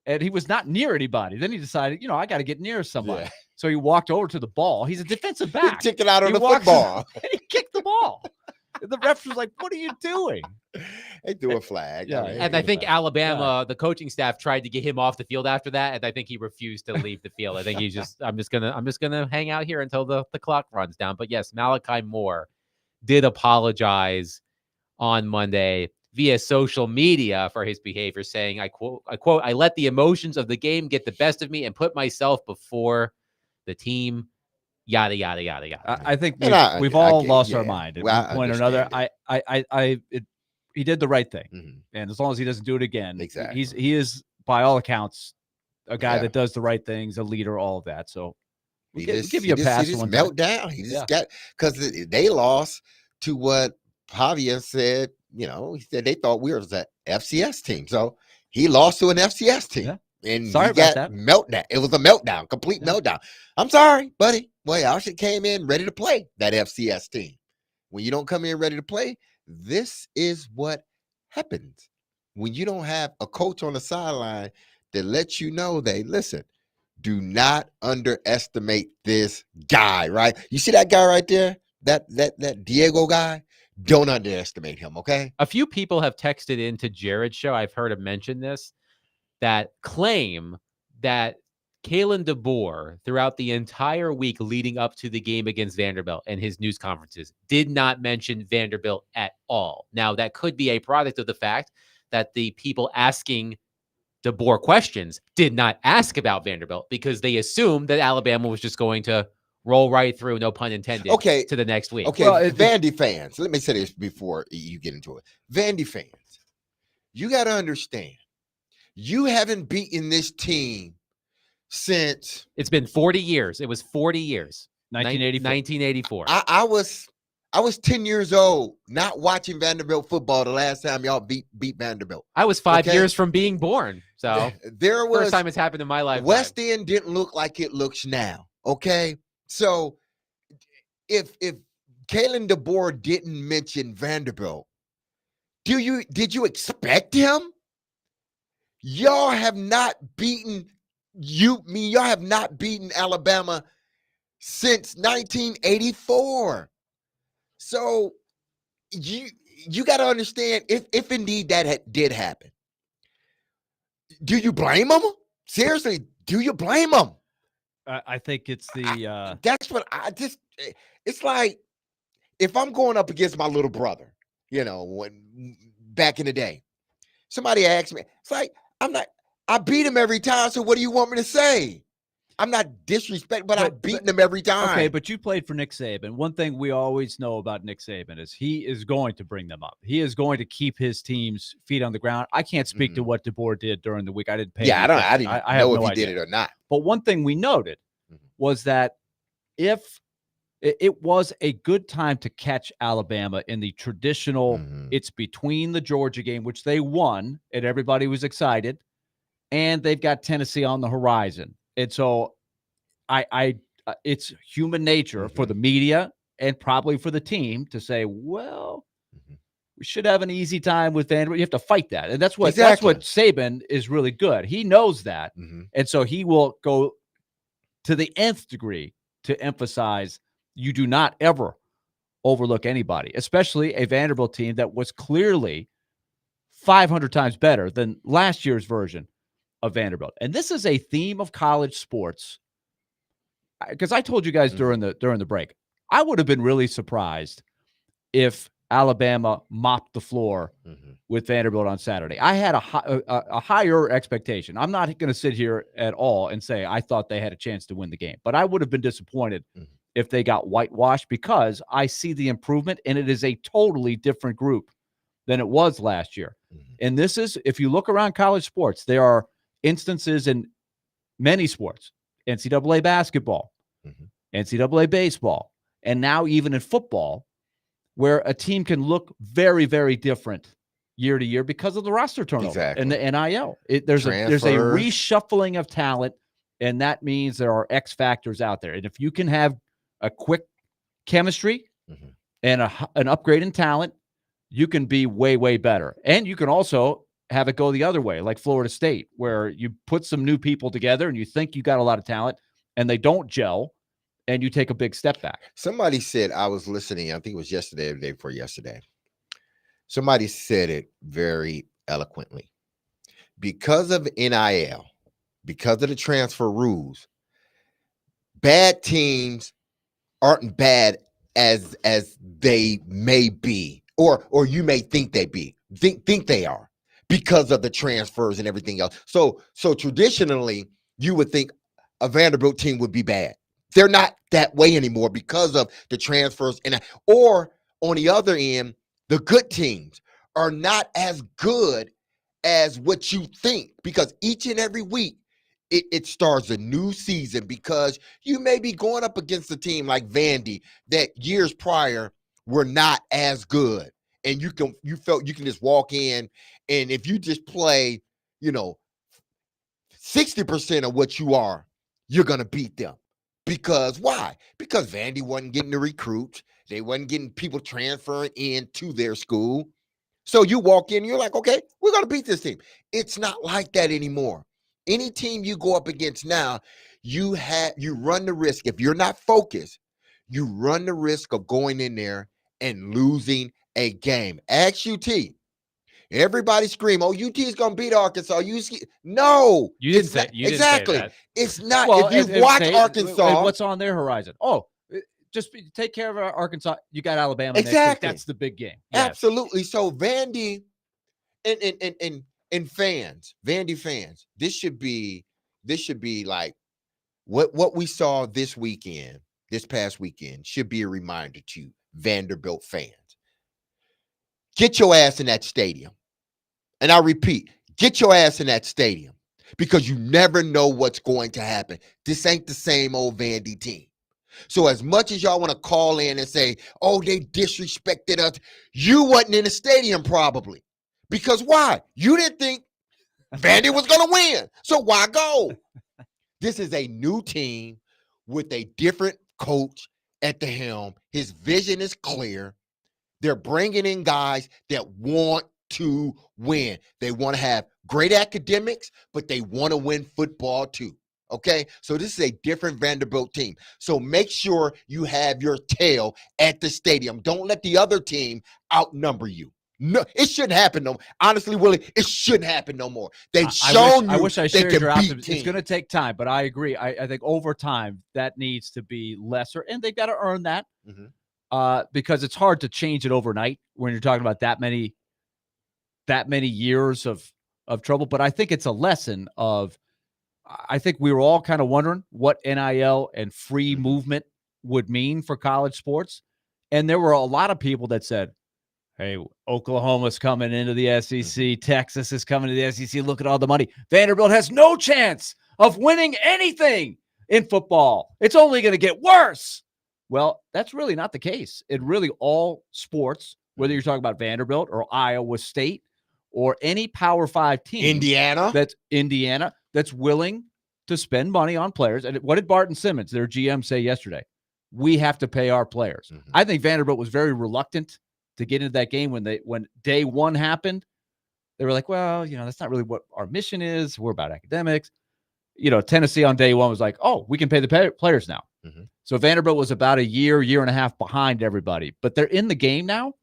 and he was not near anybody. Then he decided, I got to get near somebody. Yeah. So he walked over to the ball. He's a defensive back. He took it out on the football. And he kicked the ball. And the ref was like, what are you doing? They threw a flag. Yeah. And I think Alabama, the coaching staff tried to get him off the field after that. And I think he refused to leave the field. I think he's I'm just gonna hang out here until the clock runs down. But yes, Malachi Moore did apologize on Monday via social media for his behavior, saying, I quote, I let the emotions of the game get the best of me and put myself before the team. Yada yada yada yada. I think we've all lost our mind at one point or another. He did the right thing, and as long as he doesn't do it again, exactly. He is by all accounts a guy that does the right things, a leader, all of that. So We'll give you a pass. He just one time. meltdown. He just got, because they lost to what Javier said. You know, he said they thought we were an FCS team, so he lost to an FCS team. Yeah. And Sorry he about got that. meltdown. It was a meltdown, complete meltdown. I'm sorry, buddy. Well, y'all should came in ready to play that FCS team. When you don't come in ready to play, this is what happens. When you don't have a coach on the sideline that lets you know they listen, do not underestimate this guy, right? You see that guy right there? That Diego guy? Don't underestimate him, okay? A few people have texted into Jared's show. I've heard him mention this, that claim that Kalen DeBoer, throughout the entire week leading up to the game against Vanderbilt and his news conferences, did not mention Vanderbilt at all. Now, that could be a product of the fact that the people asking DeBoer questions did not ask about Vanderbilt because they assumed that Alabama was just going to roll right through, no pun intended, to the next week. Okay, well, Vandy fans, let me say this before you get into it. Vandy fans, you got to understand, you haven't beaten this team since... It's been 40 years. It was 40 years. 1984. I was 10 years old, not watching Vanderbilt football the last time y'all beat Vanderbilt. I was 5 years from being born. So there was... first time it's happened in my life. West End didn't look like it looks now, okay? So if Kalen DeBoer didn't mention Vanderbilt, did you expect him? Y'all have not beaten y'all have not beaten Alabama since 1984. So you got to understand, if indeed that did happen, do you blame them? Seriously, do you them? I think it's the that's what I just, it's like if I'm going up against my little brother, you know, when back in the day, somebody asked me, it's like, I beat him every time. So what do you want me to say? I'm not disrespecting, but I've beaten him every time. Okay, but you played for Nick Saban. One thing we always know about Nick Saban is he is going to bring them up. He is going to keep his team's feet on the ground. I can't speak to what DeBoer did during the week. I didn't pay. Yeah, I didn't know if he did it or not. But one thing we noted was that if it was a good time to catch Alabama in the traditional, it's between the Georgia game, which they won, and everybody was excited, and they've got Tennessee on the horizon. And so it's human nature for the media and probably for the team to say, well, we should have an easy time with Vanderbilt. You have to fight that. And that's what Saban is really good. He knows that. And so he will go to the nth degree to emphasize you do not ever overlook anybody, especially a Vanderbilt team that was clearly 500 times better than last year's version of Vanderbilt. And this is a theme of college sports, because I told you guys during the break, I would have been really surprised if Alabama mopped the floor with Vanderbilt on Saturday. I had a higher expectation. I'm not going to sit here at all and say I thought they had a chance to win the game, but I would have been disappointed if they got whitewashed, because I see the improvement, and it is a totally different group than it was last year. And this is, if you look around college sports, there are instances in many sports, NCAA basketball, NCAA baseball, and now even in football, where a team can look very, very different year to year because of the roster turnover and the NIL. There's a reshuffling of talent, and that means there are X factors out there. And if you can have a quick chemistry and an upgrade in talent, you can be way, way better. And you can also have it go the other way, like Florida State, where you put some new people together and you think you got a lot of talent and they don't gel, and you take a big step back. Somebody said, I was listening, I think it was yesterday or the day before yesterday. Somebody said it very eloquently. Because of NIL, because of the transfer rules, bad teams aren't bad as they may be, or you may think they think they are, because of the transfers and everything else. So traditionally, you would think a Vanderbilt team would be bad. They're not that way anymore because of the transfers. Or on the other end, the good teams are not as good as what you think, because each and every week it starts a new season because you may be going up against a team like Vandy that years prior were not as good. And you felt you can just walk in, and if you just play, 60% of what you are, you're going to beat them. Because why? Because Vandy wasn't getting the recruits. They wasn't getting people transferring into their school. So you walk in, you're like, okay, we're going to beat this team. It's not like that anymore. Any team you go up against now, you run the risk. If you're not focused, you run the risk of going in there and losing a game. Ask UT. Everybody scream, "Oh, UT is going to beat Arkansas." No, You didn't say exactly. that. It's not. Well, if you watch Arkansas, what's on their horizon? Oh, just take care of Arkansas. You got Alabama next week. That's the big game. Yes. Absolutely. So Vandy and fans, Vandy fans, this should be like what we saw this past weekend should be a reminder to Vanderbilt fans. Get your ass in that stadium. And I repeat, get your ass in that stadium because you never know what's going to happen. This ain't the same old Vandy team. So as much as y'all want to call in and say, oh, they disrespected us, you wasn't in the stadium probably. Because why? You didn't think Vandy was going to win. So why go? This is a new team with a different coach at the helm. His vision is clear. They're bringing in guys that want to win. They want to have great academics, but they want to win football too. Okay, so this is a different Vanderbilt team. So make sure you have your tail at the stadium. Don't let the other team outnumber you. No, it shouldn't happen. No, honestly, Willie, it shouldn't happen no more. They've shown I wish I shared your optimism. Teams. It's going to take time, but I agree. I think over time that needs to be lesser, and they've got to earn that because it's hard to change it overnight when you're talking about that many years of trouble. But I think it's a lesson of. I think we were all kind of wondering what NIL and free movement would mean for college sports. And there were a lot of people that said, hey, Oklahoma's coming into the SEC. Texas is coming to the SEC. Look at all the money. Vanderbilt has no chance of winning anything in football. It's only going to get worse. Well, that's really not the case. It really all sports, whether you're talking about Vanderbilt or Iowa State or any Power 5 team. Indiana. That's willing to spend money on players. And what did Barton Simmons, their GM, say yesterday? We have to pay our players. I think Vanderbilt was very reluctant to get into that game when day one happened. They were like, well, that's not really what our mission is. We're about academics. Tennessee on day one was like, oh, we can pay the players now. So Vanderbilt was about a year and a half behind everybody. But they're in the game now.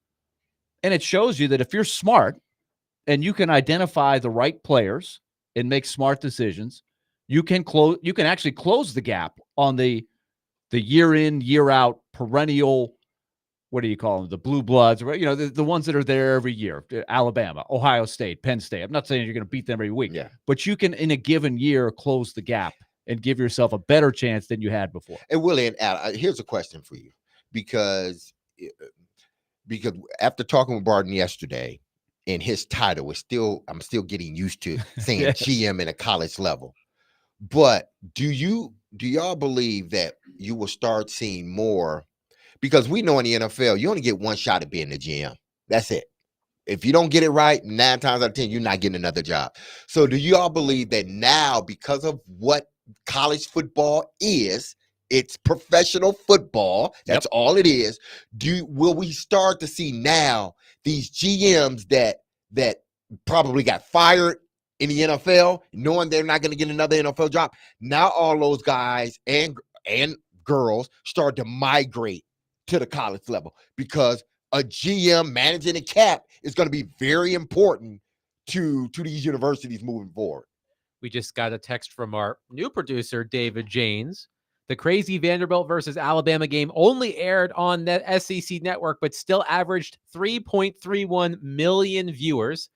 And it shows you that if you're smart and you can identify the right players and make smart decisions, you can actually close the gap on the year in, year out perennial, what do you call them? The blue bloods, the ones that are there every year, Alabama, Ohio State, Penn State. I'm not saying you're going to beat them every week, but you can in a given year close the gap and give yourself a better chance than you had before. And Willie and Al, here's a question for you, because after talking with Barton yesterday, and his title is I'm still getting used to saying GM in a college level. But do y'all believe that you will start seeing more? Because we know in the NFL, you only get one shot at being the GM. That's it. If you don't get it right, 9 times out of 10, you're not getting another job. So do you all believe that now, because of what college football is, it's professional football. That's all it is. Will we start to see now these GMs that probably got fired in the NFL, knowing they're not going to get another NFL job? Now all those guys and girls start to migrate to the college level because a GM managing a cap is going to be very important to these universities moving forward. We just got a text from our new producer, David Janes. The crazy Vanderbilt versus Alabama game only aired on the SEC network, but still averaged 3.31 million viewers.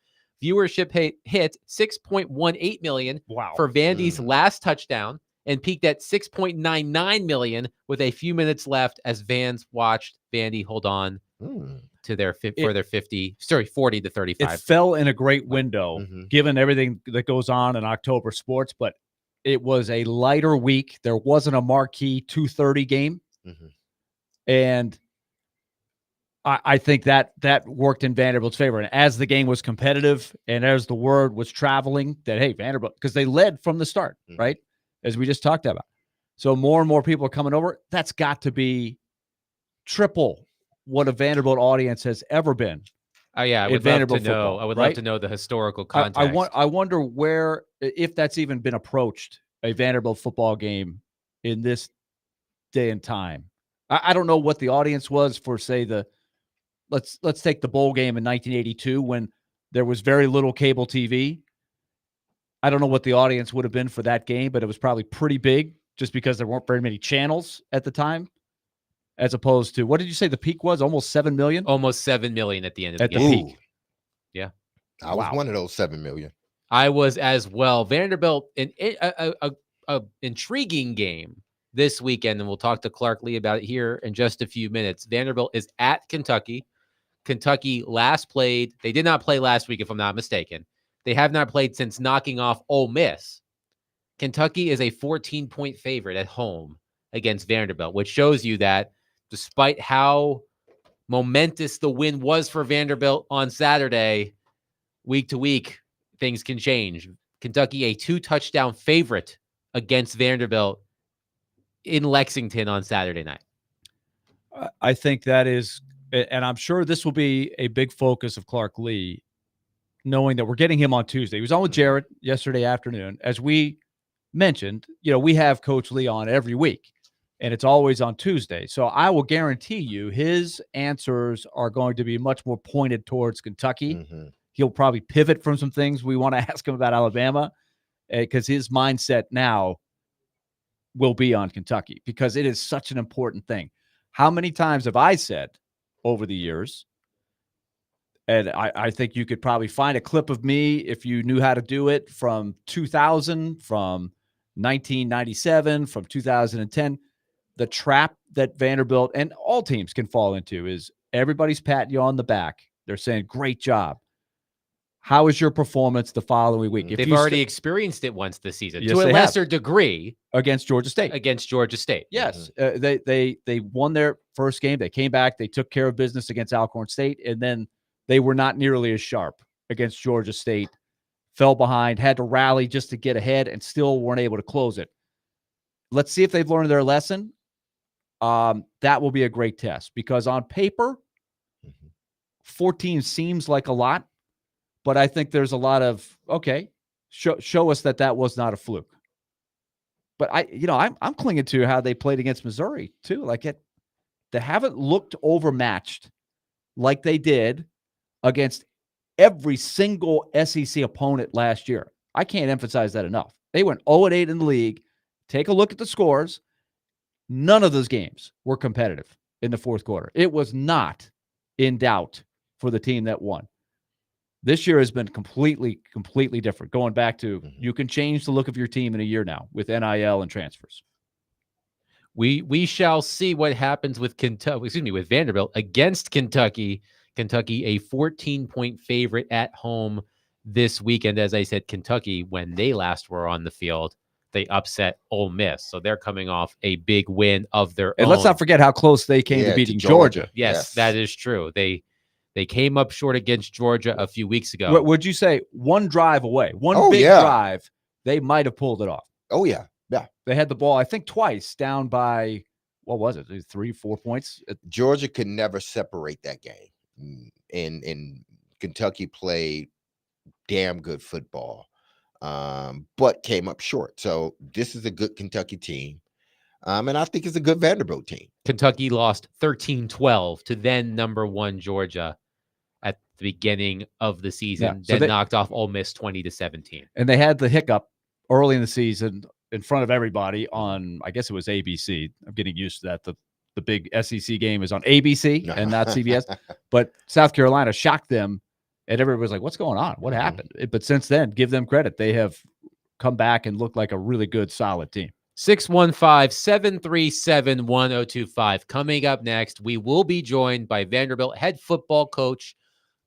Viewership hit 6.18 million for Vandy's last touchdown and peaked at 6.99 million with a few minutes left as fans watched Vandy hold on to their 40 to 35. It fell in a great window given everything that goes on in October sports, but it was a lighter week. There wasn't a marquee 2:30 game. Mhm. And I think that worked in Vanderbilt's favor. And as the game was competitive and as the word was traveling that, hey, Vanderbilt, because they led from the start, right? As we just talked about. So more and more people are coming over. That's got to be triple what a Vanderbilt audience has ever been. Oh, yeah, I would love to know. I would love to know the historical context. I wonder where, if that's even been approached, a Vanderbilt football game in this day and time. I don't know what the audience was for, say, let's take the bowl game in 1982 when there was very little cable TV. I don't know what the audience would have been for that game, but it was probably pretty big just because there weren't very many channels at the time, as opposed to, what did you say the peak was? Almost 7 million? Almost 7 million at the end of the At the game. peak. Yeah. I was one of those 7 million. I was as well. Vanderbilt, a intriguing game this weekend, and we'll talk to Clark Lee about it here in just a few minutes. Vanderbilt is at Kentucky. Kentucky last played. They did not play last week, if I'm not mistaken. They have not played since knocking off Ole Miss. Kentucky is a 14-point favorite at home against Vanderbilt, which shows you that despite how momentous the win was for Vanderbilt on Saturday, week to week, things can change. Kentucky, a 2-touchdown favorite against Vanderbilt in Lexington on Saturday night. I think that is, and I'm sure this will be a big focus of Clark Lee, knowing that we're getting him on Tuesday. He was on with Jared yesterday afternoon. As we mentioned, we have Coach Lee on every week, and it's always on Tuesday. So I will guarantee you his answers are going to be much more pointed towards Kentucky. Mm-hmm. He'll probably pivot from some things we want to ask him about Alabama, because his mindset now will be on Kentucky because it is such an important thing. How many times have I said over the years, and I think you could probably find a clip of me if you knew how to do it, from 2000, from 1997, from 2010, the trap that Vanderbilt and all teams can fall into is everybody's patting you on the back. They're saying, great job. How is your performance the following week? They've already experienced it once this season, Yes, to a they lesser degree, against Georgia State. Yes, they won their first game. They came back. They took care of business against Alcorn State, and then they were not nearly as sharp against Georgia State. Fell behind, had to rally just to get ahead, and still weren't able to close it. Let's see if they've learned their lesson. That will be a great test because on paper, 14 seems like a lot. But I think there's a lot of, okay, show us that was not a fluke. But I'm clinging to how they played against Missouri too. Like they haven't looked overmatched like they did against every single SEC opponent last year. I can't emphasize that enough. They went 0-8 in the league. Take a look at the scores. None of those games were competitive in the fourth quarter. It was not in doubt for the team that won. This year has been completely different. Going back to, you can change the look of your team in a year now with NIL and transfers. We shall see what happens with with Vanderbilt against Kentucky. Kentucky, a 14-point favorite at home this weekend. As I said, Kentucky, when they last were on the field, they upset Ole Miss. So they're coming off a big win of their own. And let's not forget how close they came to beating Georgia. Yes, that is true. They came up short against Georgia a few weeks ago. Would you say one drive away, drive, they might have pulled it off? Oh, yeah. Yeah. They had the ball, I think, twice down by, what was it, 3-4 points? Georgia could never separate that game. And Kentucky played damn good football, but came up short. So this is a good Kentucky team. And I think it's a good Vanderbilt team. Kentucky lost 13-12 to then number 1 Georgia at the beginning of the season, so then knocked off Ole Miss 20-17. And they had the hiccup early in the season in front of everybody on, I guess it was ABC. I'm getting used to that. The big SEC game is on ABC and not CBS. But South Carolina shocked them, and everybody was like, what's going on? What happened? But since then, give them credit. They have come back and looked like a really good, solid team. 615-737-1025. Coming up next, we will be joined by Vanderbilt head football coach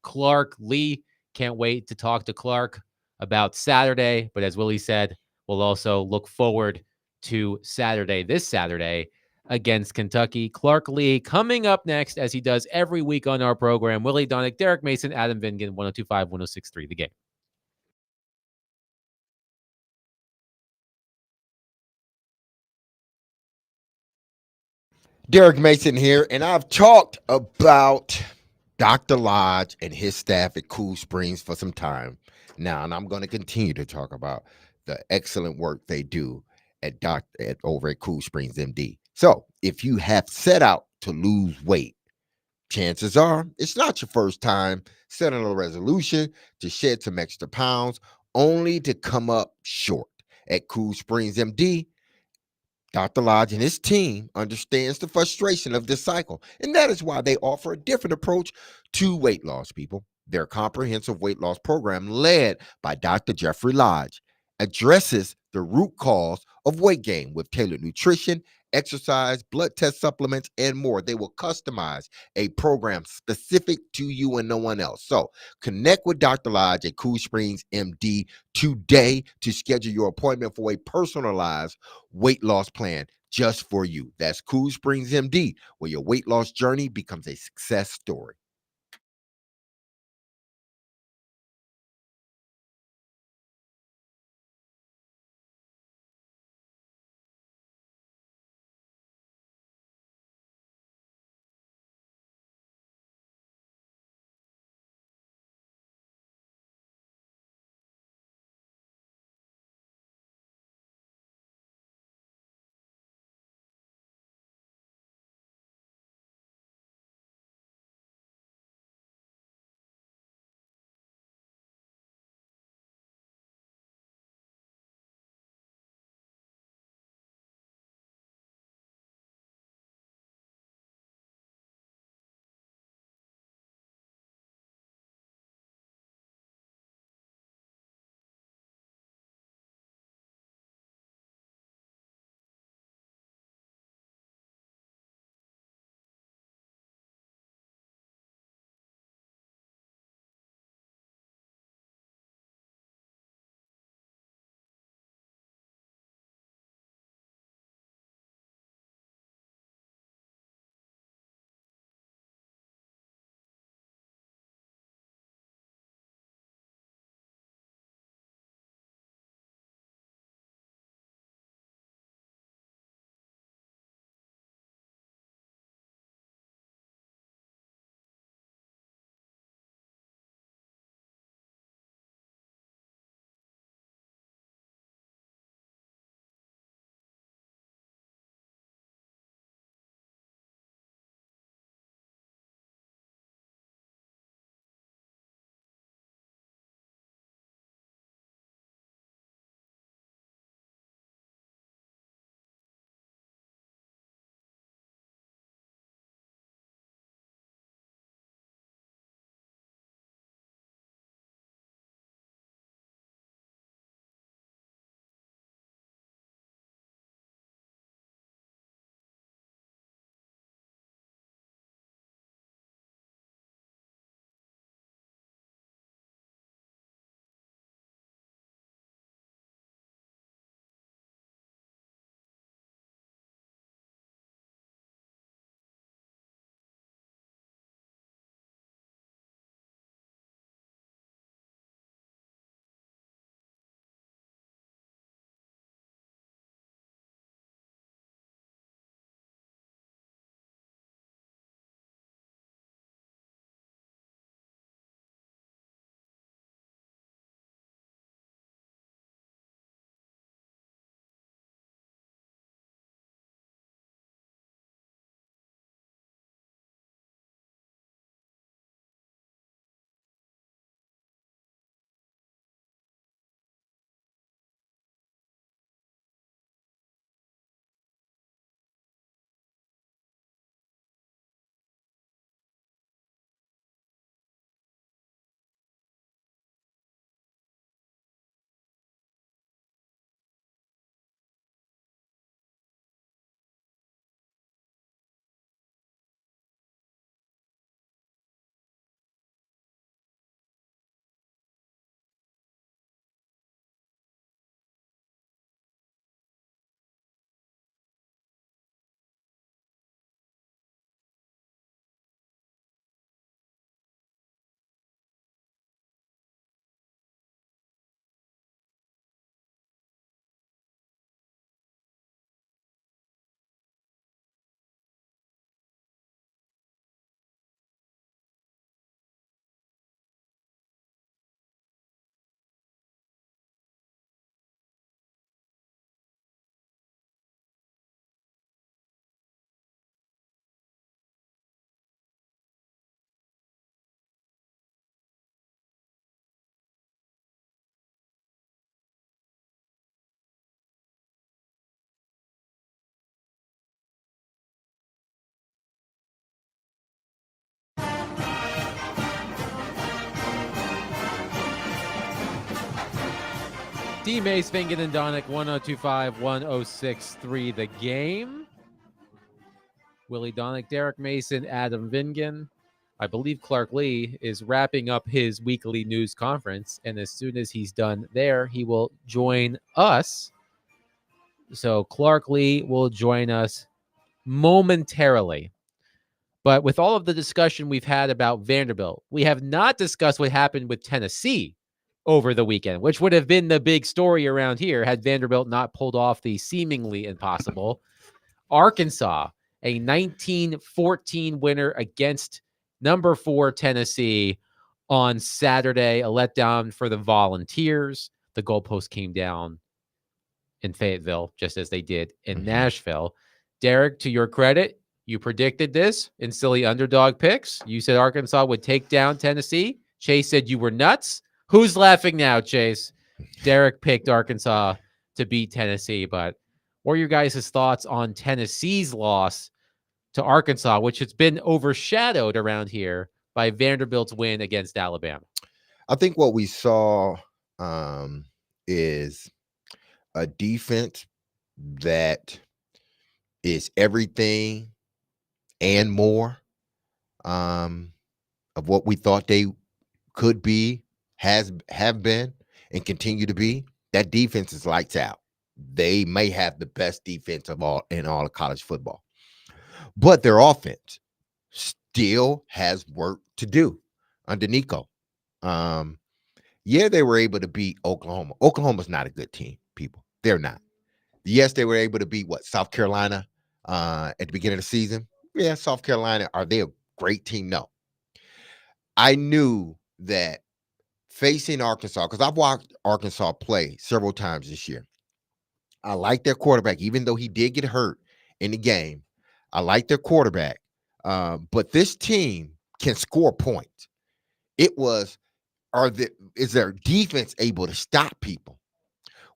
Clark Lee. Can't wait to talk to Clark about Saturday. But as Willie said, We'll also look forward to this Saturday against Kentucky. Clark Lee coming up next, as he does every week on our program. Willie Donick, Derek Mason, Adam Vingan, 102.5, 106.3 The Game. Derek Mason here, and I've talked about Dr. Lodge and his staff at Cool Springs for some time now, and I'm going to continue to talk about the excellent work they do over at Cool Springs MD. So, if you have set out to lose weight, chances are it's not your first time setting a resolution to shed some extra pounds, only to come up short. At Cool Springs MD, Dr. Lodge and his team understands the frustration of this cycle, and that is why they offer a different approach to weight loss, people. Their comprehensive weight loss program, led by Dr. Jeffrey Lodge, addresses the root cause of weight gain with tailored nutrition, exercise, blood test supplements, and more. They will customize a program specific to you and no one else. So connect with Dr. Lodge at Cool Springs MD today to schedule your appointment for a personalized weight loss plan just for you. That's Cool Springs MD, where your weight loss journey becomes a success story. D. Mace, Fingan, and Donick, 1025, 1063 the game. Willie Donick, Derek Mason, Adam Vingan. I believe Clark Lee is wrapping up his weekly news conference, and as soon as he's done there, he will join us. So Clark Lee will join us momentarily. But with all of the discussion we've had about Vanderbilt, we have not discussed what happened with Tennessee over the weekend, which would have been the big story around here had Vanderbilt not pulled off the seemingly impossible. Arkansas, a 19-14 winner against number 4 Tennessee on Saturday, a letdown for the Volunteers. The goalpost came down in Fayetteville, just as they did in Nashville. Derek, to your credit, you predicted this in silly underdog picks. You said Arkansas would take down Tennessee. Chase said you were nuts. Who's laughing now, Chase? Derek picked Arkansas to beat Tennessee, but what are your guys' thoughts on Tennessee's loss to Arkansas, which has been overshadowed around here by Vanderbilt's win against Alabama? I think what we saw is a defense that is everything and more of what we thought they could be, have been, and continue to be. That defense is lights out. They may have the best defense of all of college football, but their offense still has work to do under Nico. Yeah, they were able to beat Oklahoma. Oklahoma's not a good team, people. They're not. Yes, they were able to beat South Carolina at the beginning of the season. Yeah, South Carolina, are they a great team? No. I knew that facing Arkansas, because I've watched Arkansas play several times this year. I like their quarterback, even though he did get hurt in the game. I like their quarterback. But this team can score points. Is their defense able to stop people?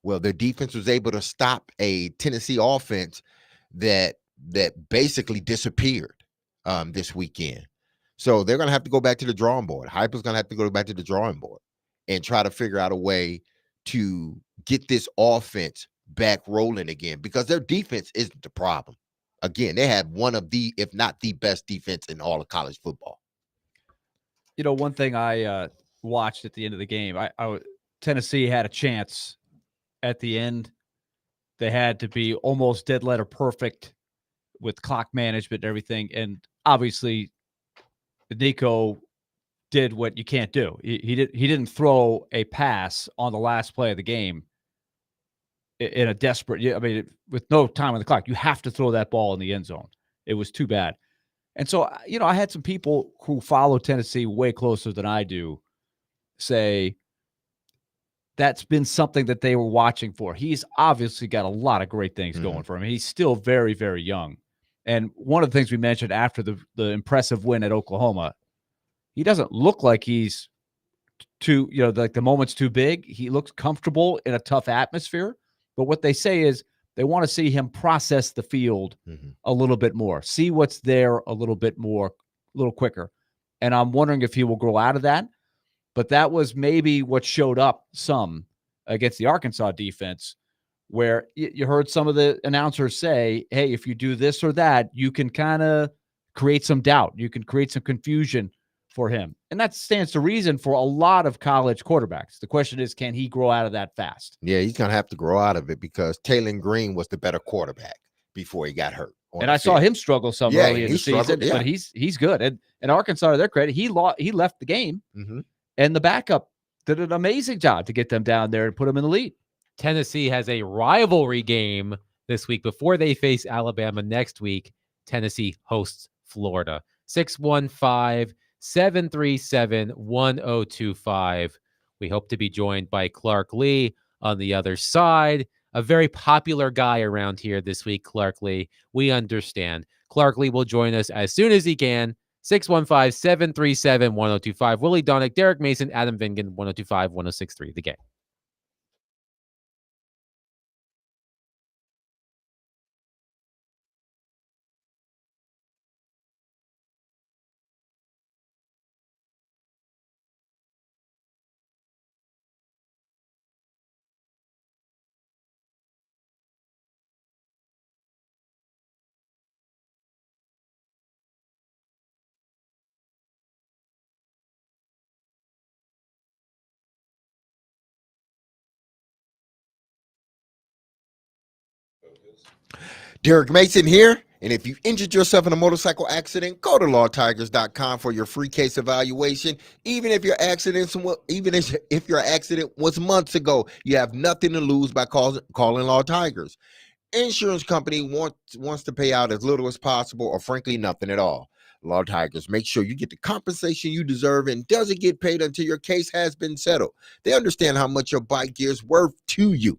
Well, their defense was able to stop a Tennessee offense that basically disappeared this weekend. So they're going to have to go back to the drawing board. Hyper's going to have to go back to the drawing board and try to figure out a way to get this offense back rolling again, because their defense isn't the problem. Again, they have one of the, if not the best defense in all of college football. You know, one thing I watched at the end of the game, Tennessee had a chance at the end. They had to be almost dead letter perfect with clock management and everything. And obviously, Nico did what you can't do. He didn't throw a pass on the last play of the game in a desperate, I mean, with no time on the clock. You have to throw that ball in the end zone. It was too bad. And so, you know, I had some people who follow Tennessee way closer than I do say that's been something that they were watching for. He's obviously got a lot of great things going for him. He's still very, very young. And one of the things we mentioned after the impressive win at Oklahoma, he doesn't look like he's too, you know, like the moment's too big. He looks comfortable in a tough atmosphere. But what they say is they want to see him process the field a little bit more, see what's there a little bit more, a little quicker. And I'm wondering if he will grow out of that. But that was maybe what showed up some against the Arkansas defense, where you heard some of the announcers say, hey, if you do this or that, you can kind of create some doubt. You can create some confusion for him. And that stands to reason for a lot of college quarterbacks. The question is, can he grow out of that fast? Yeah, he's going to have to grow out of it, because Taylor Green was the better quarterback before he got hurt. And I saw him struggle some early in the season, but he's good. And Arkansas, to their credit, he left the game, and the backup did an amazing job to get them down there and put them in the lead. Tennessee has a rivalry game this week before they face Alabama next week. Tennessee hosts Florida. 615-737-1025. We hope to be joined by Clark Lee on the other side. A very popular guy around here this week, Clark Lee. We understand. Clark Lee will join us as soon as he can. 615-737-1025. Willie Donick, Derek Mason, Adam Vingan, 1025-1063. The Game. Derek Mason here. And if you injured yourself in a motorcycle accident, go to lawtigers.com for your free case evaluation. Even if your accident was months ago, you have nothing to lose by calling Law Tigers. Insurance company wants to pay out as little as possible, or frankly, nothing at all. Law Tigers make sure you get the compensation you deserve and doesn't get paid until your case has been settled. They understand how much your bike gear is worth to you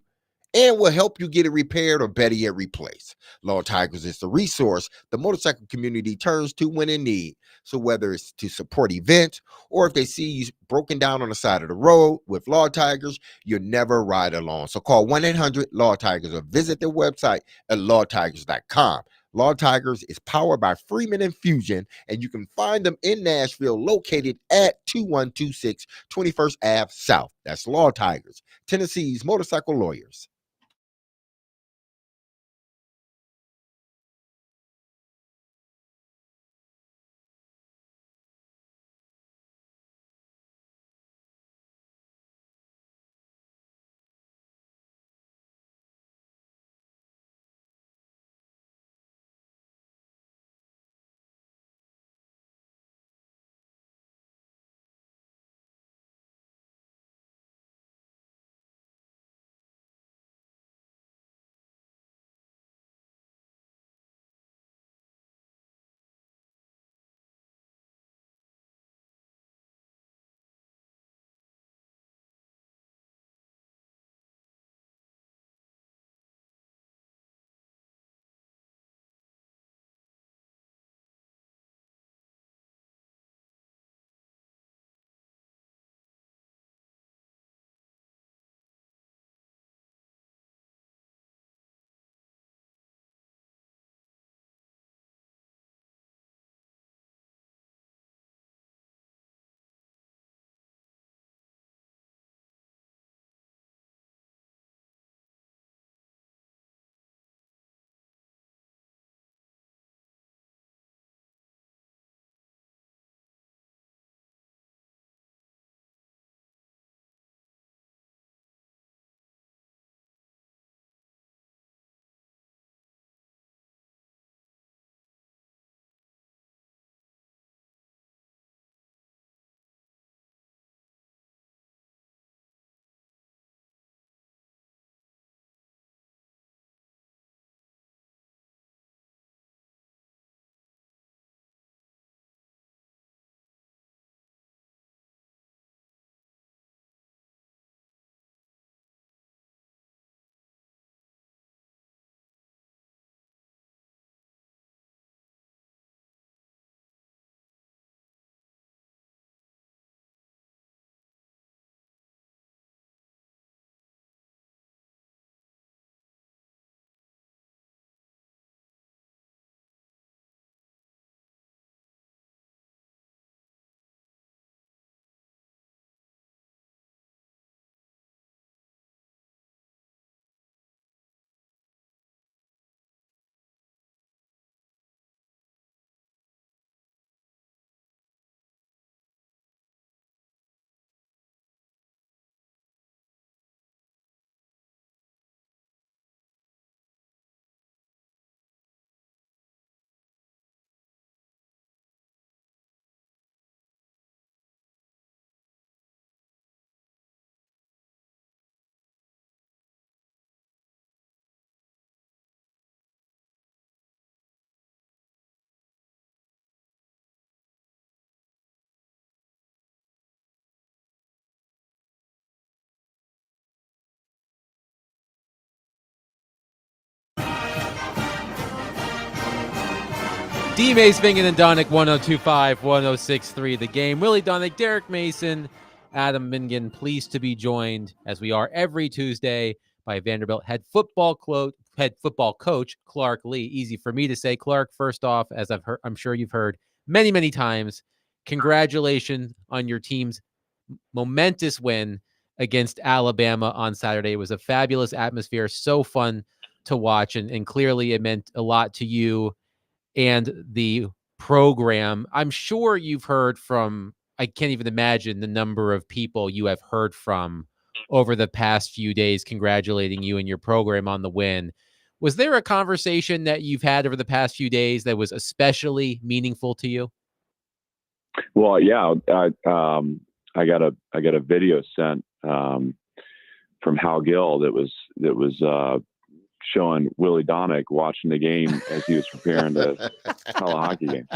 and will help you get it repaired or better yet replaced. Law Tigers is the resource the motorcycle community turns to when in need. So whether it's to support events or if they see you broken down on the side of the road, with Law Tigers, you'll never ride alone. So call 1-800-LAW-TIGERS or visit their website at lawtigers.com. Law Tigers is powered by Freeman Infusion, and you can find them in Nashville, located at 2126 21st Ave South. That's Law Tigers, Tennessee's motorcycle lawyers. D-Mace, Bingen, and Donick, 1025, 1063, The Game. Willie Donick, Derek Mason, Adam Bingen, pleased to be joined, as we are every Tuesday, by Vanderbilt head football coach Clark Lee. Easy for me to say. Clark, first off, as I'm sure you've heard many, many times, congratulations on your team's momentous win against Alabama on Saturday. It was a fabulous atmosphere, so fun to watch, and clearly it meant a lot to you and the program. I'm sure you've heard from, I can't even imagine the number of people you have heard from over the past few days congratulating you and your program on the win. Was there a conversation that you've had over the past few days that was especially meaningful to you? Well, yeah, I got a video sent from Hal Gill that was showing Willie Donick watching the game as he was preparing to call a hockey game.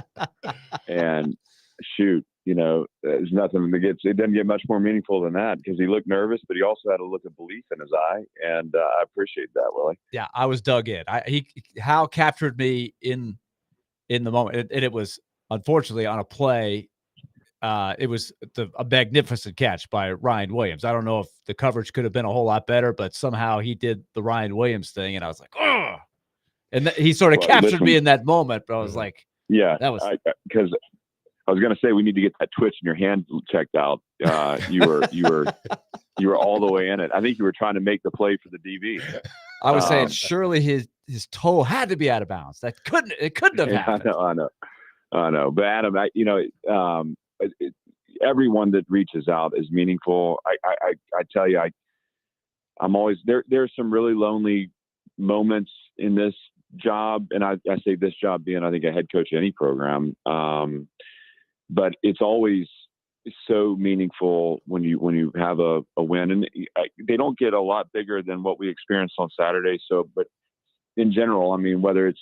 And shoot, there's nothing that it doesn't get much more meaningful than that, because he looked nervous, but he also had a look of belief in his eye. And I appreciate that, Willie. Yeah, I was dug in. Hal captured me in the moment. And it was, unfortunately, on a play. It was a magnificent catch by Ryan Williams. I don't know if the coverage could have been a whole lot better, but somehow he did the Ryan Williams thing, and I was like, oh! And he sort of captured me in that moment. But I was like, yeah, that was because I was going to say we need to get that twitch in your hand checked out. You were all the way in it. I think you were trying to make the play for the DB. I was saying surely his toe had to be out of bounds. It couldn't have happened. I know. But Adam, everyone that reaches out is meaningful. I tell you, I'm always there. There's some really lonely moments in this job, and I say this job being, I think, a head coach of any program. But it's always so meaningful when you have a win, and they don't get a lot bigger than what we experienced on Saturday. So, but in general, I mean, whether it's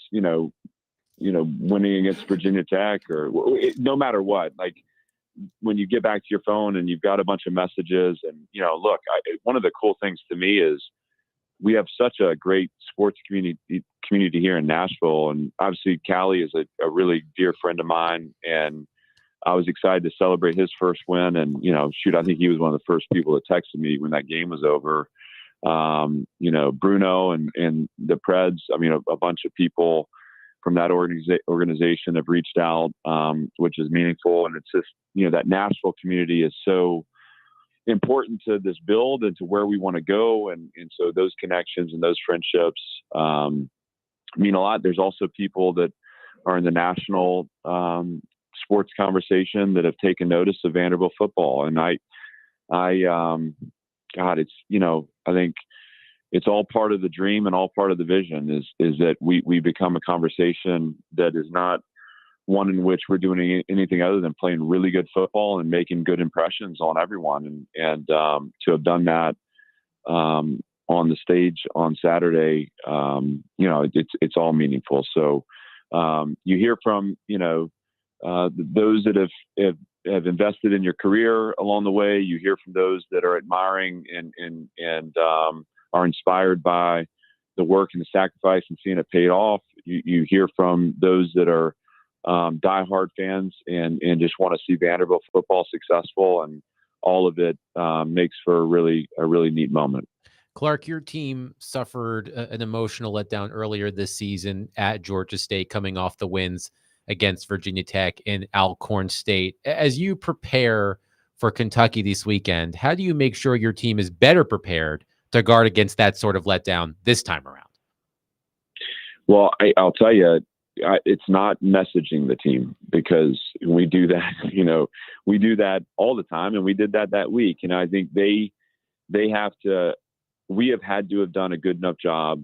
winning against Virginia Tech or no matter what, like when you get back to your phone and you've got a bunch of messages, and look, one of the cool things to me is we have such a great sports community here in Nashville, and obviously Callie is a really dear friend of mine, and I was excited to celebrate his first win. And I think he was one of the first people that texted me when that game was over. Bruno and the Preds, I mean, a bunch of people from that organization have reached out, which is meaningful. And it's just, that Nashville community is so important to this build and to where we want to go. And so those connections and those friendships mean a lot. There's also people that are in the national sports conversation that have taken notice of Vanderbilt football. And it's, I think it's all part of the dream and all part of the vision is that we become a conversation that is not one in which we're doing anything other than playing really good football and making good impressions on everyone. And to have done that on the stage on Saturday, it's all meaningful. So you hear from, those that have invested in your career along the way. You hear from those that are admiring and are inspired by the work and the sacrifice and seeing it paid off. You hear from those that are diehard fans and just want to see Vanderbilt football successful, and all of it makes for a really neat moment. Clark, your team suffered an emotional letdown earlier this season at Georgia State, coming off the wins against Virginia Tech and Alcorn State. As you prepare for Kentucky this weekend, how do you make sure your team is better prepared to guard against that sort of letdown this time around? Well, I'll tell you, it's not messaging the team, because we do that, we do that all the time, and we did that week. And I think we have had to have done a good enough job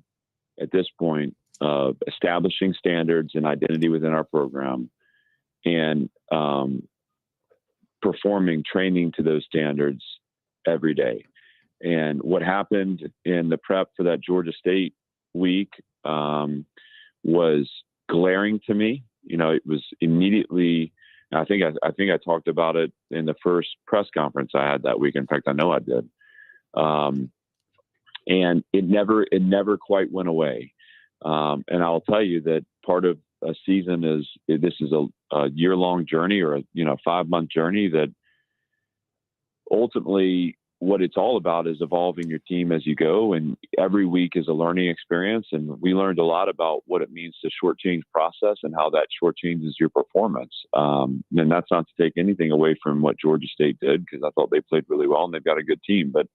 at this point of establishing standards and identity within our program, and performing training to those standards every day. And what happened in the prep for that Georgia State week was glaring to me. It was immediately, I think I talked about it in the first press conference I had that week. In fact, I know I did. And it never quite went away. And I'll tell you that part of a season this is a year-long journey, or a 5-month journey, that ultimately what it's all about is evolving your team as you go. And every week is a learning experience. And we learned a lot about what it means to shortchange process and how that shortchanges your performance. And that's not to take anything away from what Georgia State did, because I thought they played really well and they've got a good team. But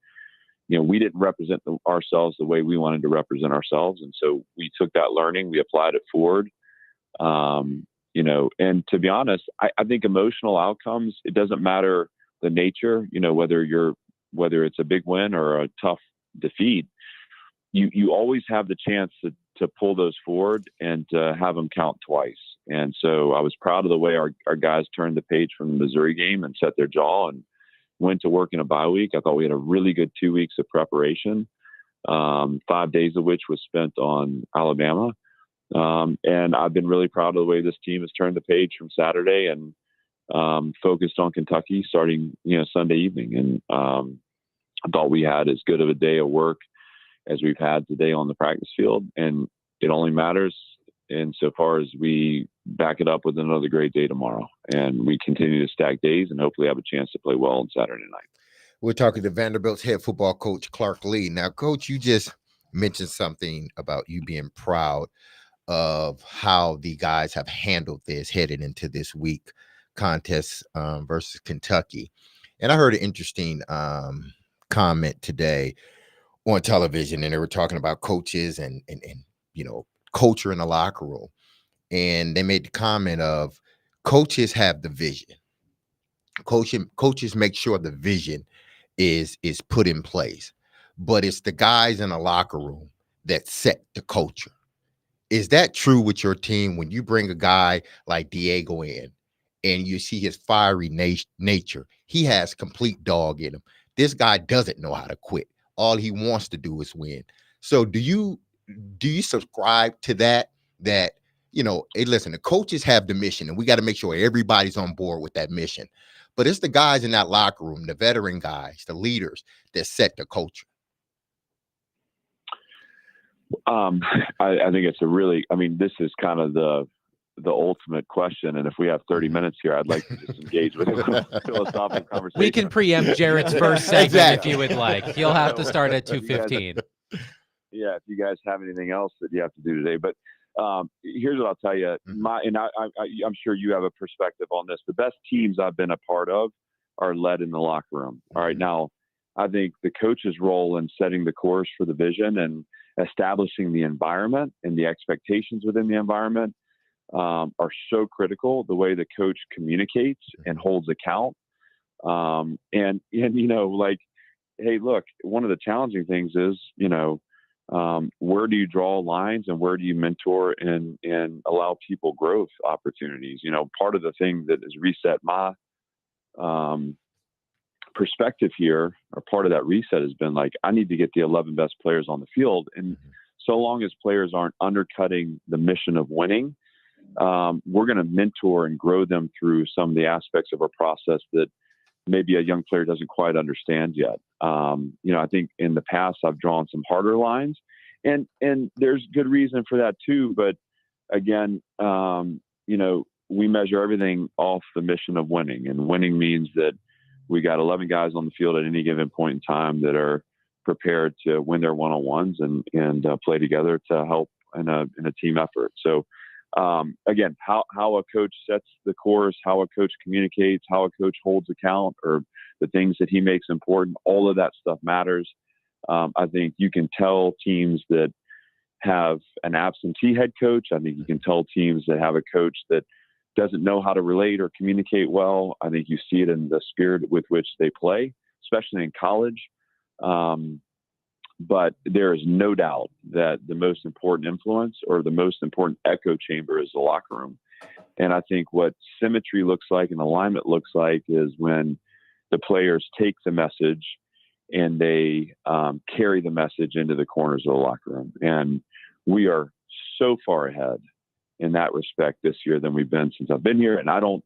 we didn't represent ourselves the way we wanted to represent ourselves. And so we took that learning, we applied it forward. And to be honest, I think emotional outcomes, it doesn't matter the nature, whether it's a big win or a tough defeat, you always have the chance to pull those forward and to have them count twice. And so I was proud of the way our guys turned the page from the Missouri game and set their jaw and went to work in a bye week. I thought we had a really good 2 weeks of preparation, 5 days of which was spent on Alabama. And I've been really proud of the way this team has turned the page from Saturday and focused on Kentucky starting, Sunday evening. And I thought we had as good of a day of work as we've had today on the practice field. And it only matters insofar as we back it up with another great day tomorrow. And we continue to stack days and hopefully have a chance to play well on Saturday night. We're talking to Vanderbilt's head football coach, Clark Lee. Now, Coach, you just mentioned something about you being proud of how the guys have handled this headed into this week contest versus Kentucky. And I heard an interesting comment today on television, and they were talking about coaches and culture in the locker room. And they made the comment of coaches have the vision. Coaches make sure the vision is put in place, but it's the guys in the locker room that set the culture. Is that true with your team when you bring a guy like Diego in and you see his fiery nature? He has complete dog in him. This guy doesn't know how to quit. All he wants to do is win. So do you subscribe to that, hey, listen, the coaches have the mission and we got to make sure everybody's on board with that mission. But it's the guys in that locker room, the veteran guys, the leaders that set the culture. I think it's this is kind of the ultimate question. And if we have 30 minutes here, I'd like to just engage with a philosophical conversation. We can preempt Jarrett's first segment if you would like. He'll have to start at 2:15. Yeah, if you guys have anything else that you have to do today. But here's what I'll tell you. I'm sure you have a perspective on this. The best teams I've been a part of are led in the locker room. All right. Now, I think the coach's role in setting the course for the vision and establishing the environment and the expectations within the environment are so critical. The way the coach communicates and holds account. Hey, look, one of the challenging things is, where do you draw lines and where do you mentor and allow people growth opportunities? Part of the thing that has reset my perspective here, or part of that reset has been I need to get the 11 best players on the field. And so long as players aren't undercutting the mission of winning, we're going to mentor and grow them through some of the aspects of our process that maybe a young player doesn't quite understand yet. I think in the past I've drawn some harder lines and there's good reason for that too. But again, we measure everything off the mission of winning, and winning means that we got 11 guys on the field at any given point in time that are prepared to win their one-on-ones and play together to help in a team effort. So again, how a coach sets the course, how a coach communicates, how a coach holds account, or the things that he makes important, all of that stuff matters. I think you can tell teams that have an absentee head coach. I think you can tell teams that have a coach that doesn't know how to relate or communicate well. I think you see it in the spirit with which they play, especially in college. But there is no doubt that the most important influence or the most important echo chamber is the locker room. And I think what symmetry looks like and alignment looks like is when the players take the message and they carry the message into the corners of the locker room. And we are so far ahead in that respect this year than we've been since I've been here. And I don't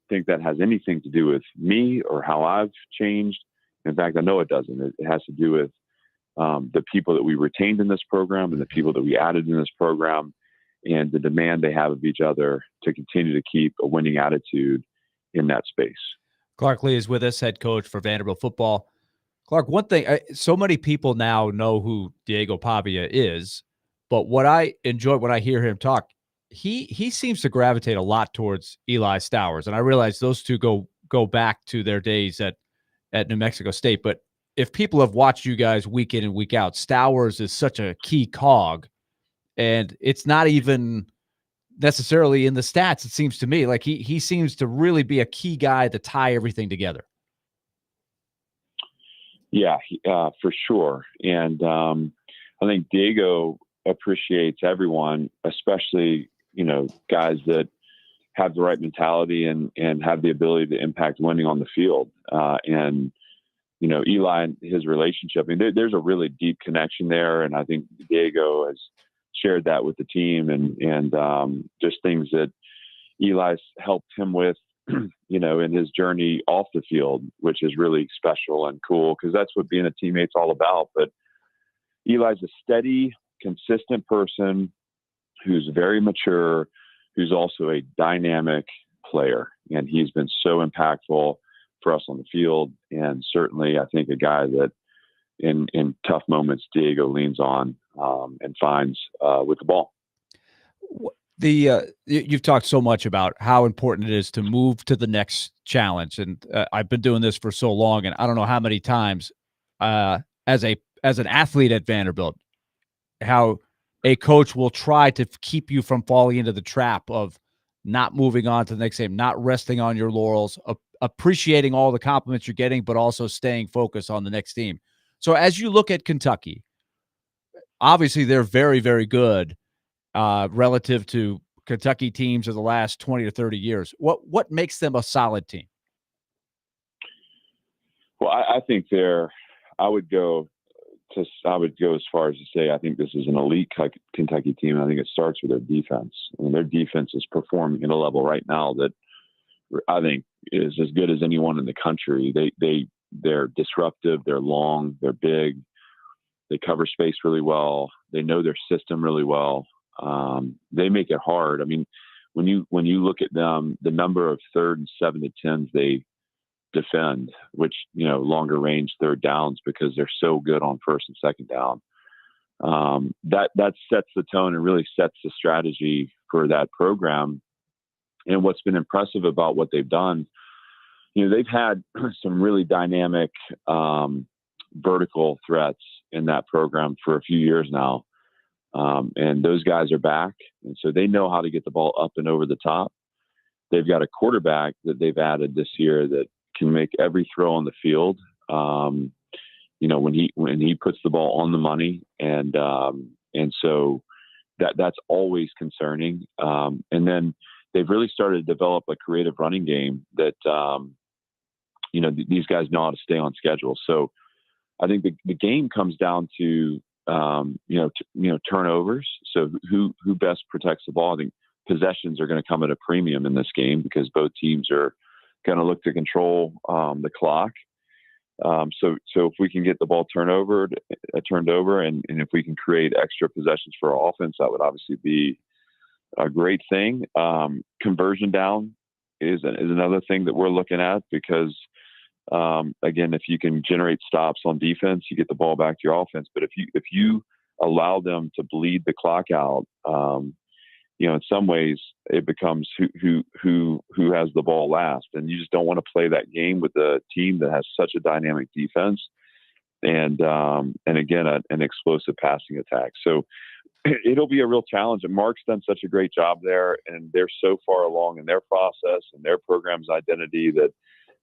think that has anything to do with me or how I've changed. In fact, I know it doesn't. It has to do with the people that we retained in this program and the people that we added in this program and the demand they have of each other to continue to keep a winning attitude in that space. Clark Lee is with us, head coach for Vanderbilt football. Clark, one thing, so many people now know who Diego Pavia is, but what I enjoy when I hear him talk, he seems to gravitate a lot towards Eli Stowers. And I realize those two go back to their days at New Mexico State. But if people have watched you guys week in and week out, Stowers is such a key cog. And it's not even necessarily in the stats, it seems to me. Like he seems to really be a key guy to tie everything together. Yeah, for sure. And I think Diego appreciates everyone, especially, guys that have the right mentality and have the ability to impact winning on the field. And Eli and his relationship, I mean, there's a really deep connection there. And I think Diego has shared that with the team and just things that Eli's helped him with, in his journey off the field, which is really special and cool because that's what being a teammate's all about. But Eli's a steady, consistent person who's very mature, who's also a dynamic player. And he's been so impactful for us on the field. And certainly I think a guy that in tough moments, Diego leans on and finds with the ball. You've talked so much about how important it is to move to the next challenge. And I've been doing this for so long, and I don't know how many times as an athlete at Vanderbilt, how a coach will try to keep you from falling into the trap of not moving on to the next game, not resting on your laurels, appreciating all the compliments you're getting, but also staying focused on the next team. So as you look at Kentucky, obviously they're very, very good relative to Kentucky teams of the last 20 to 30 years. What makes them a solid team? Well, I think I would go as far as to say I think this is an elite Kentucky team. And I think it starts with their defense. I mean, their defense is performing at a level right now that I think is as good as anyone in the country. They're disruptive. They're long. They're big. They cover space really well. They know their system really well. They make it hard. I mean, when you look at them, the number of 3rd and 7 to 10s they defend, which, longer range third downs because they're so good on 1st and 2nd down. That sets the tone and really sets the strategy for that program. And what's been impressive about what they've done, they've had some really dynamic vertical threats in that program for a few years now. And those guys are back. And so they know how to get the ball up and over the top. They've got a quarterback that they've added this year that can make every throw on the field. When he puts the ball on the money, and so that's always concerning. And then they've really started to develop a creative running game that these guys know how to stay on schedule. So I think the game comes down to turnovers. So who best protects the ball? I think possessions are going to come at a premium in this game because both teams are going to look to control the clock. So if we can get the ball turned over, and if we can create extra possessions for our offense, that would obviously be a great thing. Conversion down is another thing that we're looking at because, again, if you can generate stops on defense, you get the ball back to your offense. But if you allow them to bleed the clock out, in some ways it becomes who has the ball last, and you just don't want to play that game with a team that has such a dynamic defense and again an explosive passing attack. So it'll be a real challenge. And Mark's done such a great job there, and they're so far along in their process and their program's identity that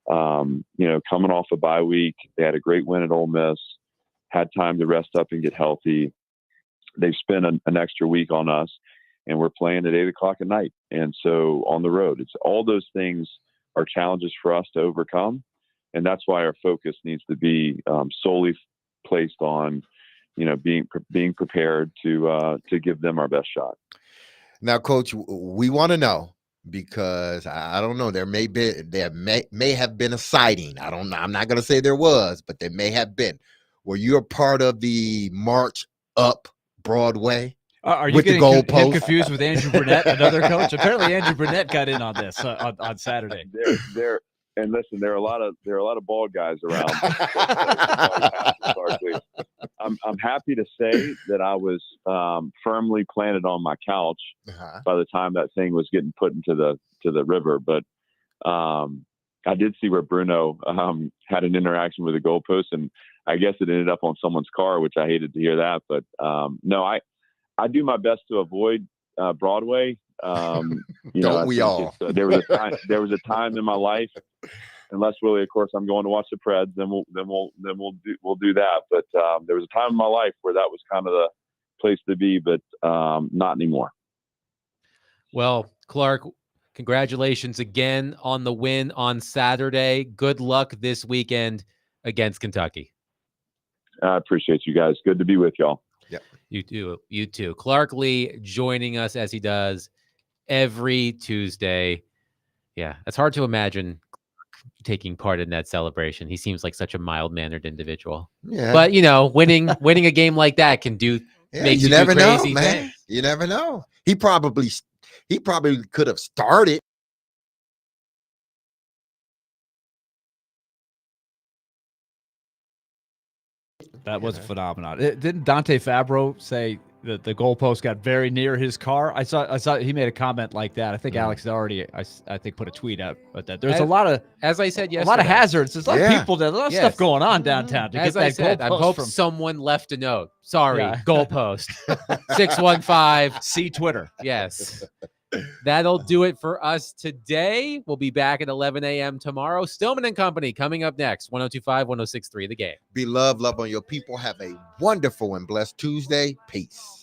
coming off a bye week, they had a great win at Ole Miss, had time to rest up and get healthy. They've spent an extra week on us, and we're playing at 8:00 at night. And so on the road, it's all those things are challenges for us to overcome. And that's why our focus needs to be solely placed on, being prepared to give them our best shot. Now, Coach, we want to know, because I don't know, there may have been a sighting. I don't know. I'm not going to say there was, but there may have been. Were you a part of the march up Broadway? Are you getting him confused with Andrew Burnett, another coach? Apparently, Andrew Burnett got in on this on Saturday. And listen, there are a lot of bald guys around. I'm happy to say that I was firmly planted on my couch by the time that thing was getting put into the river. But I did see where Bruno had an interaction with a goalpost, and I guess it ended up on someone's car, which I hated to hear that. But no, I do my best to avoid Broadway. Don't we all? There was a time in my life, unless Willie, of course, I'm going to watch the Preds, then we'll do that. But there was a time in my life where that was kind of place to be, but not anymore. Well, Clark, congratulations again on the win on Saturday. Good luck this weekend against Kentucky. I appreciate you guys. Good to be with y'all. Yep. You too. You too. Clark Lee joining us as he does every Tuesday. Yeah, it's hard to imagine taking part in that celebration. He seems like such a mild-mannered individual. Yeah. But, you know, winning a game like that can do makes you you never do know, crazy man. things. You never know. He probably could have started. That was a phenomenon. Didn't Dante Fabro say that the goalpost got very near his car? I saw he made a comment like that. I think Alex had already, I think, put a tweet out about that. There's a lot of, as I said yesterday, a lot of hazards. There's a lot of people, there's a lot of stuff going on downtown to as get I that said, I goalpost hope from. someone left a note. Sorry, Yeah. goalpost 615. See Twitter. Yes. That'll do it for us today. We'll be back at 11 a.m. tomorrow. Stillman and Company coming up next. 102.5, 106.3 The Game. Be love on your people. Have a wonderful and blessed Tuesday. Peace.